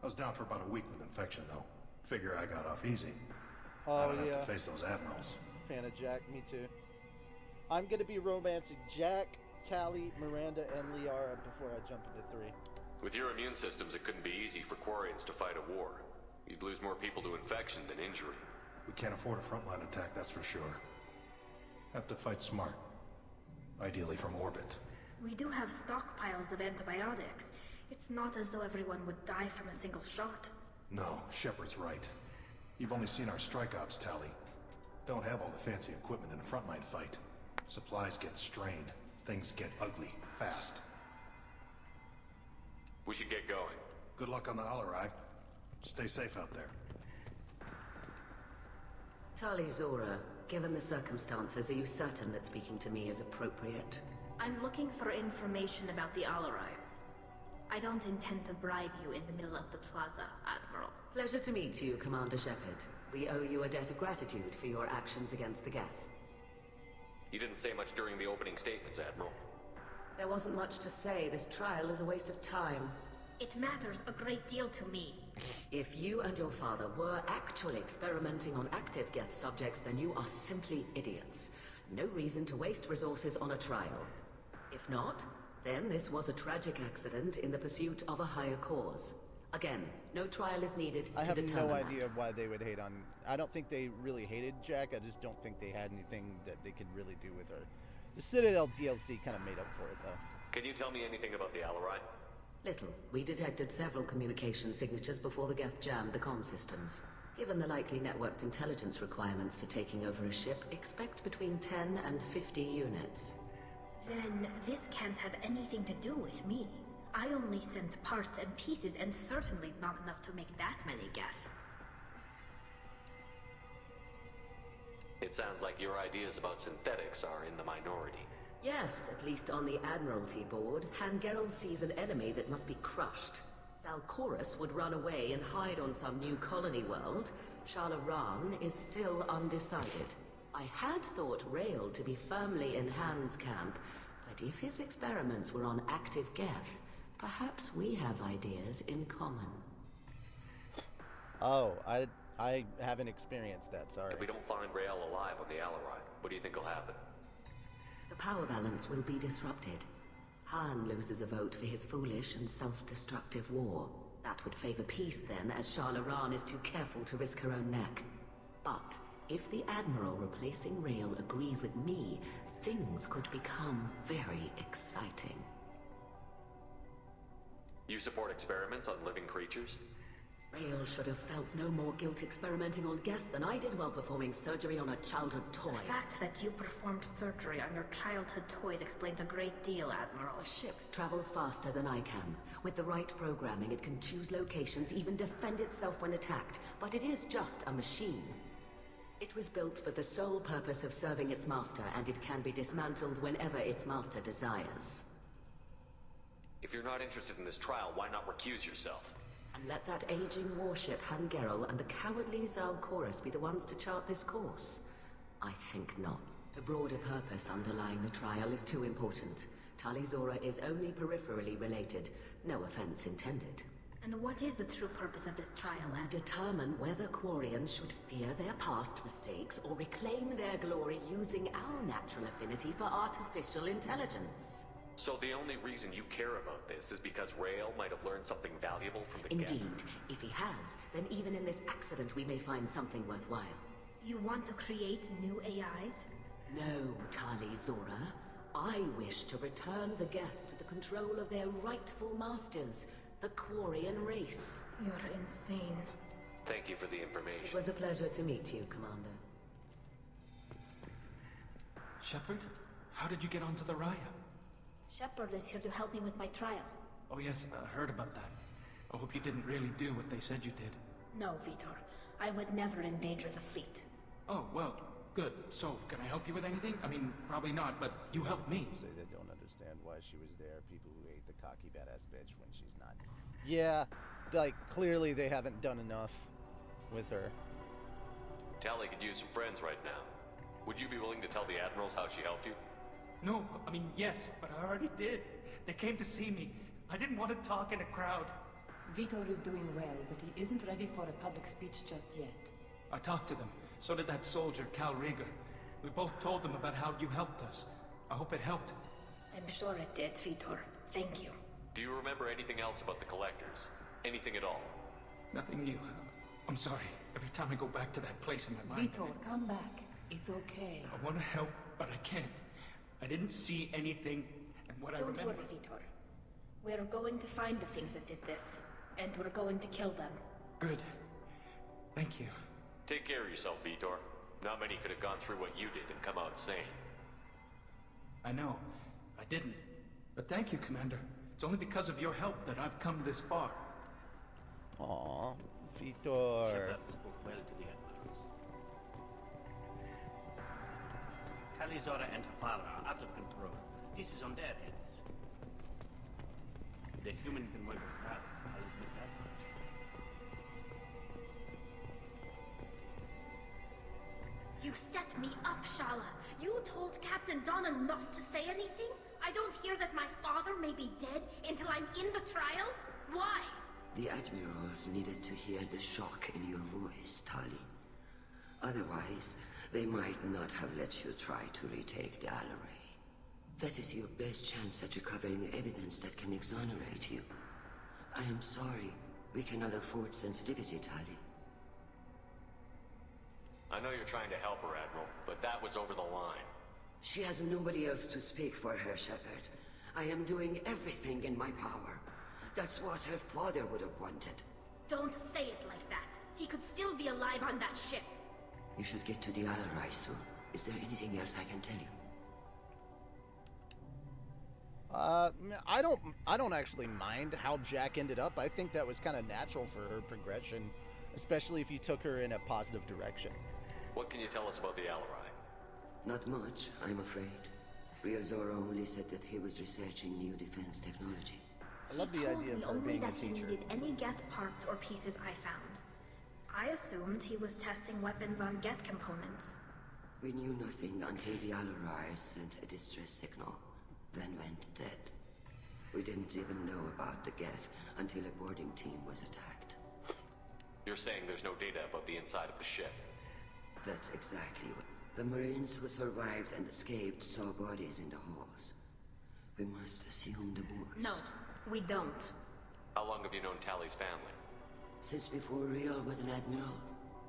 I was down for about a week with infection, though. Figure I got off easy. I don't have to face those admirals. Fan of Jack, me too. I'm gonna be romancing Jack, Tali, Miranda, and Liara before I jump into 3. With your immune systems, it couldn't be easy for Quarians to fight a war. You'd lose more people to infection than injury. We can't afford a frontline attack, that's for sure. Have to fight smart. Ideally from orbit. We do have stockpiles of antibiotics. It's not as though everyone would die from a single shot. No, Shepard's right. You've only seen our strike ops, Tali. Don't have all the fancy equipment in a frontline fight. Supplies get strained. Things get ugly, fast. We should get going. Good luck on the Alarai. Stay safe out there. Tali Zora, given the circumstances, are you certain that speaking to me is appropriate? I'm looking for information about the Alarai. I don't intend to bribe you in the middle of the plaza, Admiral. Pleasure to meet you, Commander Shepard. We owe you a debt of gratitude for your actions against the Geth. You didn't say much during the opening statements, Admiral. There wasn't much to say. This trial is a waste of time. It matters a great deal to me. If you and your father were actually experimenting on active Geth subjects, then you are simply idiots. No reason to waste resources on a trial. If not, then this was a tragic accident in the pursuit of a higher cause. Again, no trial is needed I to have determine no that. idea why they would hate on... I don't think they really hated Jack. I just don't think they had anything that they could really do with her. The Citadel DLC kind of made up for it, though. Can you tell me anything about the Alarai? Little. We detected several communication signatures before the Geth jammed the comm systems. Given the likely networked intelligence requirements for taking over a ship, expect between 10 and 50 units. Then this can't have anything to do with me. I only sent parts and pieces, and certainly not enough to make that many Geth. It sounds like your ideas about synthetics are in the minority. Yes, at least on the Admiralty board, Hangerel sees an enemy that must be crushed. Salchorus would run away and hide on some new colony world. Shalaran is still undecided. I had thought Rail to be firmly in Han's camp, but if his experiments were on active Geth, perhaps we have ideas in common. Oh, I haven't experienced that, sorry. If we don't find Rael alive on the Alarai, what do you think will happen? The power balance will be disrupted. Han loses a vote for his foolish and self-destructive war. That would favor peace then, as Shalaran is too careful to risk her own neck. But if the Admiral replacing Rael agrees with me, things could become very exciting. You support experiments on living creatures? Rael should have felt no more guilt experimenting on Geth than I did while performing surgery on a childhood toy. The fact that you performed surgery on your childhood toys explains a great deal, Admiral. A ship travels faster than I can. With the right programming, it can choose locations, even defend itself when attacked. But it is just a machine. It was built for the sole purpose of serving its master, and it can be dismantled whenever its master desires. If you're not interested in this trial, why not recuse yourself? And let that aging warship Hangerel and the cowardly Zalcorus be the ones to chart this course? I think not. The broader purpose underlying the trial is too important. Talizora is only peripherally related. No offense intended. And what is the true purpose of this trial, To determine whether Quarians should fear their past mistakes or reclaim their glory using our natural affinity for artificial intelligence. So the only reason you care about this is because Rael might have learned something valuable from the Indeed. Geth? If he has, then even in this accident we may find something worthwhile. You want to create new AIs? No, Talizora. I wish to return the Geth to the control of their rightful masters, the Quarian race. You're insane. Thank you for the information. It was a pleasure to meet you, Commander. Shepard? How did you get onto the Raya? Shepard is here to help me with my trial. Oh yes, I heard about that. I hope you didn't really do what they said you did. No, Vitor. I would never endanger the fleet. Oh, well, good. So, can I help you with anything? I mean, probably not, but you helped me. Say they don't understand why she was there. People who hate the cocky badass bitch when she's not. Yeah, like, clearly they haven't done enough with her. Tali could use some friends right now. Would you be willing to tell the admirals how she helped you? No, I mean, yes, but I already did. They came to see me. I didn't want to talk in a crowd. Vitor is doing well, but he isn't ready for a public speech just yet. I talked to them. So did that soldier, Cal Rieger. We both told them about how you helped us. I hope it helped. I'm sure it did, Vitor. Thank you. Do you remember anything else about the Collectors? Anything at all? Nothing new. I'm sorry. Every time I go back to that place in my mind... Vitor, come back. It's okay. I want to help, but I can't. I didn't see anything, and what I remember... Don't worry, Vitor. We're going to find the things that did this, and we're going to kill them. Good. Thank you. Take care of yourself, Vitor. Not many could have gone through what you did and come out sane. I know. I didn't. But thank you, Commander. It's only because of your help that I've come this far. Aww, Vitor. Shepard spoke well to the admirals. Talizora and her father are out of control. This is on their heads. The human can work with crowd. I'll admit that much. You set me up, Shala. You told Captain Donnan not to say anything? I don't hear that my father may be dead until I'm in the trial? Why? The admirals needed to hear the shock in your voice, Tali. Otherwise, they might not have let you try to retake the Alaray. That is your best chance at recovering evidence that can exonerate you. I am sorry. We cannot afford sensitivity, Tali. I know you're trying to help her, Admiral, but that was over the line. She has nobody else to speak for her, Shepard. I am doing everything in my power. That's what her father would have wanted. Don't say it like that. He could still be alive on that ship. You should get to the Alaray soon. Is there anything else I can tell you? I don't actually mind how Jack ended up. I think that was kind of natural for her progression, especially if you took her in a positive direction. What can you tell us about the Alaray? Not much, I'm afraid. Real Zoro only said that he was researching new defense technology. I love the idea of her being a teacher. He needed any Geth parts or pieces I found. I assumed he was testing weapons on Geth components. We knew nothing until the Alaray sent a distress signal, then went dead. We didn't even know about the Geth until a boarding team was attacked. You're saying there's no data about the inside of the ship? That's exactly what... The Marines who survived and escaped saw bodies in the halls. We must assume the worst. No, we don't. How long have you known Tali's family? Since before Real was an admiral.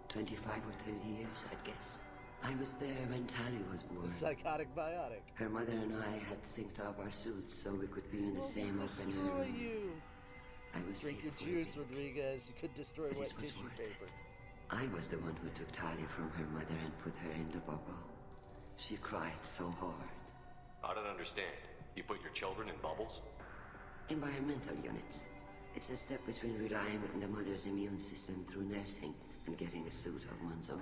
25 or 30 years, I'd guess. I was there when Tali was born. Psychotic biotic. Her mother and I had synced up our suits so we could be in the same open air. You. I was Drink sick your for a juice, bit, Rodriguez. You could destroy but wet it was tissue worth paper. it. I was the one who took Tali from her mother and put her in the bubble. She cried so hard. I don't understand. You put your children in bubbles? Environmental units. It's a step between relying on the mother's immune system through nursing and getting a suit of one's own.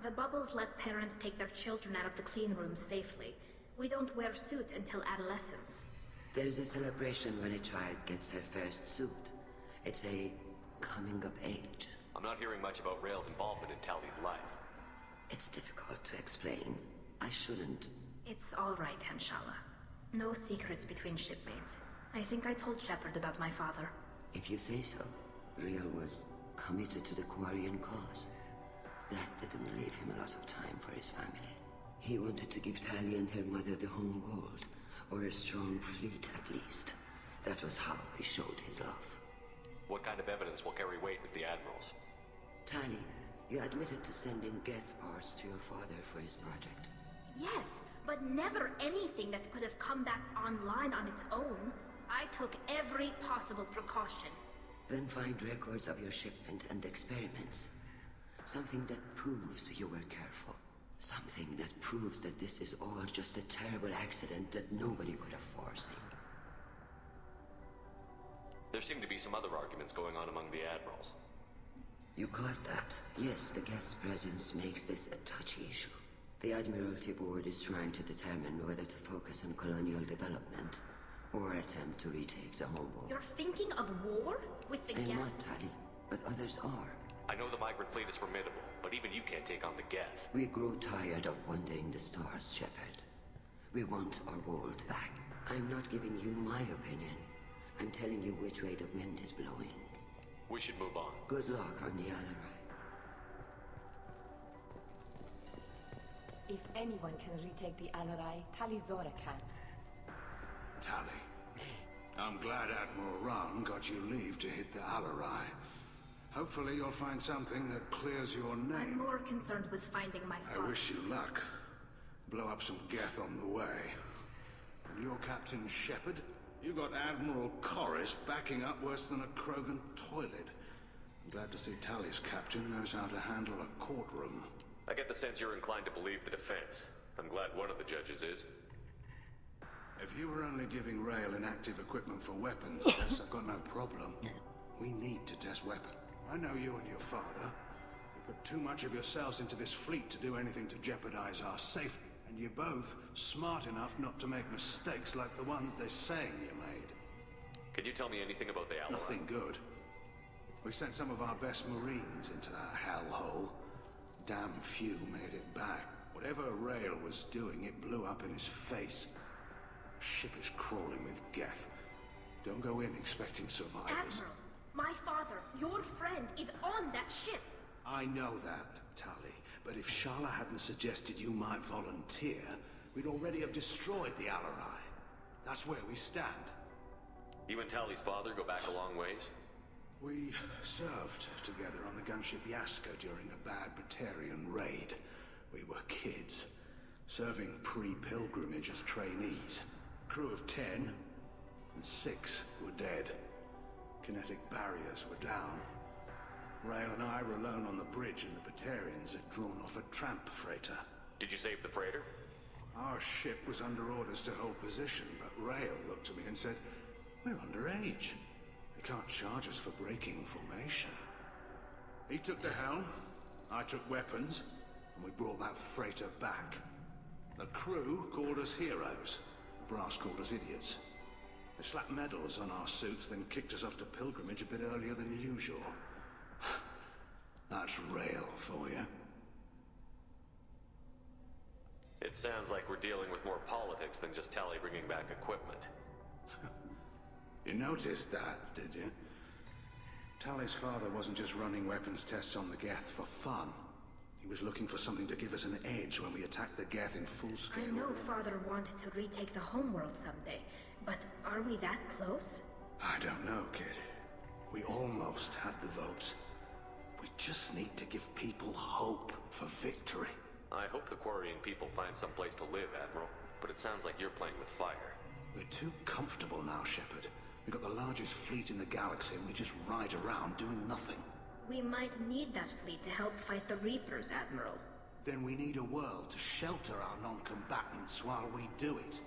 The bubbles let parents take their children out of the clean rooms safely. We don't wear suits until adolescence. There's a celebration when a child gets her first suit. It's a coming of age. I'm not hearing much about Rael's involvement in Tali's life. It's difficult to explain. I shouldn't. It's all right, Henshala. No secrets between shipmates. I think I told Shepard about my father. If you say so. Rael was committed to the Quarian cause. That didn't leave him a lot of time for his family. He wanted to give Tali and her mother the home world, or a strong fleet at least. That was how he showed his love. What kind of evidence will carry weight with the Admirals? Tali, you admitted to sending Geth parts to your father for his project. Yes, but never anything that could have come back online on its own. I took every possible precaution. Then find records of your shipment and experiments. Something that proves you were careful. Something that proves that this is all just a terrible accident that nobody could have foreseen. There seem to be some other arguments going on among the Admirals. You caught that? Yes, the Geth's presence makes this a touchy issue. The Admiralty Board is trying to determine whether to focus on colonial development or attempt to retake the homeworld. You're thinking of war? With the I'm Geth? not, Tali, but others are. I know the migrant fleet is formidable, but even you can't take on the Geth. We grow tired of wandering the stars, Shepard. We want our world back. I'm not giving you my opinion. I'm telling you which way the wind is blowing. We should move on. Good luck on the Alarai. If anyone can retake the Alarai, Tali Zora can. Tali, I'm glad Admiral Ran got you leave to hit the Alarai. Hopefully you'll find something that clears your I'm name. more concerned with finding my father. I wish you luck. Blow up some Geth on the way. And your Captain Shepard? You got Admiral Corris backing up worse than a Krogan toilet. I'm glad to see Tali's captain knows how to handle a courtroom. I get the sense you're inclined to believe the defense. I'm glad one of the judges is. If you were only giving Rael inactive equipment for weapons tests, I've got no problem. We need to test weapons. I know you and your father. You put too much of yourselves into this fleet to do anything to jeopardize our safety. And you're both smart enough not to make mistakes like the ones they're saying you made. Can you tell me anything about the Alarai? Nothing good. We sent some of our best Marines into that hellhole. Damn few made it back. Whatever Rael was doing, it blew up in his face. Ship is crawling with Geth. Don't go in expecting survivors. Admiral, my father, your friend, is on that ship. I know that, Tali. But if Shala hadn't suggested you might volunteer, we'd already have destroyed the Alarai. That's where we stand. You and Tali's father go back a long ways? We served together on the gunship Yaska during a bad Batarian raid. We were kids, serving pre-pilgrimage as trainees. Crew of 10, and 6 were dead. Kinetic barriers were down. Rael and I were alone on the bridge, and the Batarians had drawn off a tramp freighter. Did you save the freighter? Our ship was under orders to hold position, but Rael looked at me and said, "We're underage. They can't charge us for breaking formation." He took the helm, I took weapons, and we brought that freighter back. The crew called us heroes. The brass called us idiots. They slapped medals on our suits, then kicked us off to pilgrimage a bit earlier than usual. That's Rael for you. It sounds like we're dealing with more politics than just Tali bringing back equipment. You noticed that, did you? Tali's father wasn't just running weapons tests on the Geth for fun. He was looking for something to give us an edge when we attacked the Geth in full scale. I know father wanted to retake the homeworld someday, but are we that close? I don't know, kid. We almost had the votes. We just need to give people hope for victory. I hope the Quarian people find some place to live, Admiral, but it sounds like you're playing with fire. We're too comfortable now, Shepard. We've got the largest fleet in the galaxy and we just ride around doing nothing. We might need that fleet to help fight the Reapers, Admiral. Then we need a world to shelter our non-combatants while we do it.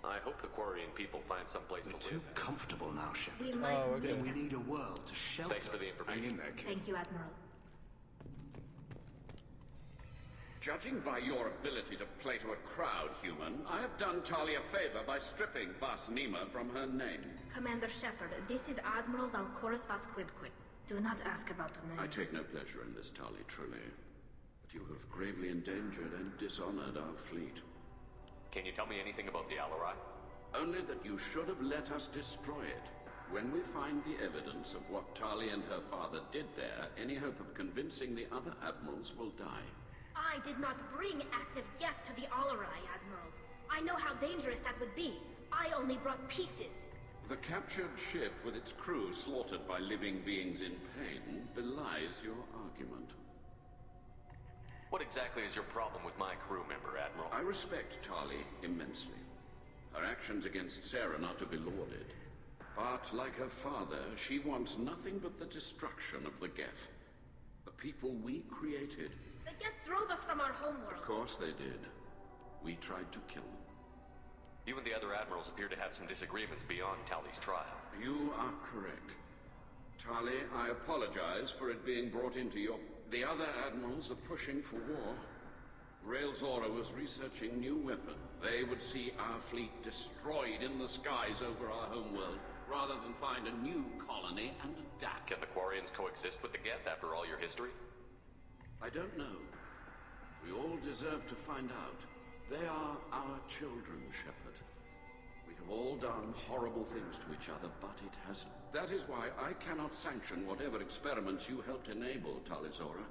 I hope the Quarian people find some place to live. We're too comfortable now, Shepard. We might Then we need a world to shelter. Thanks for the information. Hang in there, kid. Thank you, Admiral. Judging by your ability to play to a crowd, human, I have done Tali a favor by stripping Vas Nima from her name. Commander Shepard, this is Admiral Zalcorus Vas Quibquib. Do not ask about the name. I take no pleasure in this, Tali, truly. But you have gravely endangered and dishonored our fleet. Can you tell me anything about the Alarai? Only that you should have let us destroy it. When we find the evidence of what Tali and her father did there, any hope of convincing the other admirals will die. I did not bring active Geth to the Alarai, Admiral. I know how dangerous that would be. I only brought pieces. The captured ship with its crew slaughtered by living beings in pain belies your argument. What exactly is your problem with my crew member, Admiral? I respect Tali immensely. Her actions against Saren are to be lauded. But like her father, she wants nothing but the destruction of the Geth. The people we created. The Geth drove us from our homeworld. Of course they did. We tried to kill them. You and the other admirals appear to have some disagreements beyond Tali's trial. You are correct. Tali, I apologize for it being brought into your... The other admirals are pushing for war. Rael Zora was researching new weapons. They would see our fleet destroyed in the skies over our homeworld, rather than find a new colony and adapt. Can the Quarians coexist with the Geth after all your history? I don't know. We all deserve to find out. They are our children, Shepard. We have all done horrible things to each other, but it has... That is why I cannot sanction whatever experiments you helped enable, Tali Zora.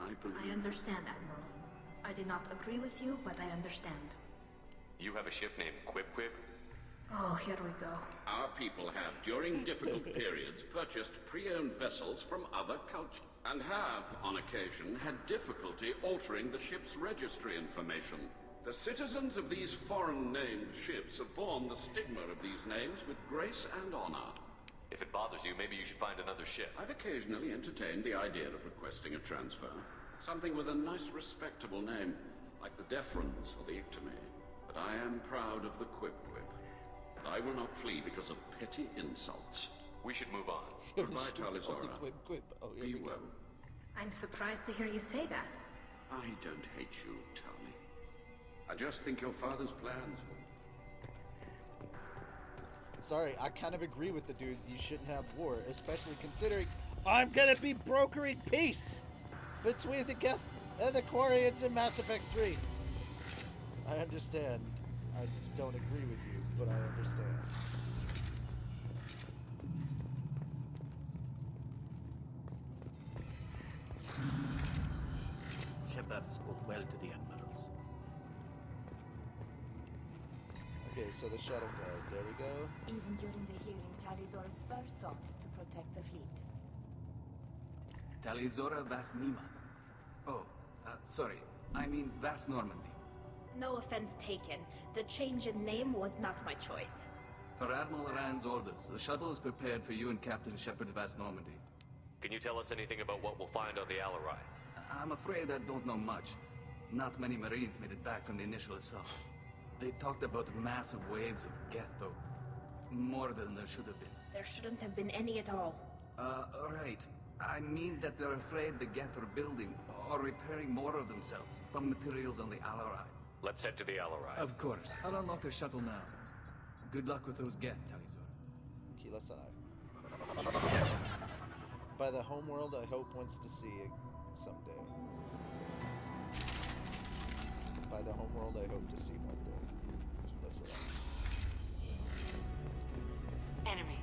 I understand, Admiral. I do not agree with you, but I understand. You have a ship named Quib? Oh, here we go. Our people have, during difficult periods, purchased pre-owned vessels from other cultures, and have, on occasion, had difficulty altering the ship's registry information. The citizens of these foreign-named ships have borne the stigma of these names with grace and honor. If it bothers you, maybe you should find another ship. I've occasionally entertained the idea of requesting a transfer. Something with a nice, respectable name, like the Deferens or the Ictame. But I am proud of the Quib. I will not flee because of petty insults. We should move on. Goodbye, Tali Zora. Oh, Be well. I'm surprised to hear you say that. I don't hate you, Tali. I just think your father's plans for... Sorry, I kind of agree with the dude. You shouldn't have war, especially considering I'm gonna be brokering peace between the Geth and the Quarians in Mass Effect 3. I understand. I don't agree with you, but I understand. Shepard spoke well to the admirals. Okay, so the shuttle guard. There we go. Even during the hearing, Talizora's first thought is to protect the fleet. Talizora Vas Nima. Oh, sorry. I mean Vas Normandy. No offense taken. The change in name was not my choice. Per Admiral Rand's orders, the shuttle is prepared for you and Captain Shepard Vas Normandy. Can you tell us anything about what we'll find on the Alarai? I'm afraid I don't know much. Not many Marines made it back from the initial assault. They talked about massive waves of Geth, though. More than there should have been. There shouldn't have been any at all. Right. I mean that they're afraid the Geth are building or repairing more of themselves from materials on the Alarai. Let's head to the Alarai. Of course. I'll unlock the shuttle now. Good luck with those Geth, Talizora. Kila Sai. By the homeworld I hope wants to see someday. By the homeworld I hope to see one day. Kila Sai. Enemy.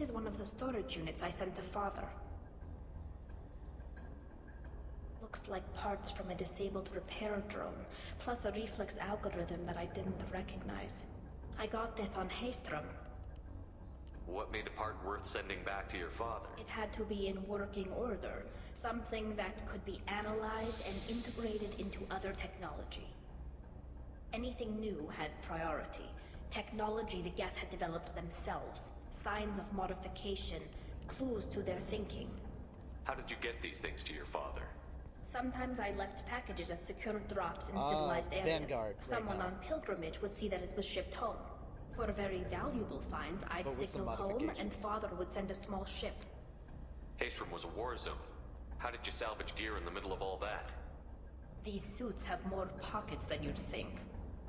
This is one of the storage units I sent to Father. Looks like parts from a disabled repair drone, plus a reflex algorithm that I didn't recognize. I got this on Haystrom. What made a part worth sending back to your father? It had to be in working order. Something that could be analyzed and integrated into other technology. Anything new had priority. Technology the Geth had developed themselves. Signs of modification. Clues to their thinking. How did you get these things to your father? Sometimes I left packages at secure drops in civilized areas. Vanguard, Someone right on pilgrimage would see that it was shipped home. For very valuable finds, I'd But with some signal home and modifications. Father would send a small ship. Haystrom was a war zone. How did you salvage gear in the middle of all that? These suits have more pockets than you'd think.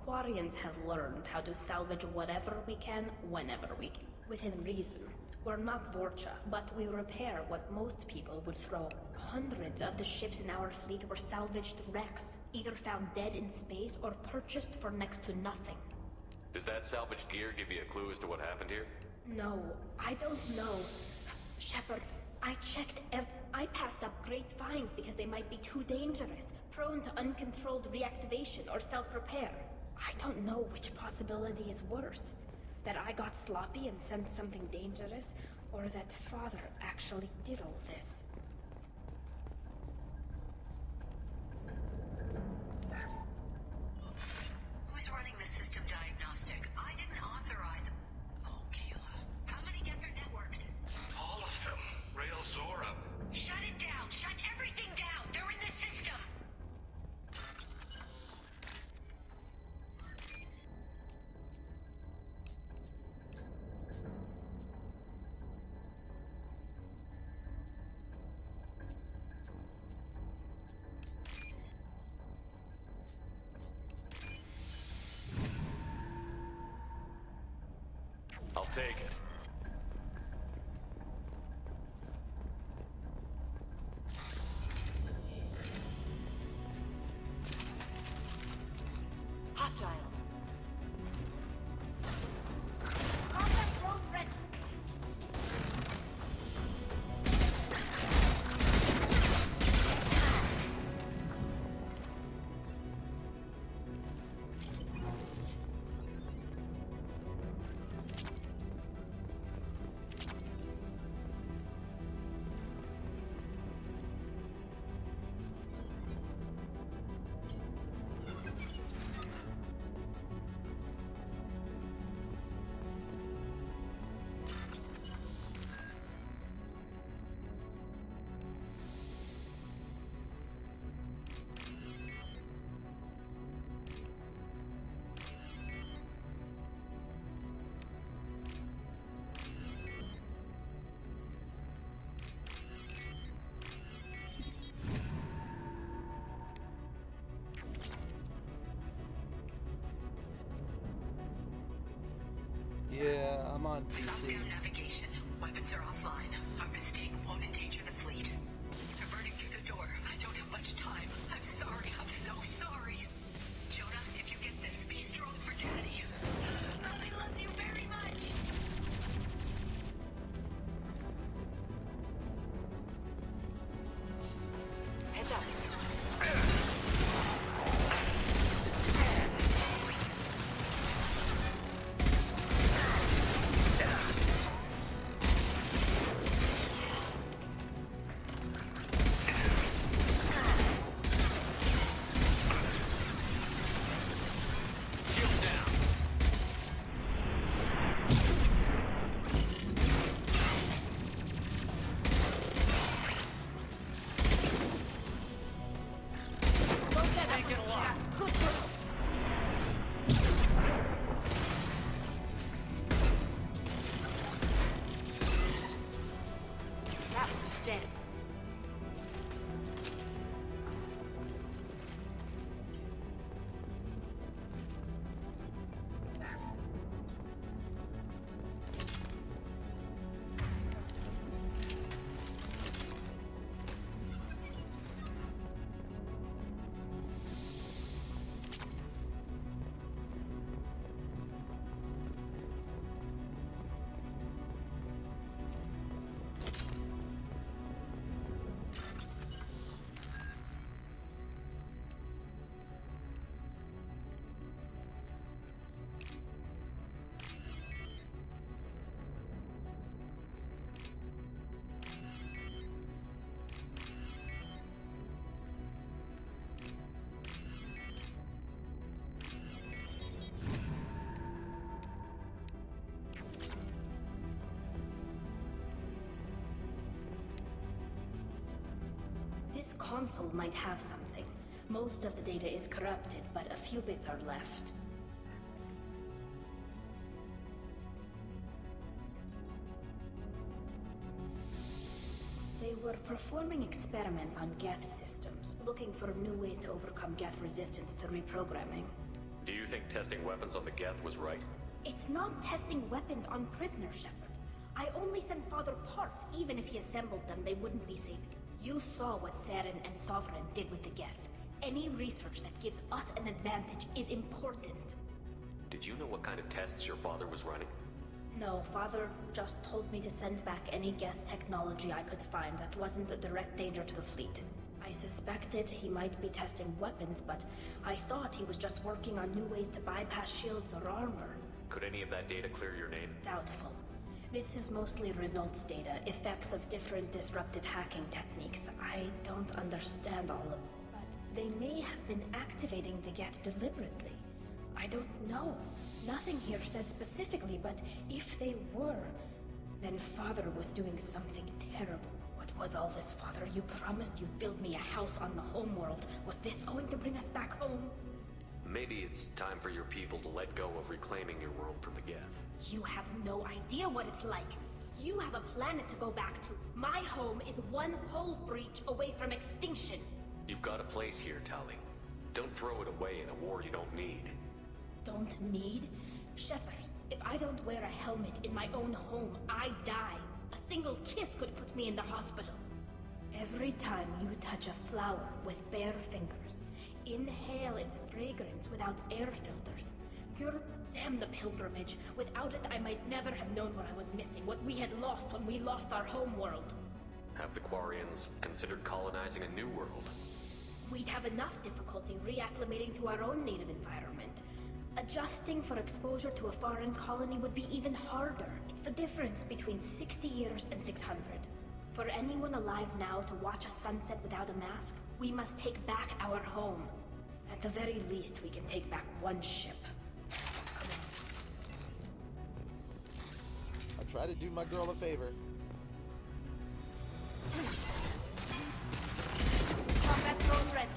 Quarians have learned how to salvage whatever we can, whenever we can. Within reason. We're not Vorcha, but we repair what most people would throw. Hundreds of the ships in our fleet were salvaged wrecks, either found dead in space or purchased for next to nothing. Does that salvaged gear give you a clue as to what happened here? No, I don't know. Shepard, I checked I passed up great finds because they might be too dangerous, prone to uncontrolled reactivation or self-repair. I don't know which possibility is worse. That I got sloppy and sent something dangerous, or that Father actually did all this. Who's running the system diagnostic? I didn't authorize... Oh, Keela. How many Geth are networked? All of them. Rail Zora. Shut it down! Shut everything down! They're in the system! I'll take it. Hostiles. Combat drone ready! Yeah, I'm on PC. Down navigation. Weapons are offline. Our mistake won't endanger the fleet. They're burning through the door. I don't have much time. I'm sorry. I'm so sorry. Jonah, if you get this, be strong for Daddy. I love you very much. Heads up. console might have something. Most of the data is corrupted, but a few bits are left. They were performing experiments on Geth systems, looking for new ways to overcome Geth resistance to reprogramming. Do you think testing weapons on the Geth was right? It's not testing weapons on prisoners, Shepard. I only sent Father parts. Even if he assembled them, they wouldn't be safe. You saw what Saren and Sovereign did with the Geth. Any research that gives us an advantage is important. Did you know what kind of tests your father was running? No, Father just told me to send back any Geth technology I could find that wasn't a direct danger to the fleet. I suspected he might be testing weapons, but I thought he was just working on new ways to bypass shields or armor. Could any of that data clear your name? Doubtful. This is mostly results data, effects of different disruptive hacking techniques. I don't understand all of it, but they may have been activating the Geth deliberately. I don't know. Nothing here says specifically, but if they were, then Father was doing something terrible. What was all this, Father? You promised you'd build me a house on the homeworld. Was this going to bring us back home? Maybe it's time for your people to let go of reclaiming your world from the Geth. You have no idea what it's like. You have a planet to go back to. My home is one hull breach away from extinction. You've got a place here, Tali. Don't throw it away in a war you don't need. Don't need? Shepard, if I don't wear a helmet in my own home, I die. A single kiss could put me in the hospital. Every time you touch a flower with bare fingers, inhale its fragrance without air filters. Damn the pilgrimage. Without it, I might never have known what I was missing, what we had lost when we lost our home world. Have the Quarians considered colonizing a new world? We'd have enough difficulty reacclimating to our own native environment. Adjusting for exposure to a foreign colony would be even harder. It's the difference between 60 years and 600. For anyone alive now to watch a sunset without a mask, we must take back our home. At the very least, we can take back one ship. I'll try to do my girl a favor. Combat drone ready.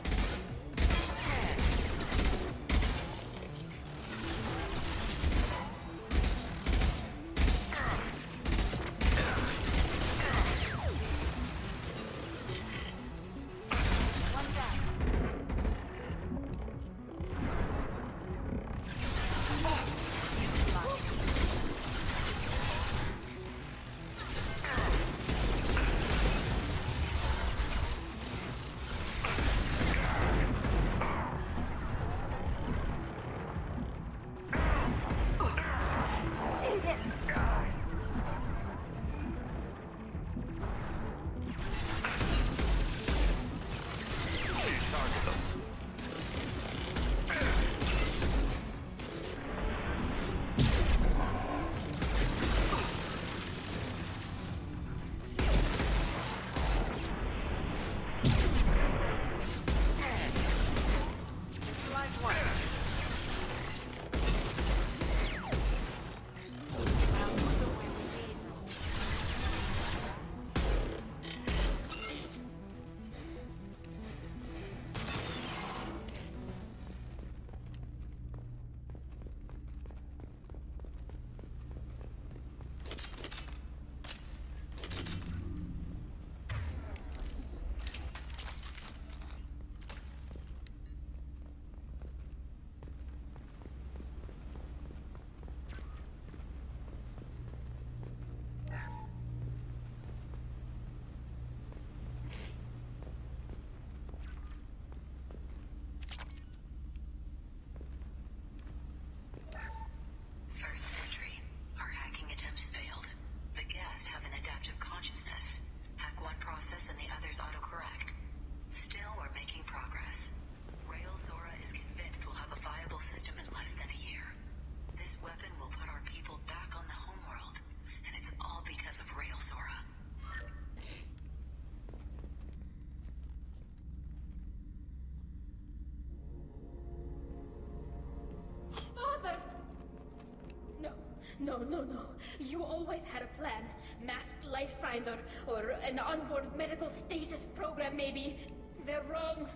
No. You always had a plan. Masked life signs or an onboard medical stasis program, maybe. They're wrong.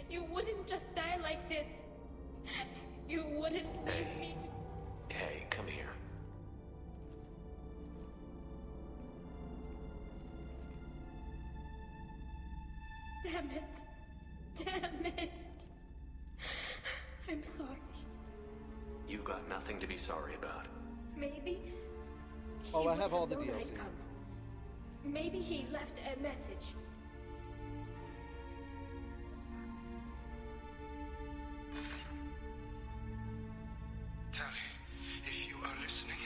You wouldn't just die like this. You wouldn't leave me to... Hey, come here. Damn it. Damn it. I'm sorry. You've got nothing to be sorry about. Maybe... Oh, I he have would all the known I'd DLC. come. Maybe he left a message. Tally, if you are listening,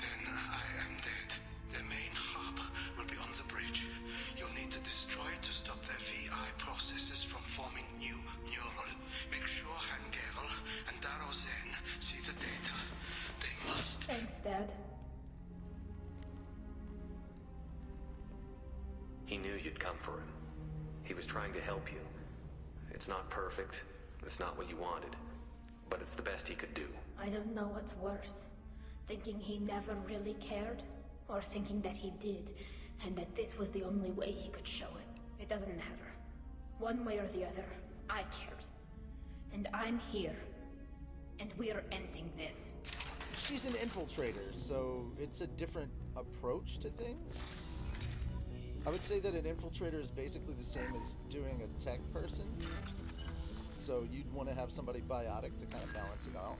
then I am dead. The main hub will be on the bridge. You'll need to destroy it to stop their VI processes from forming new neural. Make sure Hangerl and Daro Zen see the data. They must. Thanks, Dad. He knew you'd come for him. He was trying to help you. It's not perfect. It's not what you wanted. But it's the best he could do. I don't know what's worse. Thinking he never really cared, or thinking that he did, and that this was the only way he could show it. It doesn't matter. One way or the other, I cared. And I'm here. And we're ending this. She's an infiltrator, so it's a different approach to things. I would say that an infiltrator is basically the same as doing a tech person. So you'd want to have somebody biotic to kind of balance it out.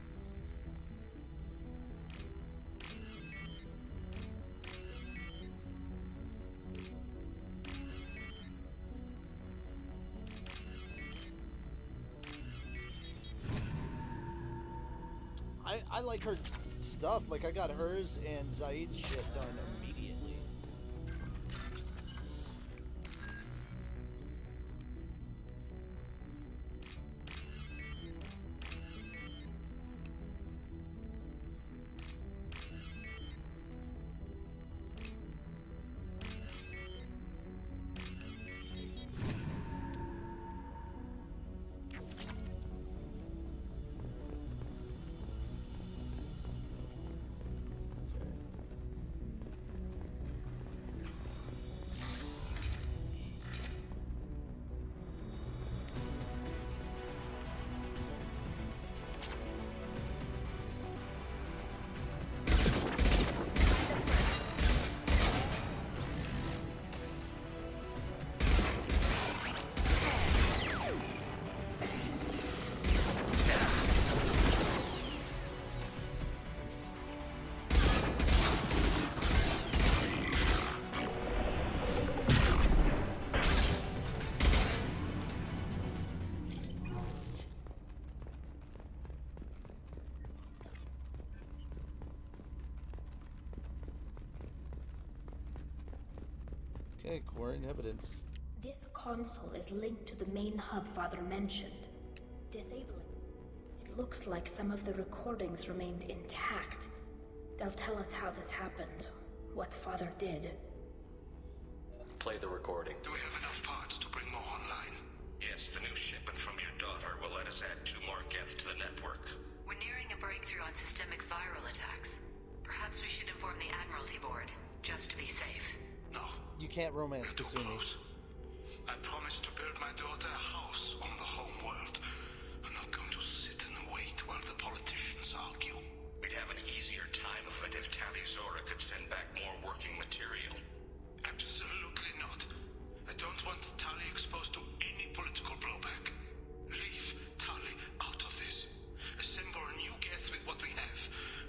I like her stuff. Like, I got hers and Zaid's shit done immediately. Okay, quarrying evidence. This console is linked to the main hub Father mentioned. Disabling. It looks like some of the recordings remained intact. They'll tell us how this happened, what Father did. Play the recording. Do we have enough parts to bring more online? Yes, the new shipment from your daughter will let us add 2 more geth to the network. We're nearing a breakthrough on systemic viral attacks. Perhaps we should inform the Admiralty Board, just to be safe. No. You can't romance Kasumi. I promised to build my daughter a house on the home world. I'm not going to sit and wait while the politicians argue. We'd have an easier time of it if Tali Zora could send back more working material. Absolutely not. I don't want Tali exposed to any political blowback. Leave Tali out of this. Assemble a new geth with what we have.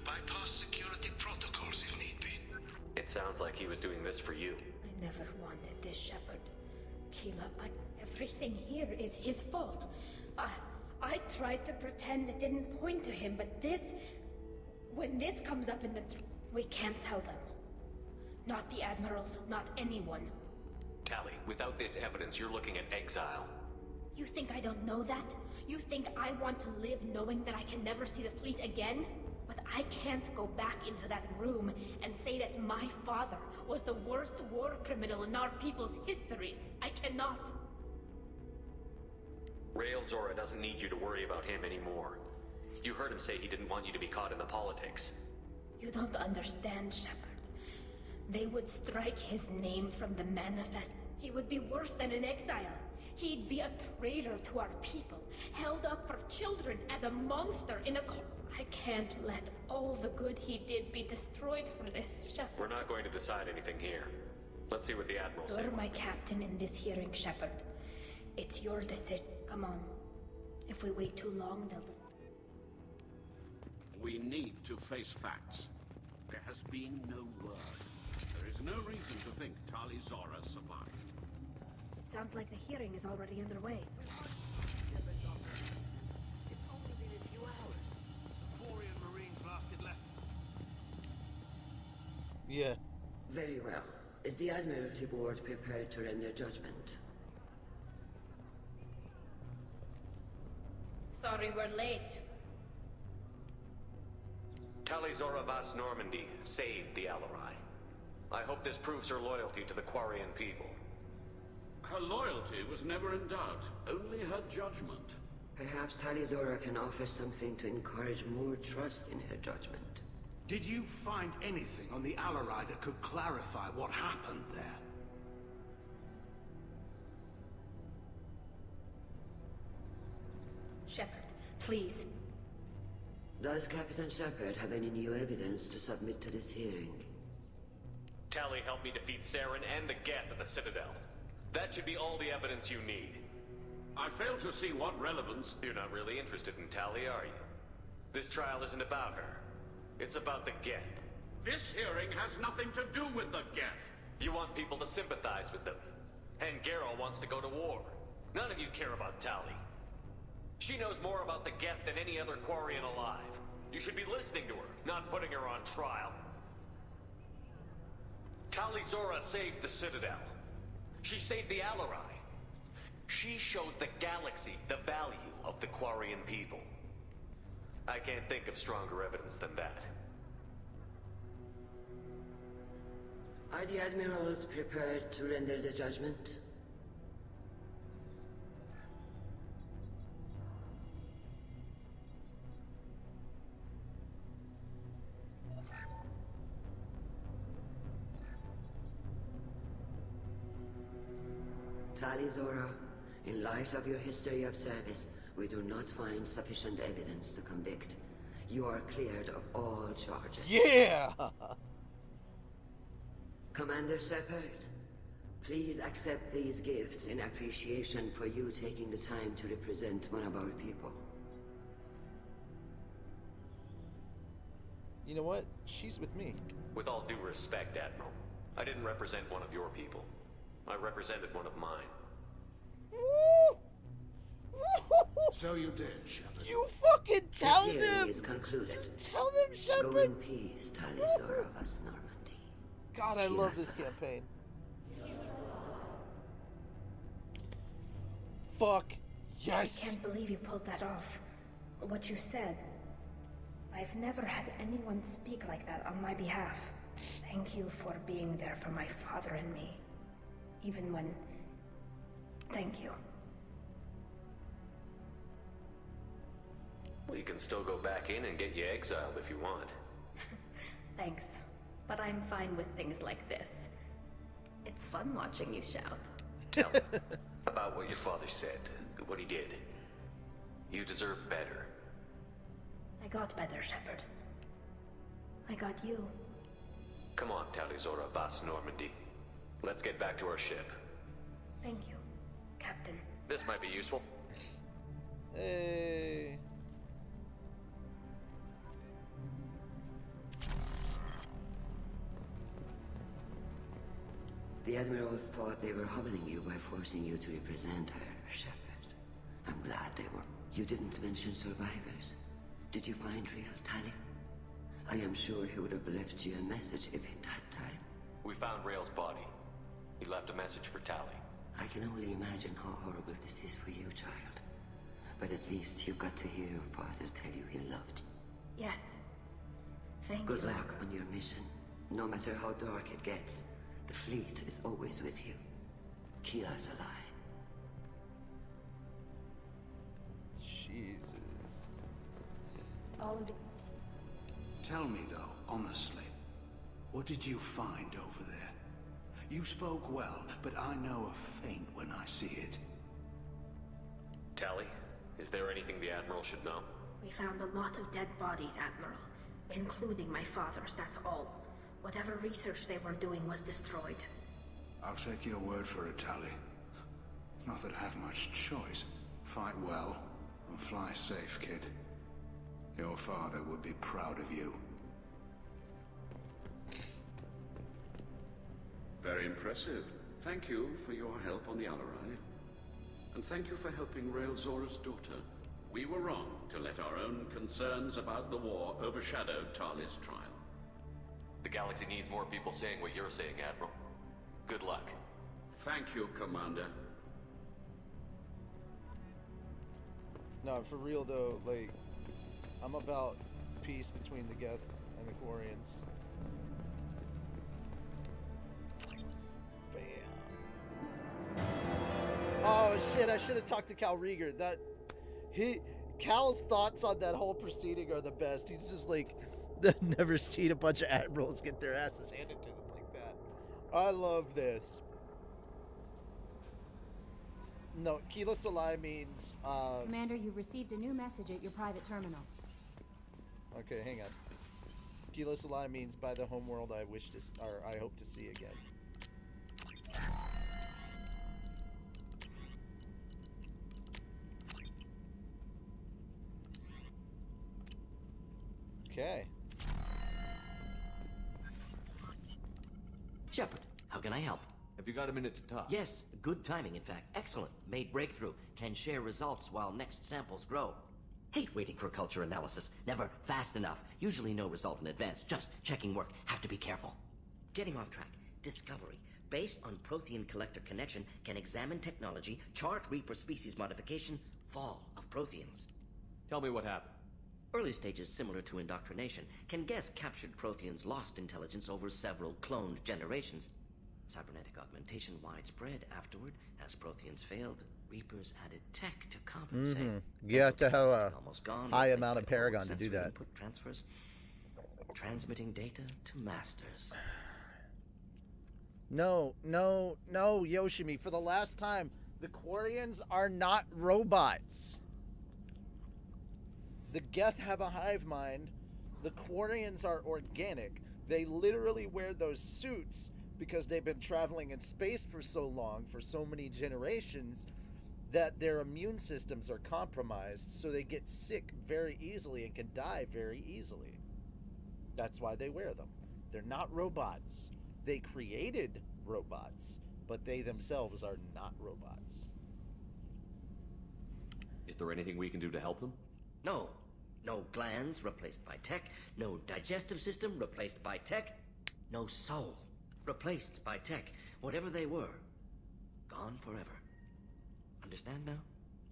Bypass security protocols if need be. It sounds like he was doing this for you. I never wanted this, Shepard. Keela, everything here is his fault. I tried to pretend it didn't point to him, but this... When this comes up in the... We can't tell them. Not the Admirals, not anyone. Tali, without this evidence, you're looking at exile. You think I don't know that? You think I want to live knowing that I can never see the fleet again? But I can't go back into that room and say that my father was the worst war criminal in our people's history. I cannot. Rael Zora doesn't need you to worry about him anymore. You heard him say he didn't want you to be caught in the politics. You don't understand, Shepard. They would strike his name from the manifest. He would be worse than an exile. He'd be a traitor to our people, held up for children as a monster in a I can't let all the good he did be destroyed for this, Shepard. We're not going to decide anything here. Let's see what the Admiral says. You're my captain in this hearing, Shepard. It's your decision. Come on. If we wait too long, they'll... We need to face facts. There has been no word. There is no reason to think Tali Zora survived. It sounds like the hearing is already underway. It's only been a few hours. The Quarian Marines lasted less. Yeah. Very well. Is the Admiralty Board prepared to render judgment? Sorry we're late. Tali Zora Vas Normandy saved the Alarai. I hope this proves her loyalty to the Quarian people. Her loyalty was never in doubt, only her judgment. Perhaps Tali Zora can offer something to encourage more trust in her judgment. Did you find anything on the Alarai that could clarify what happened there? Shepard, please. Does Captain Shepard have any new evidence to submit to this hearing? Tali helped me defeat Saren and the Geth at the Citadel. That should be all the evidence you need. I fail to see what relevance... You're not really interested in Tali, are you? This trial isn't about her. It's about the Geth. This hearing has nothing to do with the Geth. You want people to sympathize with them. And Garrow wants to go to war. None of you care about Tali. She knows more about the Geth than any other Quarian alive. You should be listening to her, not putting her on trial. Tali Zora saved the Citadel. She saved the Alarai. She showed the galaxy the value of the Quarian people. I can't think of stronger evidence than that. Are the Admirals prepared to render the judgment? Tali Zora, in light of your history of service, we do not find sufficient evidence to convict. You are cleared of all charges. Yeah! Commander Shepard, please accept these gifts in appreciation for you taking the time to represent one of our people. You know what? She's with me. With all due respect, Admiral, I didn't represent one of your people. I represented one of mine. So you did, Shepard. You fucking tell This hearing them! is concluded. Tell them, Shepard! Go in peace, Tali Zora Vas Normandy. God, I love this campaign. Fuck yes! I can't believe you pulled that off. What you said. I've never had anyone speak like that on my behalf. Thank you for being there for my father and me. Even when... Thank you. Well, you can still go back in and get you exiled if you want. Thanks. But I'm fine with things like this. It's fun watching you shout. Tell me about what your father said, what he did. You deserve better. I got better, Shepard. I got you. Come on, Tali Zora Vas Normandy. Let's get back to our ship. Thank you, Captain. This might be useful. Hey. The Admirals thought they were humbling you by forcing you to represent her, Shepard. I'm glad they were. You didn't mention survivors. Did you find real Tali? I am sure he would have left you a message if he'd had time. We found Rael's body. He left a message for Tali. I can only imagine how horrible this is for you, child. But at least you got to hear your father tell you he loved you. Yes. Thank you. Good luck on your mission. No matter how dark it gets, the fleet is always with you. Keep us alive. Jesus. All the... Tell me, though, honestly, what did you find over there? You spoke well, but I know a feint when I see it. Tali, is there anything the Admiral should know? We found a lot of dead bodies, Admiral. Including my father's, that's all. Whatever research they were doing was destroyed. I'll take your word for it, Tali. Not that I have much choice. Fight well, and fly safe, kid. Your father would be proud of you. Very impressive. Thank you for your help on the Alarai. And thank you for helping Rael Zora's daughter. We were wrong to let our own concerns about the war overshadow Tali's trial. The galaxy needs more people saying what you're saying, Admiral. Good luck. Thank you, Commander. No, for real though, like, I'm about peace between the Geth and the Quarians. Bam. Oh shit, I should have talked to Cal Rieger. Cal's thoughts on that whole proceeding are the best. He's just like, never seen a bunch of admirals get their asses handed to them like that. I love this. No, Kilo Salai means, Commander, you've received a new message at your private terminal. Okay, hang on. Kilo Salai means by the homeworld I wish to, or I hope to see again. Okay. Shepard, how can I help? Have you got a minute to talk? Yes, good timing, in fact. Excellent. Made breakthrough. Can share results while next samples grow. Hate waiting for culture analysis. Never fast enough. Usually no result in advance. Just checking work. Have to be careful. Getting off track. Discovery. Based on Prothean collector connection, can examine technology, chart Reaper species modification, fall of Protheans. Tell me what happened. Early stages similar to indoctrination. Can guess captured Protheans lost intelligence over several cloned generations. Cybernetic augmentation widespread afterward. As Protheans failed, Reapers added tech to compensate. Get the hell out. Almost gone. High amount of Paragon to do that. Input transfers. Transmitting data to masters. No, Yoshimi. For the last time, the Quarians are not robots. The Geth have a hive mind. The Quarians are organic. They literally wear those suits because they've been traveling in space for so long, for so many generations, that their immune systems are compromised, so they get sick very easily and can die very easily. That's why they wear them. They're not robots. They created robots, but they themselves are not robots. Is there anything we can do to help them? No. No glands replaced by tech. No digestive system replaced by tech. No soul replaced by tech. Whatever they were, gone forever. Understand now?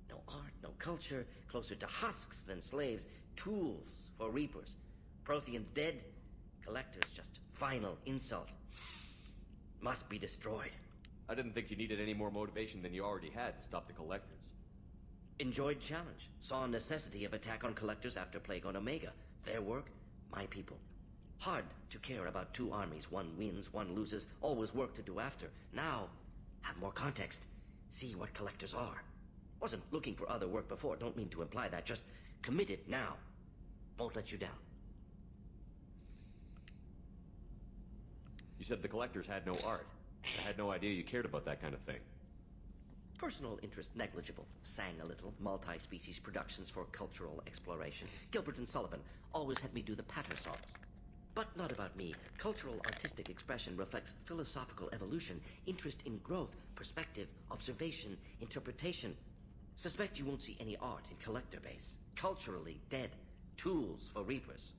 No art, no culture, closer to husks than slaves. Tools for Reapers. Protheans dead. Collectors just final insult. Must be destroyed. I didn't think you needed any more motivation than you already had to stop the Collectors. Enjoyed challenge. Saw necessity of attack on Collectors after Plague on Omega. Their work, my people. Hard to care about two armies. One wins, one loses. Always work to do after. Now, have more context. See what Collectors are. Wasn't looking for other work before. Don't mean to imply that. Just committed now. Won't let you down. You said the Collectors had no art. I had no idea you cared about that kind of thing. Personal interest negligible. Sang a little. Multi-species productions for cultural exploration. Gilbert and Sullivan always had me do the patter songs. But not about me. Cultural artistic expression reflects philosophical evolution, interest in growth, perspective, observation, interpretation. Suspect you won't see any art in collector base. Culturally dead. Tools for Reapers.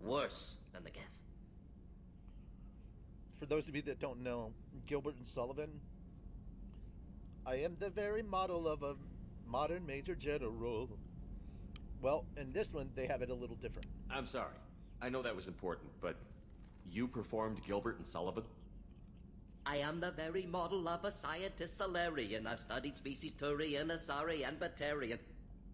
Worse than the Geth. For those of you that don't know, Gilbert and Sullivan, I am the very model of a modern Major General. Well, in this one, they have it a little different. I'm sorry. I know that was important, but you performed Gilbert and Sullivan? I am the very model of a scientist Solarian. I've studied species Turian, Asari, and Batarian.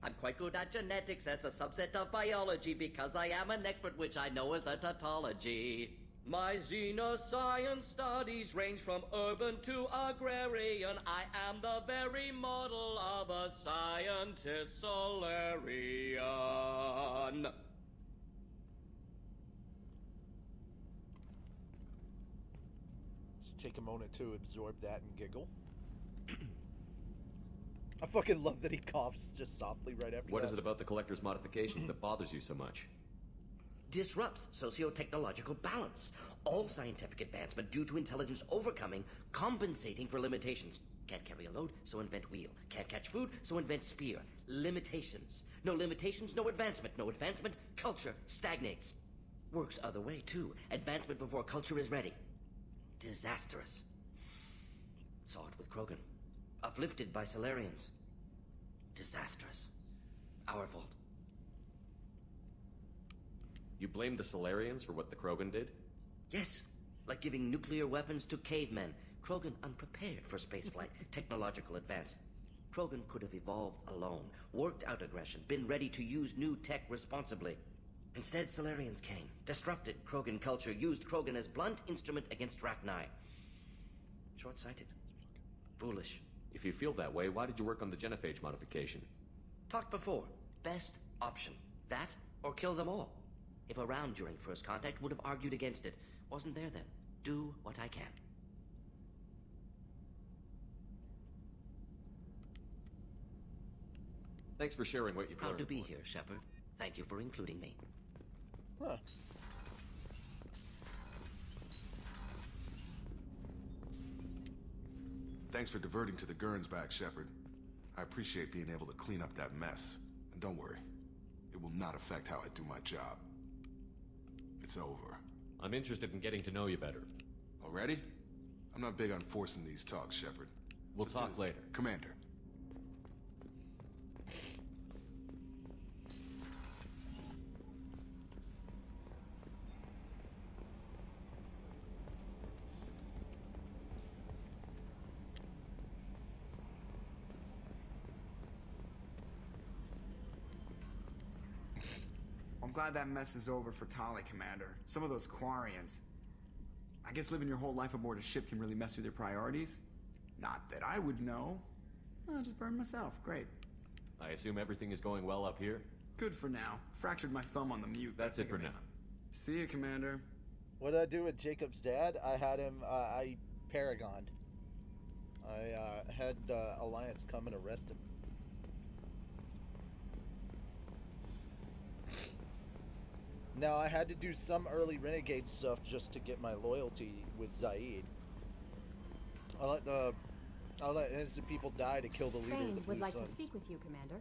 I'm quite good at genetics as a subset of biology because I am an expert, which I know is a tautology. My xenoscience studies range from urban to agrarian. I am the very model of a scientist Solarian. Just take a moment to absorb that and giggle. I fucking love that he coughs just softly right after What that. is it about the Collector's modification that bothers you so much? Disrupts socio-technological balance. All scientific advancement due to intelligence overcoming, compensating for limitations. Can't carry a load, so invent wheel. Can't catch food, so invent spear. Limitations. No limitations, no advancement. No advancement, culture stagnates. Works other way, too. Advancement before culture is ready. Disastrous. Saw it with Krogan. Uplifted by Solarians. Disastrous. Our fault. You blame the Solarians for what the Krogan did? Yes, like giving nuclear weapons to cavemen. Krogan unprepared for spaceflight, technological advance. Krogan could have evolved alone, worked out aggression, been ready to use new tech responsibly. Instead, Solarians came, disrupted Krogan culture, used Krogan as blunt instrument against Rachni. Short-sighted. Foolish. If you feel that way, why did you work on the genophage modification? Talked before. Best option. That, or kill them all. If around during first contact, would have argued against it. Wasn't there then. Do what I can. Thanks for sharing what you've learned. Proud to be here, Shepard. Thank you for including me. Huh. Thanks for diverting to the Gurns back, Shepard. I appreciate being able to clean up that mess. And don't worry, it will not affect how I do my job. It's over. I'm interested in getting to know you better. Already? I'm not big on forcing these talks, Shepard. We'll talk later. Commander. I'm glad that mess is over for Tali, Commander. Some of those Quarians. I guess living your whole life aboard a ship can really mess with your priorities. Not that I would know. I'll just burn myself. Great. I assume everything is going well up here? Good for now. Fractured my thumb on the mute. That's it for now. See you, Commander. What did I do with Jacob's dad? I had him, I paragoned. I had the Alliance come and arrest him. Now, I had to do some early Renegade stuff just to get my loyalty with Zaid. I let innocent people die to kill the leader of the Blue would like Suns. to speak with you, Commander.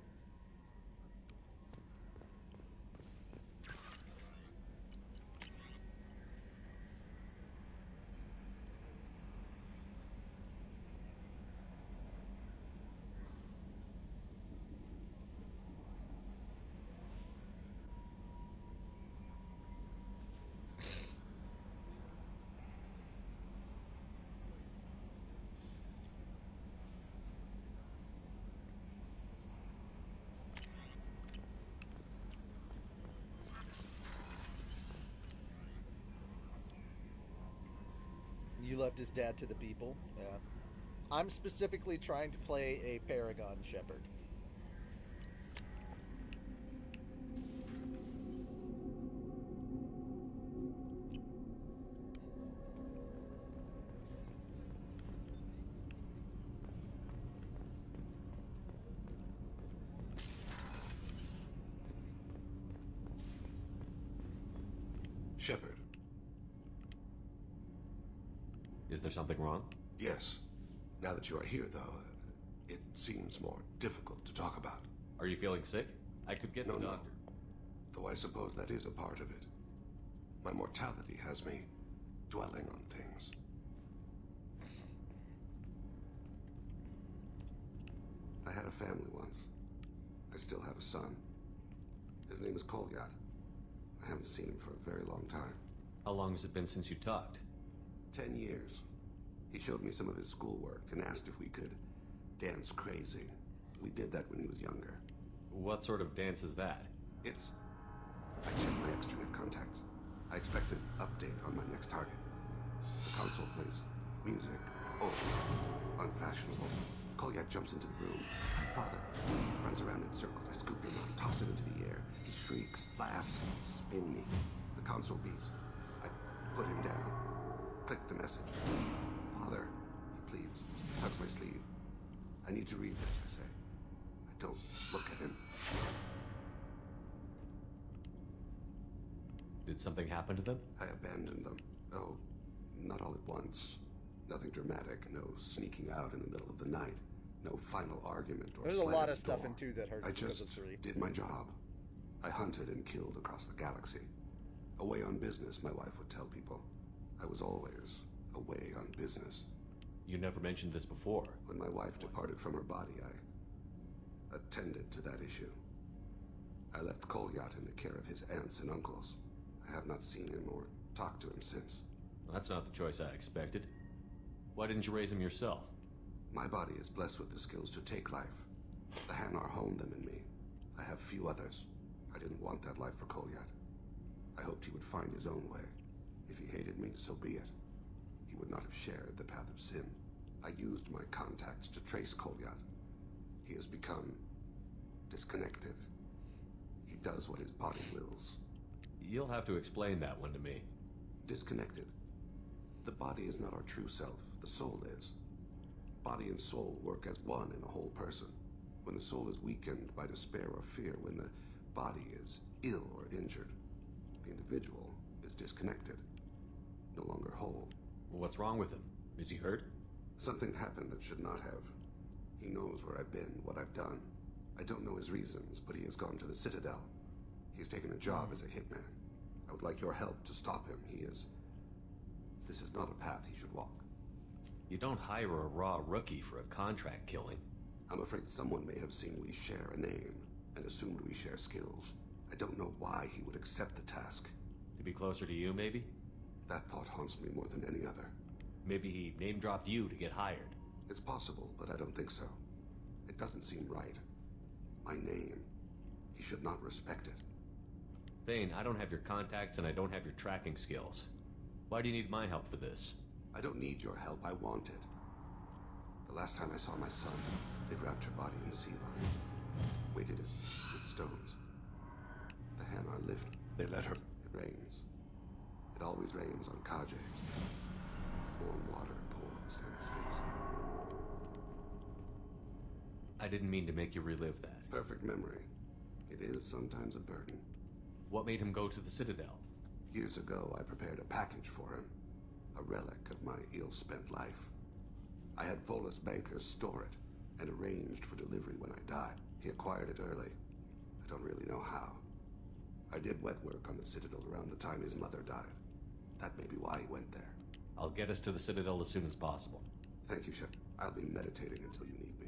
You left his dad to the people? Yeah. I'm specifically trying to play a Paragon Shepard. Shepard. Is there something wrong? Yes. Now that you are here, though, it seems more difficult to talk about. Are you feeling sick? I could get the doctor. Though I suppose that is a part of it. My mortality has me dwelling on things. I had a family once. I still have a son. His name is Kolyat. I haven't seen him for a very long time. How long has it been since you talked? 10 years. He showed me some of his schoolwork and asked if we could dance crazy. We did that when he was younger. What sort of dance is that? I checked my extranet contacts. I expect an update on my next target. The console plays music. Oh, unfashionable. Kolyat jumps into the room. My father runs around in circles. I scoop him up, toss him into the air. He shrieks, laughs, spin me. The console beeps. I put him down. Click the message. Father, he pleads. Tugs my sleeve. I need to read this, I say. I don't look at him. Did something happen to them? I abandoned them. Oh, not all at once. Nothing dramatic. No sneaking out in the middle of the night. No final argument or There's a lot slamming of stuff door. in 2 that hurts I because just of 3. did my job. I hunted and killed across the galaxy. Away on business, my wife would tell people. I was always away on business. You never mentioned this before. When my wife departed from her body, I attended to that issue. I left Kolyat in the care of his aunts and uncles. I have not seen him or talked to him since. Well, that's not the choice I expected. Why didn't you raise him yourself? My body is blessed with the skills to take life. The Hanar honed them in me. I have few others. I didn't want that life for Kolyat. I hoped he would find his own way. If he hated me, so be it. He would not have shared the path of sin. I used my contacts to trace Kolyat. He has become disconnected. He does what his body wills. You'll have to explain that one to me. Disconnected. The body is not our true self. The soul is. Body and soul work as one in a whole person. When the soul is weakened by despair or fear, when the body is ill or injured, the individual is disconnected, no longer whole. What's wrong with him? Is he hurt? Something happened that should not have. He knows where I've been, what I've done. I don't know his reasons, but he has gone to the Citadel. He's taken a job as a hitman. I would like your help to stop him. This is not a path he should walk. You don't hire a raw rookie for a contract killing. I'm afraid someone may have seen we share a name and assumed we share skills. I don't know why he would accept the task. To be closer to you, maybe? That thought haunts me more than any other. Maybe he name-dropped you to get hired. It's possible, but I don't think so. It doesn't seem right. My name. He should not respect it. Thane, I don't have your contacts and I don't have your tracking skills. Why do you need my help for this? I don't need your help. I want it. The last time I saw my son, they wrapped her body in sea vines, weighted it with stones. The Hanar lift. They let her. It rains. It always rains on Kaje. Warm water pours down his face. I didn't mean to make you relive that. Perfect memory. It is sometimes a burden. What made him go to the Citadel? Years ago, I prepared a package for him. A relic of my ill-spent life. I had Volus bankers store it and arranged for delivery when I died. He acquired it early. I don't really know how. I did wet work on the Citadel around the time his mother died. That may be why he went there. I'll get us to the Citadel as soon as possible. Thank you, Shepard. I'll be meditating until you need me.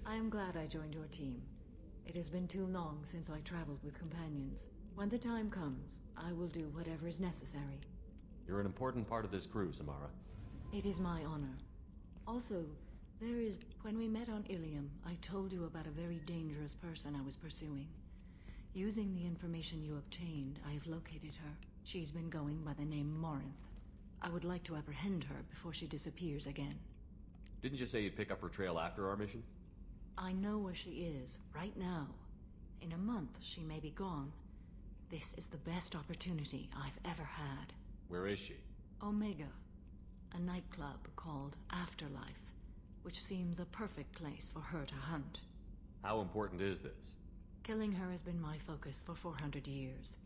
I am glad I joined your team. It has been too long since I traveled with companions. When the time comes, I will do whatever is necessary. You're an important part of this crew, Samara. It is my honor. Also, when we met on Illium, I told you about a very dangerous person I was pursuing. Using the information you obtained, I have located her. She's been going by the name Morinth. I would like to apprehend her before she disappears again. Didn't you say you'd pick up her trail after our mission? I know where she is, right now. In a month, she may be gone. This is the best opportunity I've ever had. Where is she? Omega, a nightclub called Afterlife, which seems a perfect place for her to hunt. How important is this? Killing her has been my focus for 400 years.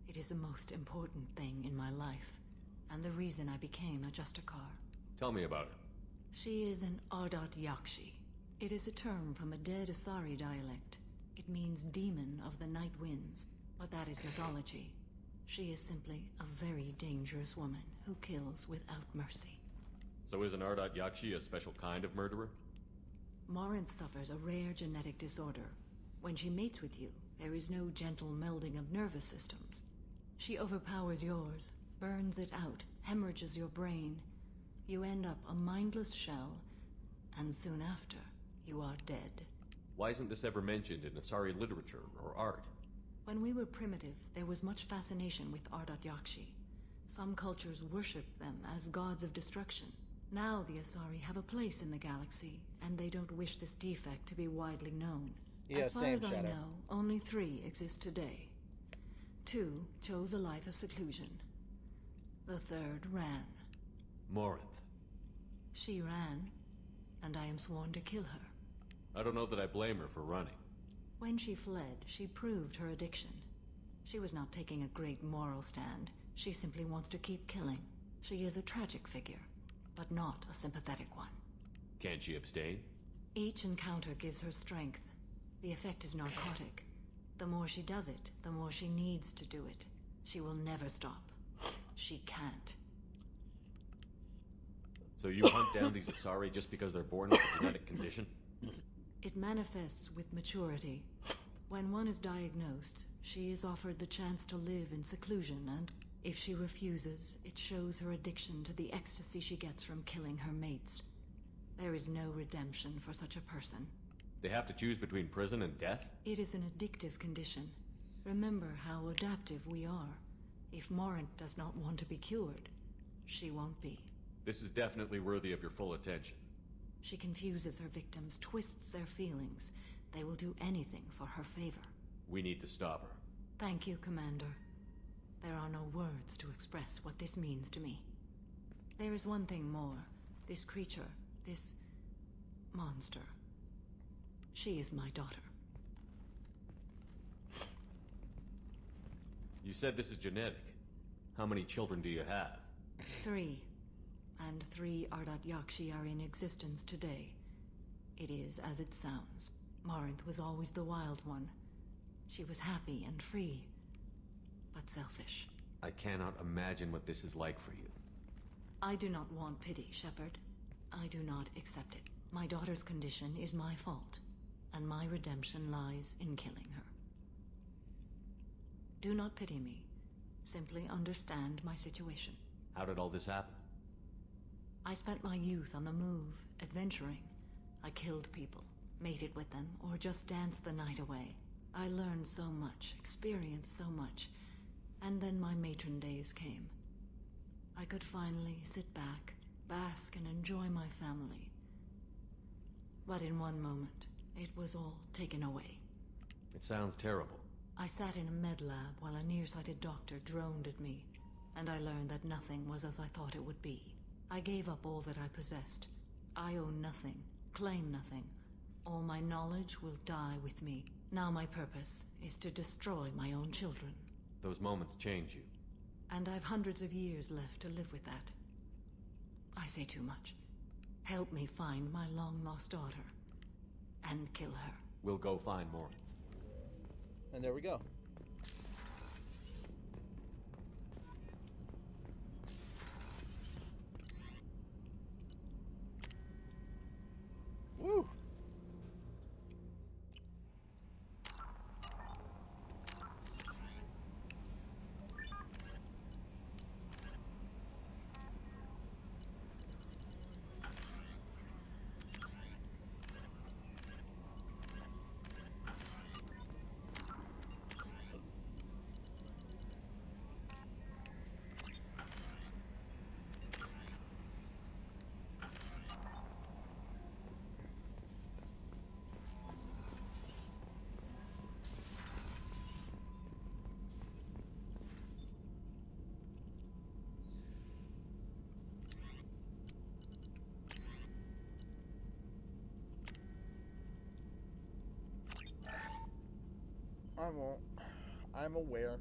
It is the most important thing in my life, and the reason I became a Justicar. Tell me about her. She is an Ardat Yakshi. It is a term from a dead Asari dialect. It means demon of the night winds, but that is mythology. She is simply a very dangerous woman who kills without mercy. So is an Ardat Yakshi a special kind of murderer? Morinth suffers a rare genetic disorder. When she mates with you, there is no gentle melding of nervous systems. She overpowers yours, burns it out, hemorrhages your brain. You end up a mindless shell, and soon after, you are dead. Why isn't this ever mentioned in Asari literature or art? When we were primitive, there was much fascination with Ardat Yakshi. Some cultures worshipped them as gods of destruction. Now the Asari have a place in the galaxy, and they don't wish this defect to be widely known. Yeah, as far same, as I Shadow. know, only 3 exist today. 2 chose a life of seclusion. The 3rd ran. Morinth. She ran, and I am sworn to kill her. I don't know that I blame her for running. When she fled, she proved her addiction. She was not taking a great moral stand. She simply wants to keep killing. She is a tragic figure, but not a sympathetic one. Can't she abstain? Each encounter gives her strength. The effect is narcotic. The more she does it, the more she needs to do it. She will never stop. She can't. So you hunt down these Asari just because they're born with a genetic condition? It manifests with maturity. When one is diagnosed, she is offered the chance to live in seclusion, and if she refuses, it shows her addiction to the ecstasy she gets from killing her mates. There is no redemption for such a person. They have to choose between prison and death? It is an addictive condition. Remember how adaptive we are. If Morinth does not want to be cured, she won't be. This is definitely worthy of your full attention. She confuses her victims, twists their feelings. They will do anything for her favor. We need to stop her. Thank you, Commander. There are no words to express what this means to me. There is one thing more. This creature, this monster. She is my daughter. You said this is genetic. How many children do you have? 3. And 3 Ardat Yakshi are in existence today. It is as it sounds. Morinth was always the wild one. She was happy and free, but selfish. I cannot imagine what this is like for you. I do not want pity, Shepard. I do not accept it. My daughter's condition is my fault, and my redemption lies in killing her. Do not pity me. Simply understand my situation. How did all this happen? I spent my youth on the move, adventuring. I killed people, mated with them, or just danced the night away. I learned so much, experienced so much, and then my matron days came. I could finally sit back, bask, and enjoy my family. But in one moment, it was all taken away. It sounds terrible. I sat in a med lab while a nearsighted doctor droned at me, and I learned that nothing was as I thought it would be. I gave up all that I possessed. I own nothing, claim nothing. All my knowledge will die with me. Now my purpose is to destroy my own children. Those moments change you. And I've hundreds of years left to live with that. I say too much. Help me find my long-lost daughter. And kill her. We'll go find more. And there we go. Woo! I won't. I'm aware.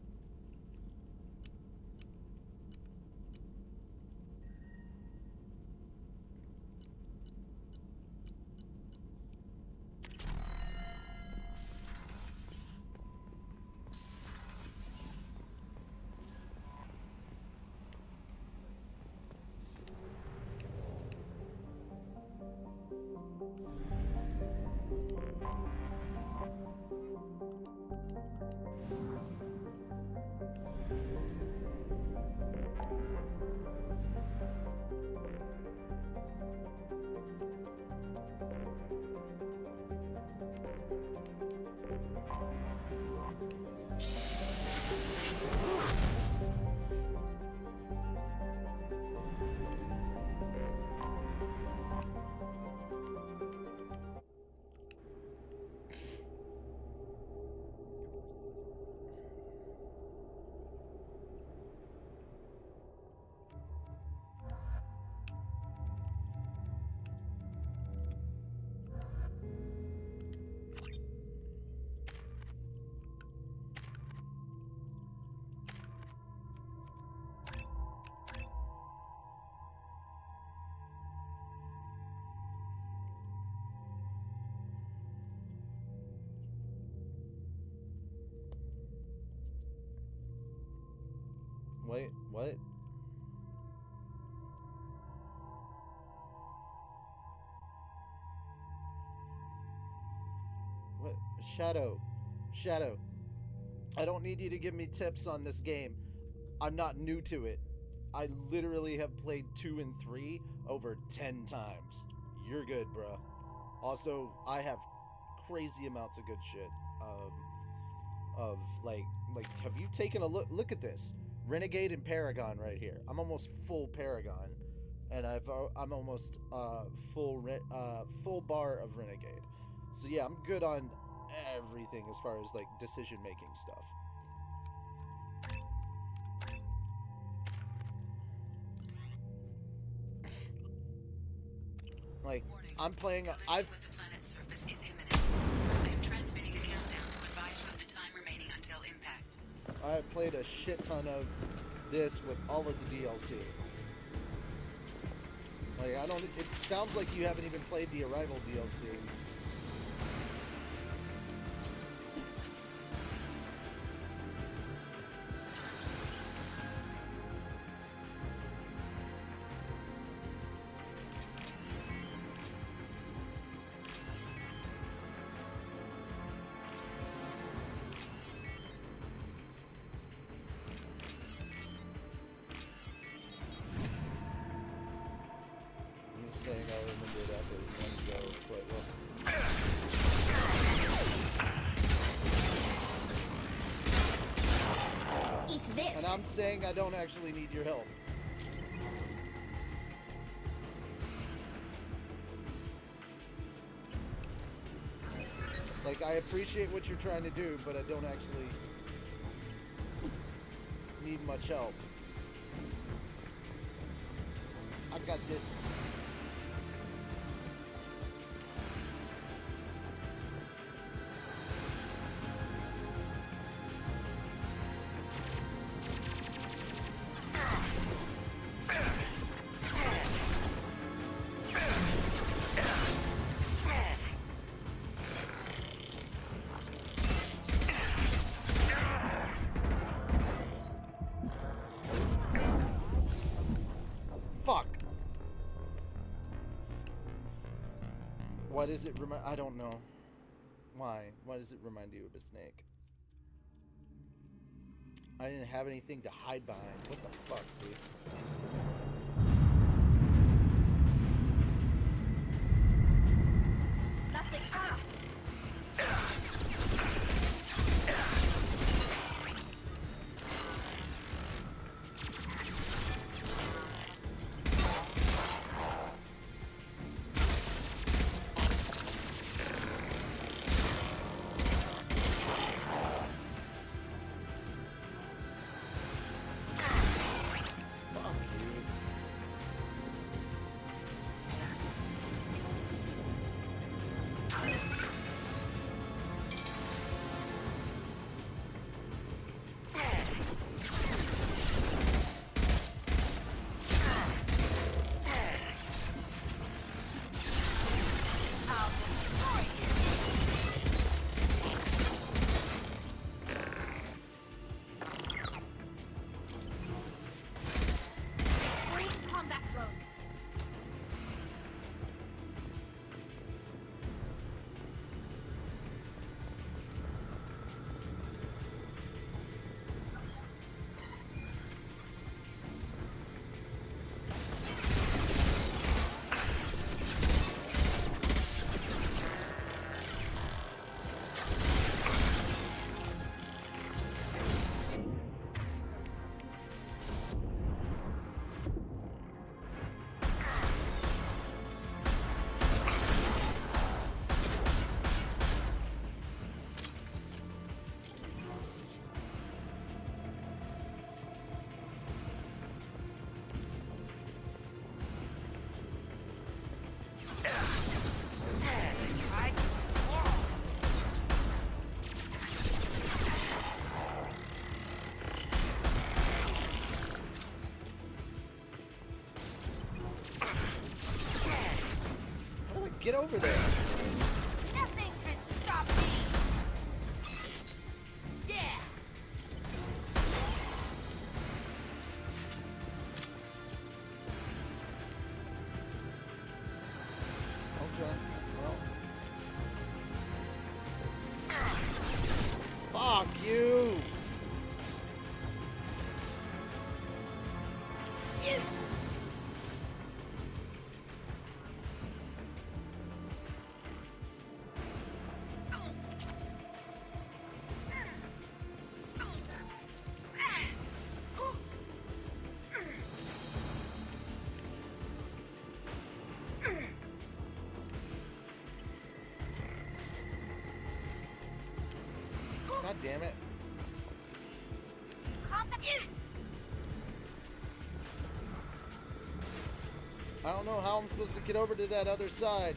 Wait, what? What? Shadow. Shadow. I don't need you to give me tips on this game. I'm not new to it. I literally have played 2 and 3 over 10 times. You're good, bruh. Also, I have crazy amounts of good shit. Have you taken a look at this? Renegade and Paragon right here. I'm almost full Paragon, and I'm almost full bar of Renegade. So yeah, I'm good on everything as far as like decision making stuff. Like, I'm playing. The planet's surface is imminent. I am transmitting a countdown to advise you of the time remaining until impact. I've played a shit ton of this with all of the DLC. Like, it sounds like you haven't even played the Arrival DLC. I remember that one go quite well. Eat this. And I'm saying I don't actually need your help. Like, I appreciate what you're trying to do, but I don't actually need much help. I got this. Why does it remind? I don't know. Why? Why does it remind you of a snake? I didn't have anything to hide behind. What the fuck, dude? Nothing. Ah! Get over there. Nothing can stop me. Yeah. God damn it. I don't know how I'm supposed to get over to that other side.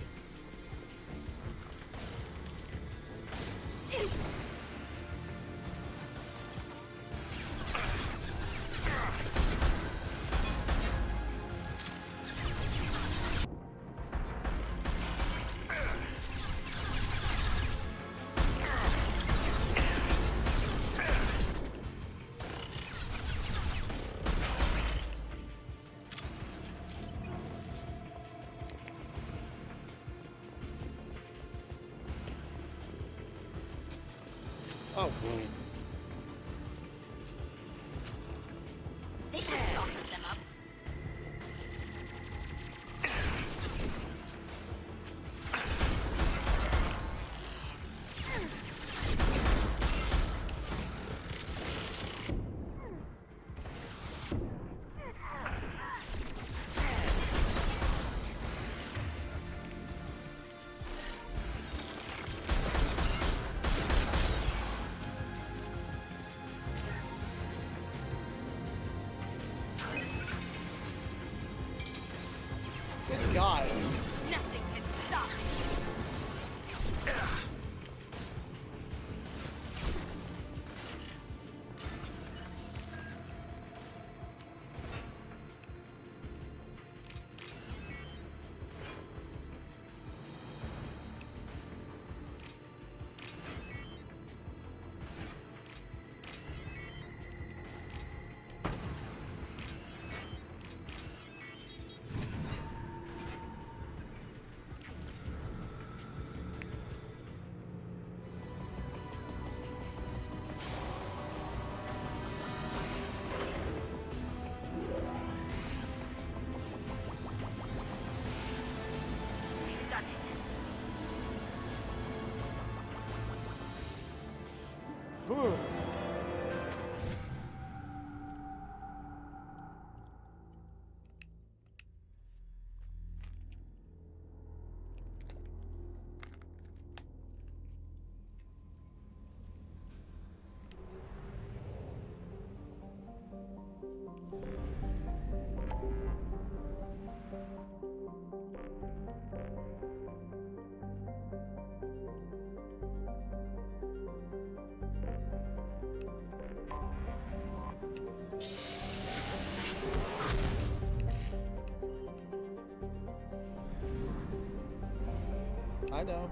Oh, They should soften them up. God. Nothing can stop it. Whew. I know.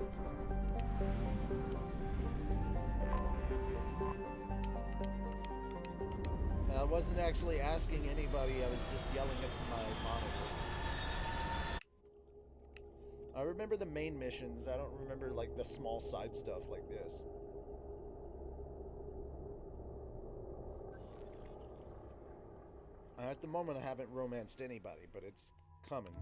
I wasn't actually asking anybody, I was just yelling at my monitor. I remember the main missions, I don't remember like the small side stuff like this. At the moment I haven't romanced anybody, but it's coming.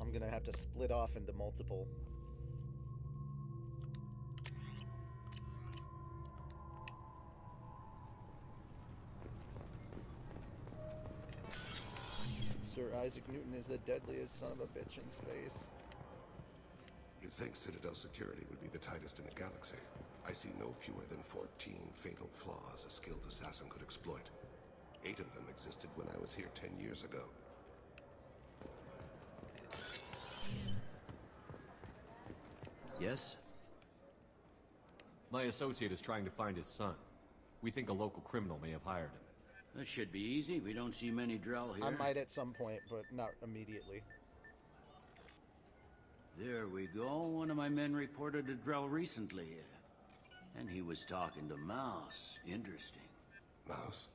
I'm gonna have to split off into multiple. Sir Isaac Newton is the deadliest son of a bitch in space. You'd think Citadel security would be the tightest in the galaxy. I see no fewer than 14 fatal flaws a skilled assassin could exploit. 8 of them existed when I was here 10 years ago. Yes? My associate is trying to find his son. We think a local criminal may have hired him. That should be easy. We don't see many Drell here. I might at some point, but not immediately. There we go. One of my men reported a Drell recently. And he was talking to Mouse. Interesting. Mouse?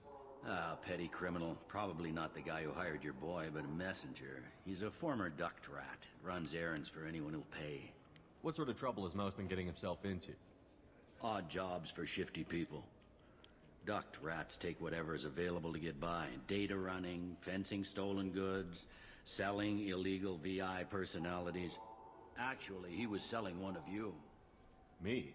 Ah, petty criminal. Probably not the guy who hired your boy, but a messenger. He's a former duct rat. Runs errands for anyone who'll pay. What sort of trouble has Mouse been getting himself into? Odd jobs for shifty people. Duct rats take whatever is available to get by. Data running, fencing stolen goods, selling illegal VI personalities. Actually, he was selling one of you. Me?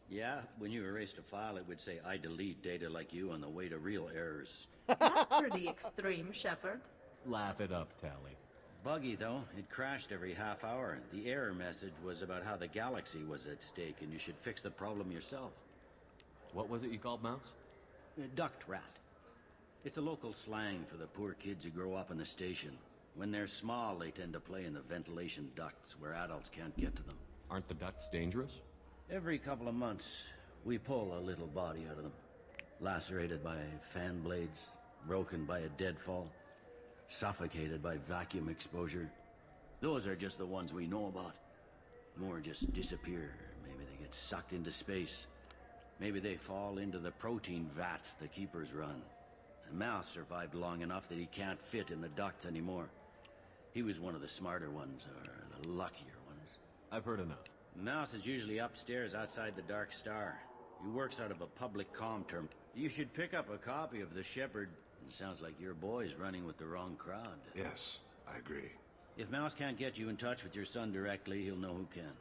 Yeah, when you erased a file, it would say, I delete data like you on the way to real errors. That's pretty extreme, Shepard. Laugh it up, Tally. Buggy, though. It crashed every half hour. The error message was about how the galaxy was at stake, and you should fix the problem yourself. What was it you called Mouse? Duct rat. It's a local slang for the poor kids who grow up in the station. When they're small, they tend to play in the ventilation ducts where adults can't get to them. Aren't the ducts dangerous? Every couple of months, we pull a little body out of them. Lacerated by fan blades, broken by a deadfall, suffocated by vacuum exposure. Those are just the ones we know about. More just disappear. Maybe they get sucked into space. Maybe they fall into the protein vats the keepers run. And Mouse survived long enough that he can't fit in the ducts anymore. He was one of the smarter ones, or the luckier ones. I've heard enough. Mouse is usually upstairs outside the Dark Star. He works out of a public comm term. You should pick up a copy of the Shepard. It sounds like your boy's running with the wrong crowd. Yes, I agree. If Mouse can't get you in touch with your son directly, he'll know who can.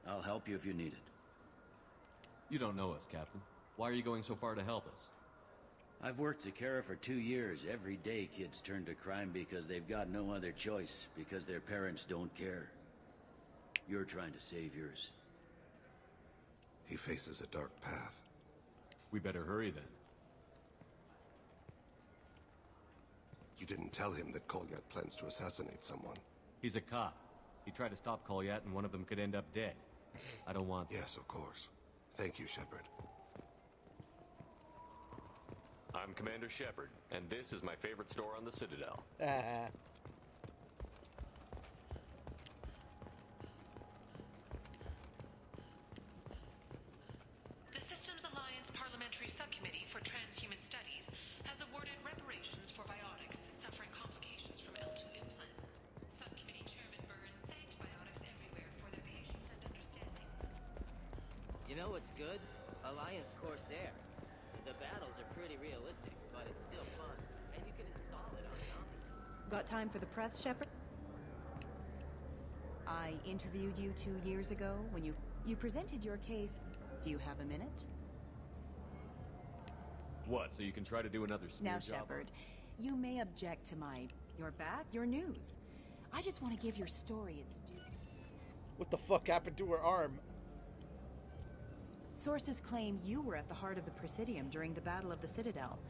I'll help you if you need it. You don't know us, Captain. Why are you going so far to help us? I've worked Zakera for 2 years. Every day kids turn to crime because they've got no other choice, because their parents don't care. You're trying to save yours. He faces a dark path. We better hurry then. You didn't tell him that Kolyat plans to assassinate someone. He's a cop. He tried to stop Kolyat and one of them could end up dead. I don't want that. Yes, of course. Thank you, Shepard. I'm Commander Shepard, and this is my favorite store on the Citadel. The Systems Alliance Parliamentary Subcommittee for Transhuman Studies has awarded reparations for biotics suffering complications from L2 implants. Subcommittee Chairman Burns thanked biotics everywhere for their patience and understanding. You know what's good? Alliance Corsair. The battles are pretty realistic, but it's still fun. And you can install it on Zombie. Got time for the press, Shepard? I interviewed you 2 years ago when you presented your case. Do you have a minute? What, so you can try to do another smear Now, job? Shepard, you may object to your back, your news. I just want to give your story its due. What the fuck happened to her arm? Sources claim you were at the heart of the Presidium during the Battle of the Citadel.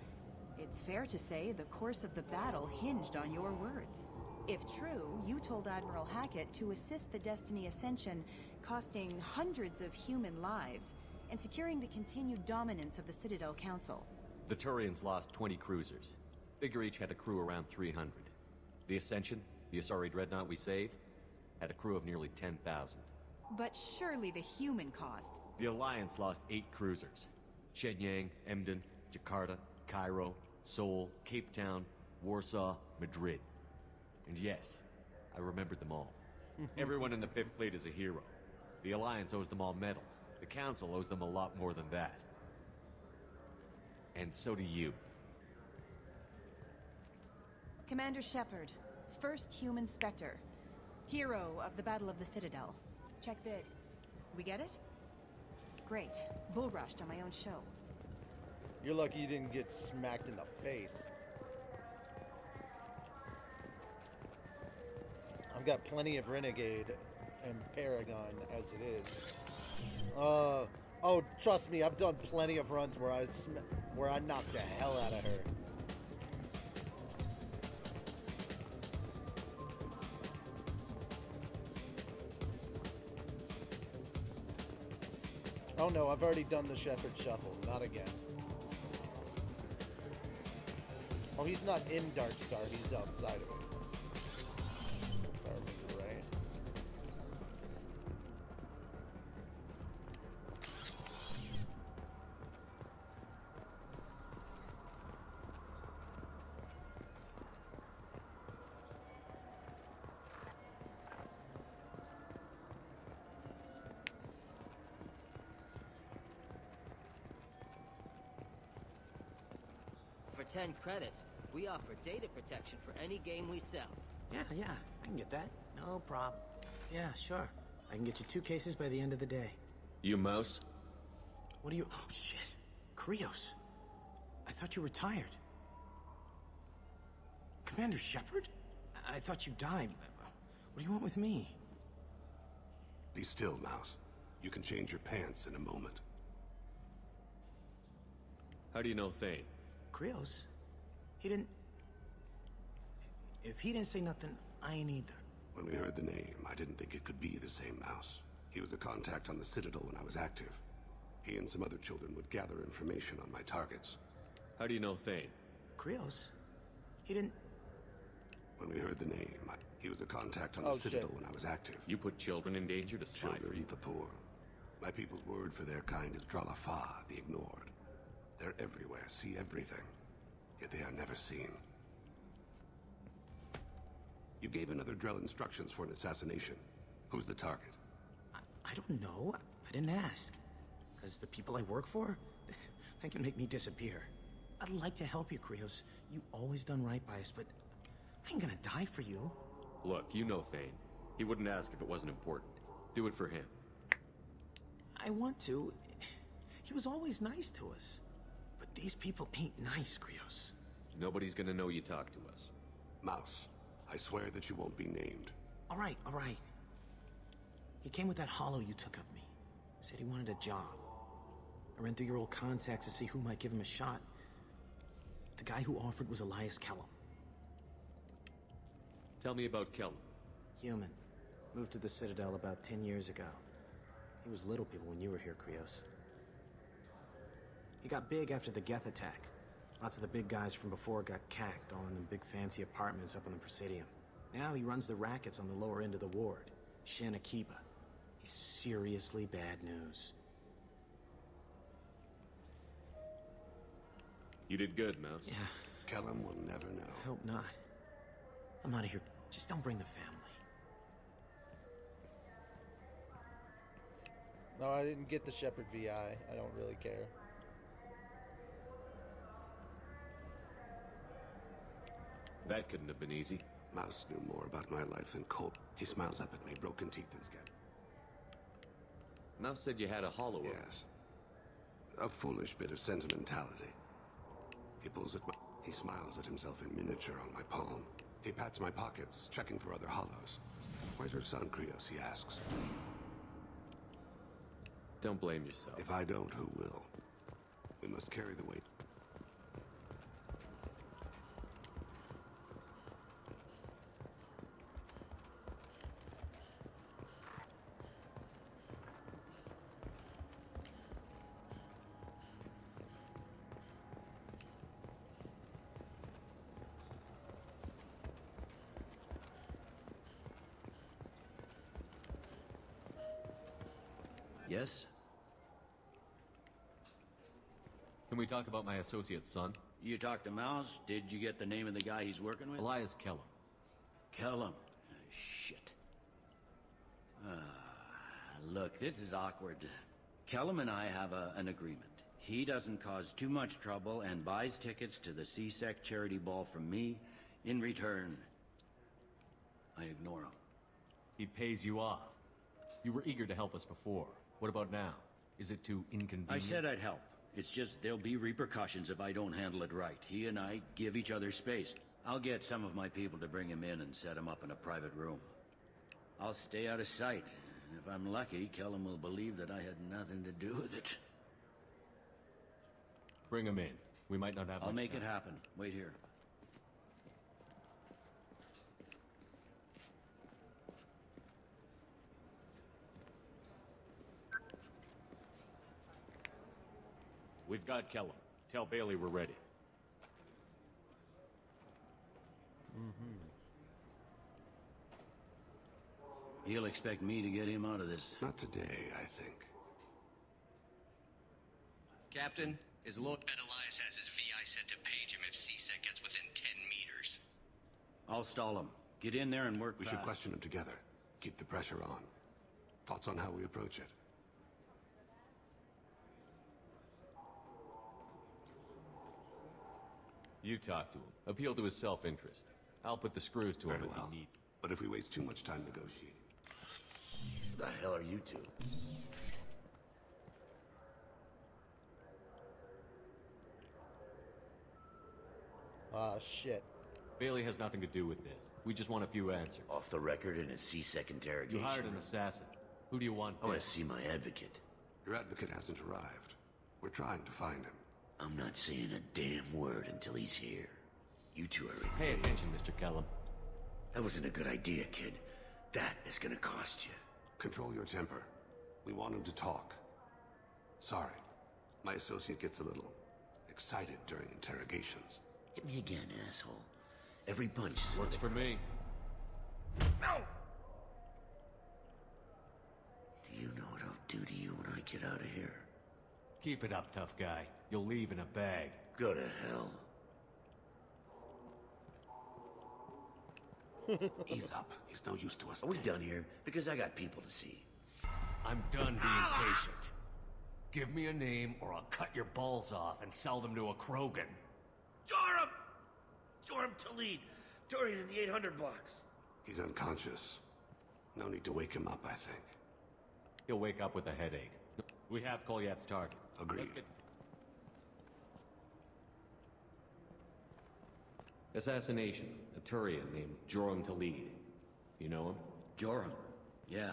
It's fair to say the course of the battle hinged on your words. If true, you told Admiral Hackett to assist the Destiny Ascension, costing hundreds of human lives, and securing the continued dominance of the Citadel Council. The Turians lost 20 cruisers. Figure each had a crew around 300. The Ascension, the Asari dreadnought we saved, had a crew of nearly 10,000. But surely the human cost. The Alliance lost 8 cruisers. Shenyang, Emden, Jakarta, Cairo, Seoul, Cape Town, Warsaw, Madrid. And yes, I remembered them all. Everyone in the 5th Fleet is a hero. The Alliance owes them all medals. The Council owes them a lot more than that. And so do you. Commander Shepard, first human Spectre. Hero of the Battle of the Citadel. Check vid. We get it? Great. Bull rushed on my own show. You're lucky you didn't get smacked in the face. I've got plenty of Renegade and Paragon as it is. Oh, trust me, I've done plenty of runs where I knocked the hell out of her. Oh no, I've already done the Shepard Shuffle. Not again. Oh, he's not in Dark Star. He's outside of it. If I remember right. For 10 credits, we offer data protection for any game we sell. Yeah, I can get that. No problem. Yeah, sure. I can get you 2 cases by the end of the day. You Mouse? What are you... Oh, shit. Krios. I thought you were tired. Commander Shepard? I thought you died. What do you want with me? Be still, Mouse. You can change your pants in a moment. How do you know Thane? Krios? He didn't... If he didn't say nothing, I ain't either. When we heard the name, I didn't think it could be the same Mouse. He was a contact on the Citadel when I was active. He and some other children would gather information on my targets. How do you know Thane? Krios? He didn't... When we heard the name, he was a contact on the Citadel when I was active. You put children in danger to spy for you? The poor. My people's word for their kind is Dralafa, the ignored. They're everywhere, see everything. Yet they are never seen. You gave another Drell instructions for an assassination. Who's the target? I don't know. I didn't ask. Because the people I work for, they can make me disappear. I'd like to help you, Krios. You always done right by us, but I ain't gonna die for you. Look, you know Thane. He wouldn't ask if it wasn't important. Do it for him. I want to. He was always nice to us. But these people ain't nice, Krios. Nobody's gonna know you talked to us. Mouse, I swear that you won't be named. All right. He came with that hollow you took of me. Said he wanted a job. I ran through your old contacts to see who might give him a shot. The guy who offered was Elias Kellum. Tell me about Kellum. Human. Moved to the Citadel about 10 years ago. He was little people when you were here, Krios. He got big after the Geth attack. Lots of the big guys from before got cacked, all in the big fancy apartments up on the Presidium. Now he runs the rackets on the lower end of the ward, Shin Akiba. He's seriously bad news. You did good, Mouse. Yeah. Kellum will never know. I hope not. I'm out of here. Just don't bring the family. No, I didn't get the Shepard VI. I don't really care. That couldn't have been easy. Mouse knew more about my life than Colt. He smiles up at me, broken teeth and scared. Mouse said you had a hollow. Yes. A foolish bit of sentimentality. He pulls at my... He smiles at himself in miniature on my palm. He pats my pockets, checking for other hollows. Where's your son, Krios, he asks. Don't blame yourself. If I don't, who will? We must carry the weight. Yes? Can we talk about my associate's son? You talked to Mouse? Did you get the name of the guy he's working with? Elias Kellum. Kellum? Shit. Look, this is awkward. Kellum and I have an agreement. He doesn't cause too much trouble and buys tickets to the CSEC charity ball from me. In return, I ignore him. He pays you off. You were eager to help us before. What about now? Is it too inconvenient? I said I'd help. It's just there'll be repercussions if I don't handle it right. He and I give each other space. I'll get some of my people to bring him in and set him up in a private room. I'll stay out of sight. And if I'm lucky, Kellum will believe that I had nothing to do with it. Bring him in. We might not have I'll much make time. it happen. Wait here. We've got Kellum. Tell Bailey we're ready. He'll expect me to get him out of this. Not today, I think. Captain, is look that Elias has his VI set to page him if CSEC gets within 10 meters. I'll stall him. Get in there and work We fast. should question him together. Keep the pressure on. Thoughts on how we approach it? You talk to him. Appeal to his self-interest. I'll put the screws to him Very if well. he needs. But if we waste too much time negotiating... The hell are you two? Ah, shit. Bailey has nothing to do with this. We just want a few answers. Off the record in a C-Sec interrogation. You hired an assassin. Who do you want? I want to see my advocate. Your advocate hasn't arrived. We're trying to find him. I'm not saying a damn word until he's here. You two are Pay attention, Mr. Kellum. That wasn't a good idea, kid. That is gonna cost you. Control your temper. We want him to talk. Sorry. My associate gets a little excited during interrogations. Hit me again, asshole. Every punch is works for me. No! Do you know what I'll do to you when I get out of here? Keep it up, tough guy. You'll leave in a bag. Go to hell. Ease up. He's no use to us. Are we done here? Because I got people to see. I'm done being patient. Give me a name or I'll cut your balls off and sell them to a Krogan. Joram! Joram Talid. Dorian in the 800 box. He's unconscious. No need to wake him up, I think. He'll wake up with a headache. We have Kolyat's target. Agreed. Assassination. A Turian named Joram Talid. You know him? Joram? Yeah.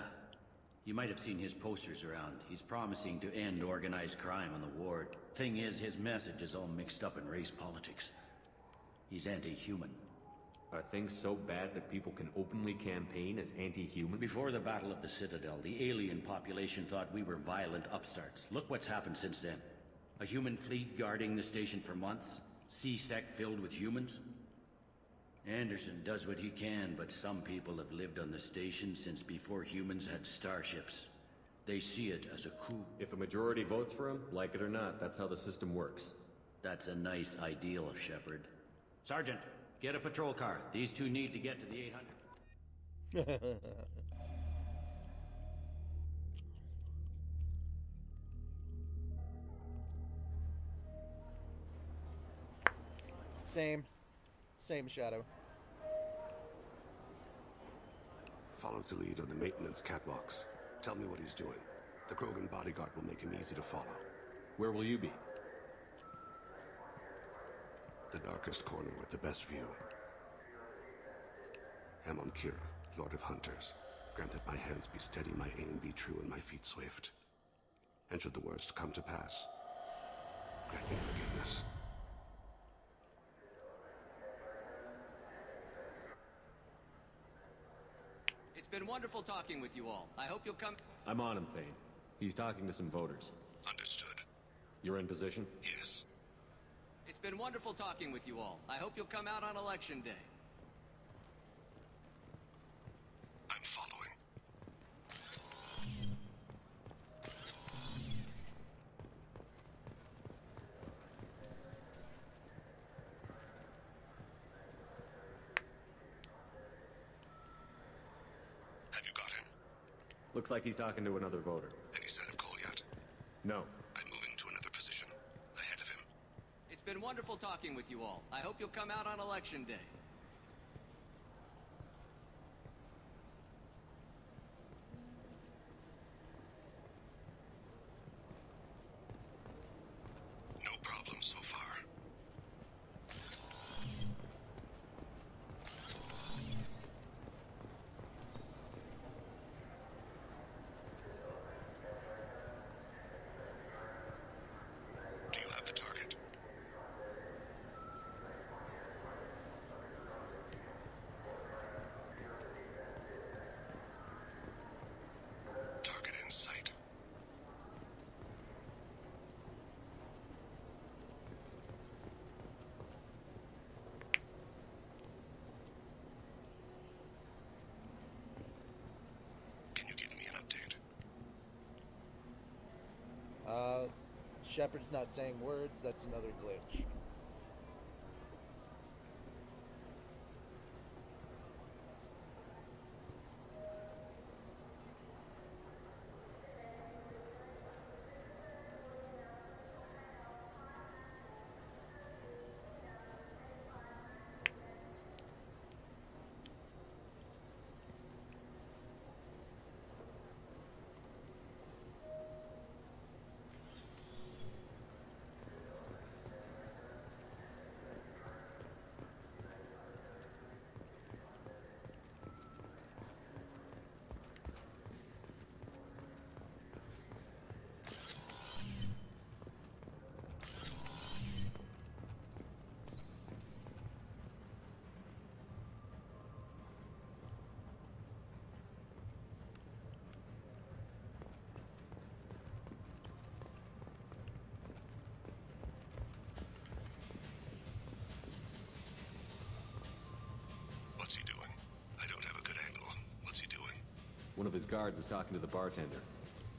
You might have seen his posters around. He's promising to end organized crime on the ward. Thing is, his message is all mixed up in race politics. He's anti-human. Are things so bad that people can openly campaign as anti-human? Before the Battle of the Citadel, the alien population thought we were violent upstarts. Look what's happened since then. A human fleet guarding the station for months. C-Sec filled with humans. Anderson does what he can, but some people have lived on the station since before humans had starships. They see it as a coup. If a majority votes for him, like it or not, that's how the system works. That's a nice ideal, Shepard. Sergeant, get a patrol car. These two need to get to the 800. Same shadow. Follow to lead on the maintenance catwalks. Tell me what he's doing. The Krogan bodyguard will make him easy to follow. Where will you be? The darkest corner with the best view. Amon Kira, Lord of Hunters. Grant that my hands be steady, my aim be true, and my feet swift. And should the worst come to pass, grant me forgiveness. It's been wonderful talking with you all. I hope you'll come... I'm on him, Thane. He's talking to some voters. Understood. You're in position? Yes. It's been wonderful talking with you all. I hope you'll come out on Election Day. I'm following. Have you got him? Looks like he's talking to another voter. Any sign of Kolyat? No. I'm moving to another position. Ahead of him. It's been wonderful talking with you all. I hope you'll come out on Election Day. No problem so far. Do you have the target? Target in sight. Can you give me an update? Shepard's not saying words, that's another glitch. One of his guards is talking to the bartender.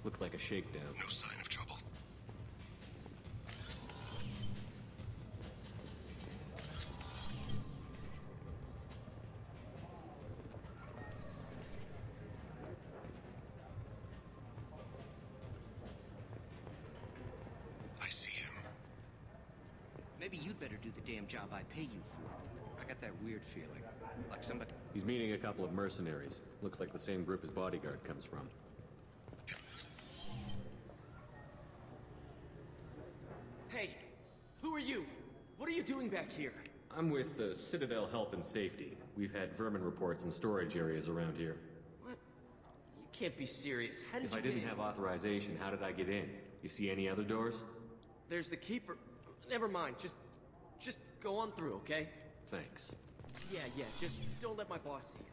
Looks like a shakedown. No sign of trouble. I see him. Maybe you'd better do the damn job I pay you for. I got that weird feeling. Like somebody... He's meeting a couple of mercenaries. Looks like the same group his bodyguard comes from. Hey! Who are you? What are you doing back here? I'm with Citadel Health and Safety. We've had vermin reports in storage areas around here. What? You can't be serious. How did If you I get didn't in? have authorization, how did I get in? You see any other doors? There's the keeper. Never mind. Just go on through, okay? Thanks. Yeah, just don't let my boss see you.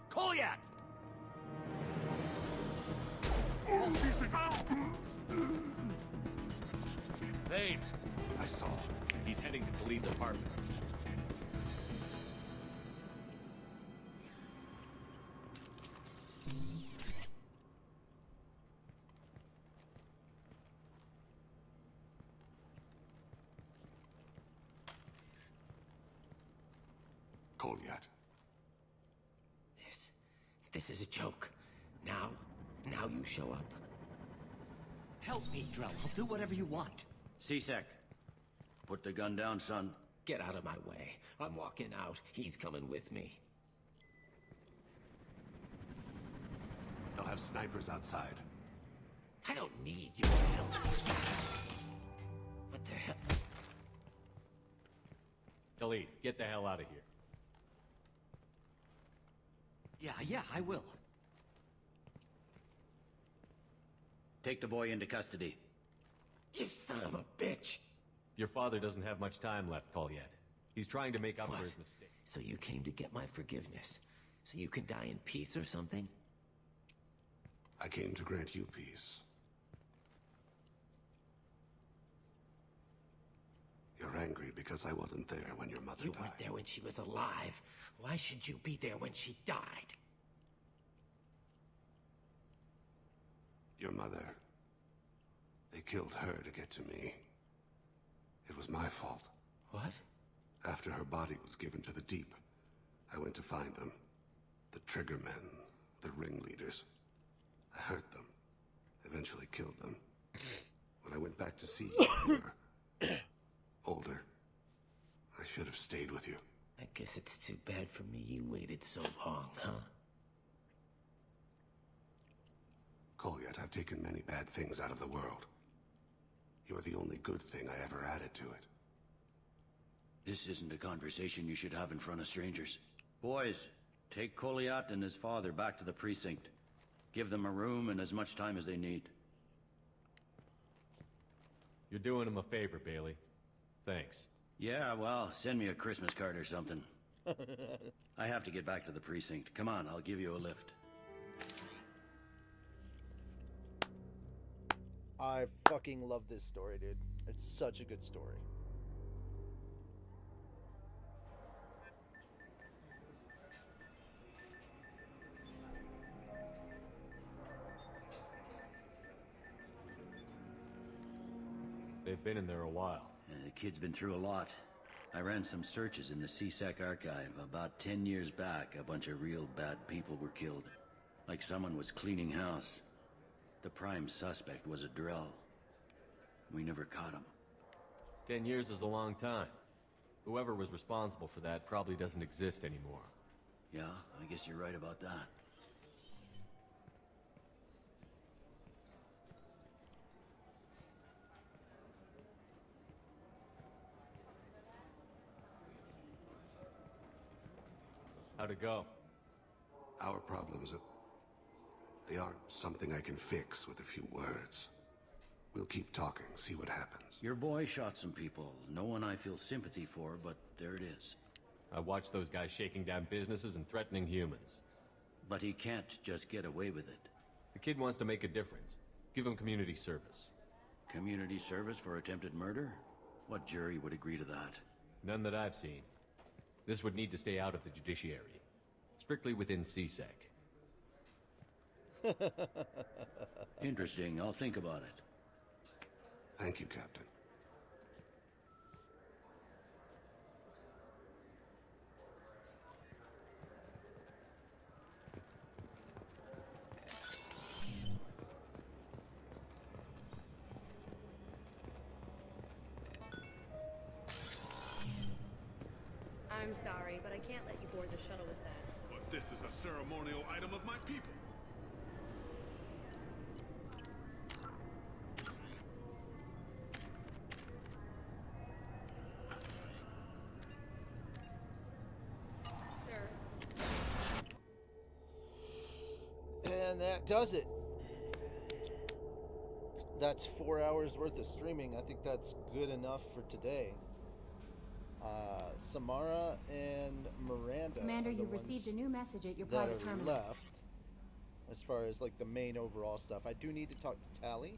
Kolyat! Thane! I saw. He's heading to Khalid's apartment. Kolyat. This is a joke. Now you show up. Help me, Drell. I'll do whatever you want. C-Sec. Put the gun down, son. Get out of my way. I'm walking out. He's coming with me. They'll have snipers outside. I don't need your help. What the hell? Khalid, get the hell out of here. Yeah, I will. Take the boy into custody. You son of a bitch! Your father doesn't have much time left, Kolyat. He's trying to make up for his mistake. So you came to get my forgiveness? So you can die in peace or something? I came to grant you peace. You're angry because I wasn't there when your mother You died. weren't there when she was alive. Why should you be there when she died? Your mother. They killed her to get to me. It was my fault. What? After her body was given to the deep, I went to find them. The triggermen, the ringleaders. I hurt them. Eventually killed them. When I went back to see you, you were older. I should have stayed with you. I guess it's too bad for me you waited so long, huh? Kolyat, I've taken many bad things out of the world. You're the only good thing I ever added to it. This isn't a conversation you should have in front of strangers. Boys, take Kolyat and his father back to the precinct. Give them a room and as much time as they need. You're doing him a favor, Bailey. Thanks. Yeah, well, send me a Christmas card or something. I have to get back to the precinct. Come on, I'll give you a lift. I fucking love this story, dude. It's such a good story. They've been in there a while. The kid's been through a lot. I ran some searches in the CSEC archive. About 10 years back, a bunch of real bad people were killed. Like someone was cleaning house. The prime suspect was a Drell. We never caught him. 10 years is a long time. Whoever was responsible for that probably doesn't exist anymore. Yeah, I guess you're right about that. How'd it go? Our problems they aren't something I can fix with a few words. We'll keep talking, see what happens. Your boy shot some people. No one I feel sympathy for, but there it is. I watched those guys shaking down businesses and threatening humans. But he can't just get away with it. The kid wants to make a difference. Give him community service. Community service for attempted murder? What jury would agree to that? None that I've seen. This would need to stay out of the judiciary. Strictly within CSEC. Interesting. I'll think about it. Thank you, Captain. I'm sorry, but I can't let you board the shuttle with that. But this is a ceremonial item of my people. Sir. And that does it. That's 4 hours worth of streaming. I think that's good enough for today. Samara and Miranda. Commander, you've received a new message at your that private are terminal. left. As far as like the main overall stuff, I do need to talk to Tally.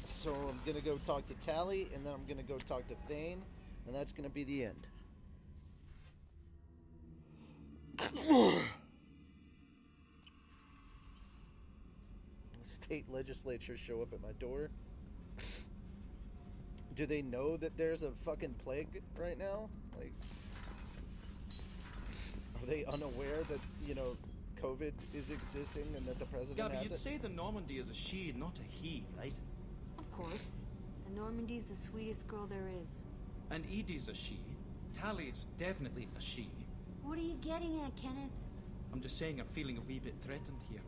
So I'm gonna go talk to Tally, and then I'm gonna go talk to Thane, and that's gonna be the end. State legislatures show up at my door. Do they know that there's a fucking plague right now? Like, are they unaware that, you know, COVID is existing and that the president Gabby, has you'd it? say the Normandy is a she, not a he, right? Of course. The Normandy's the sweetest girl there is. And Edie's a she. Tally's definitely a she. What are you getting at, Kenneth? I'm just saying I'm feeling a wee bit threatened here.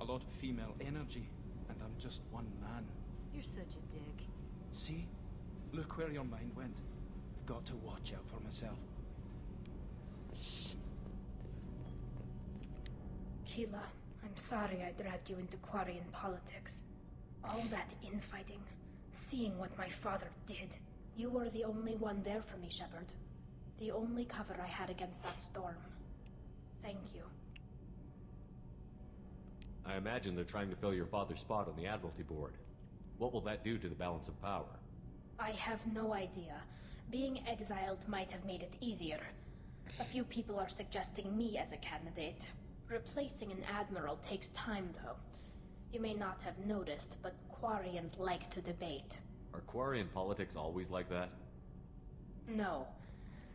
A lot of female energy, and I'm just one man. You're such a dick. See? Look where your mind went. I've got to watch out for myself. Keela, I'm sorry I dragged you into Quarian politics. All that infighting, seeing what my father did. You were the only one there for me, Shepard. The only cover I had against that storm. Thank you. I imagine they're trying to fill your father's spot on the Admiralty Board. What will that do to the balance of power? I have no idea. Being exiled might have made it easier. A few people are suggesting me as a candidate. Replacing an admiral takes time, though. You may not have noticed, but Quarians like to debate. Are Quarian politics always like that? No.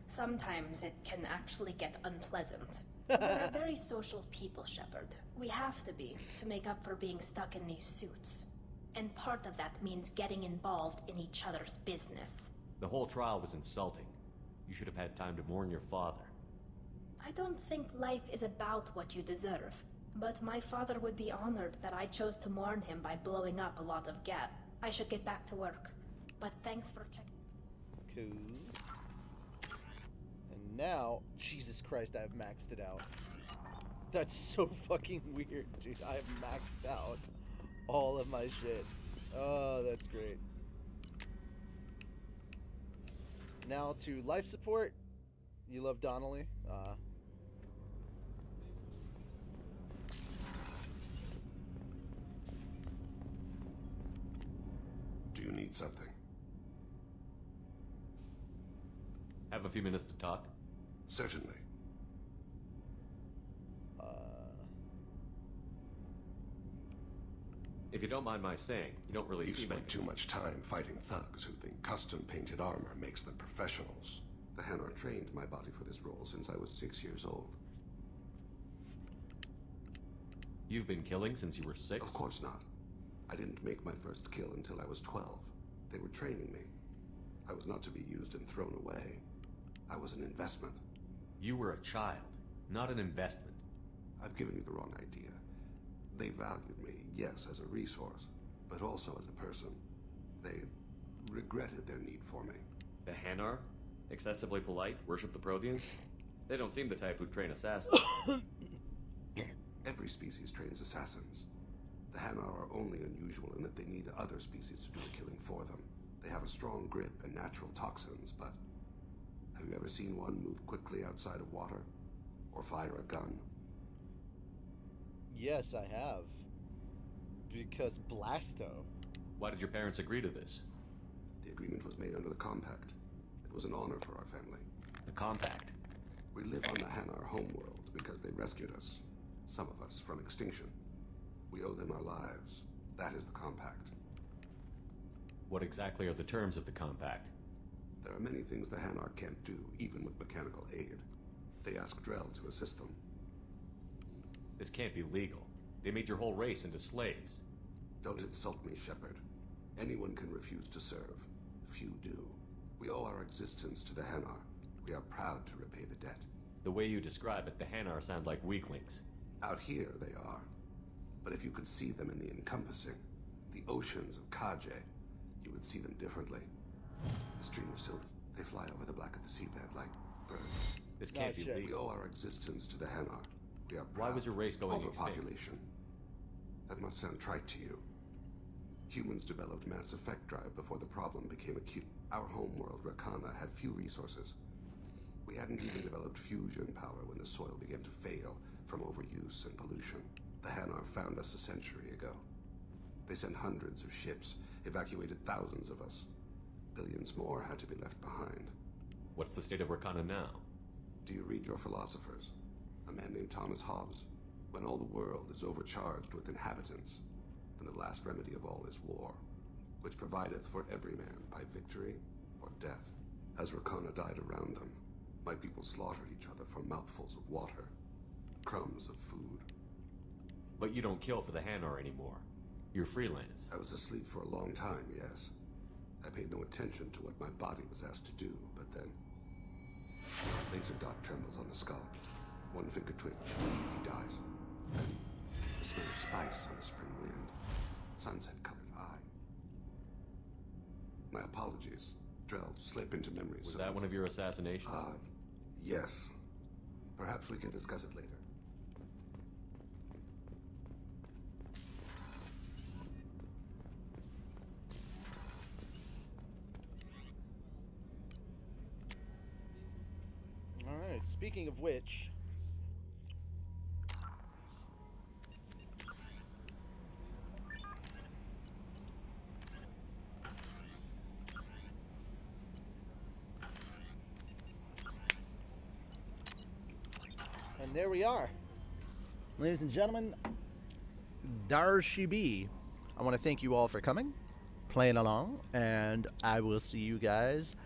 Sometimes it can actually get unpleasant. We're a very social people, Shepard. We have to be, to make up for being stuck in these suits. And part of that means getting involved in each other's business. The whole trial was insulting. You should have had time to mourn your father. I don't think life is about what you deserve. But my father would be honored that I chose to mourn him by blowing up a lot of gas. I should get back to work. But thanks for checking. Cool. And now, Jesus Christ, I've maxed it out. That's so fucking weird, dude. I've maxed out all of my shit. Oh, that's great. Now to life support. You love Donnelly? Do you need something? Have a few minutes to talk? Certainly. If you don't mind my saying, you don't really You seem spent like... too much time fighting thugs who think custom-painted armor makes them professionals. The Hanar trained my body for this role since I was 6 years old. You've been killing since you were 6? Of course not. I didn't make my first kill until I was 12. They were training me. I was not to be used and thrown away. I was an investment. You were a child, not an investment. I've given you the wrong idea. They valued me, yes, as a resource, but also as a person. They regretted their need for me. The Hanar? Excessively polite, worship the Protheans? They don't seem the type who'd train assassins. Every species trains assassins. The Hanar are only unusual in that they need other species to do the killing for them. They have a strong grip and natural toxins, but have you ever seen one move quickly outside of water? Or fire a gun? Yes, I have. Because Blasto. Why did your parents agree to this? The agreement was made under the Compact. It was an honor for our family. The Compact? We live on the Hanar homeworld because they rescued us, some of us, from extinction. We owe them our lives. That is the Compact. What exactly are the terms of the Compact? There are many things the Hanar can't do, even with mechanical aid. They ask Drell to assist them. This can't be legal. They made your whole race into slaves. Don't insult me, Shepard. Anyone can refuse to serve. Few do. We owe our existence to the Hanar. We are proud to repay the debt. The way you describe it, the Hanar sound like weaklings. Out here, they are. But if you could see them in the encompassing, the oceans of Kaje, you would see them differently. A stream of silver. They fly over the black of the seabed like birds. This can't be legal. We owe our existence to the Hanar. We are proud. Why was your race going extinct? Overpopulation. That must sound trite to you. Humans developed mass effect drive before the problem became acute. Our homeworld, Rakana, had few resources. We hadn't even developed fusion power when the soil began to fail from overuse and pollution. The Hanar found us a century ago. They sent hundreds of ships, evacuated thousands of us. Billions more had to be left behind. What's the state of Rakana now? Do you read your philosophers? A man named Thomas Hobbes. When all the world is overcharged with inhabitants, then the last remedy of all is war, which provideth for every man by victory or death. As Rakana died around them, my people slaughtered each other for mouthfuls of water, crumbs of food. But you don't kill for the Hanar anymore. You're freelance. I was asleep for a long time, yes. I paid no attention to what my body was asked to do, but then... Laser dot trembles on the skull. One finger twitch. He dies. Then the smell of spice on the spring wind. Sunset-colored eye. My apologies. Drell, slip into memories. Was that one of your assassinations? Yes. Perhaps we can discuss it later. Alright, speaking of which... And there we are. Ladies and gentlemen, Darshibi. I want to thank you all for coming, playing along, and I will see you guys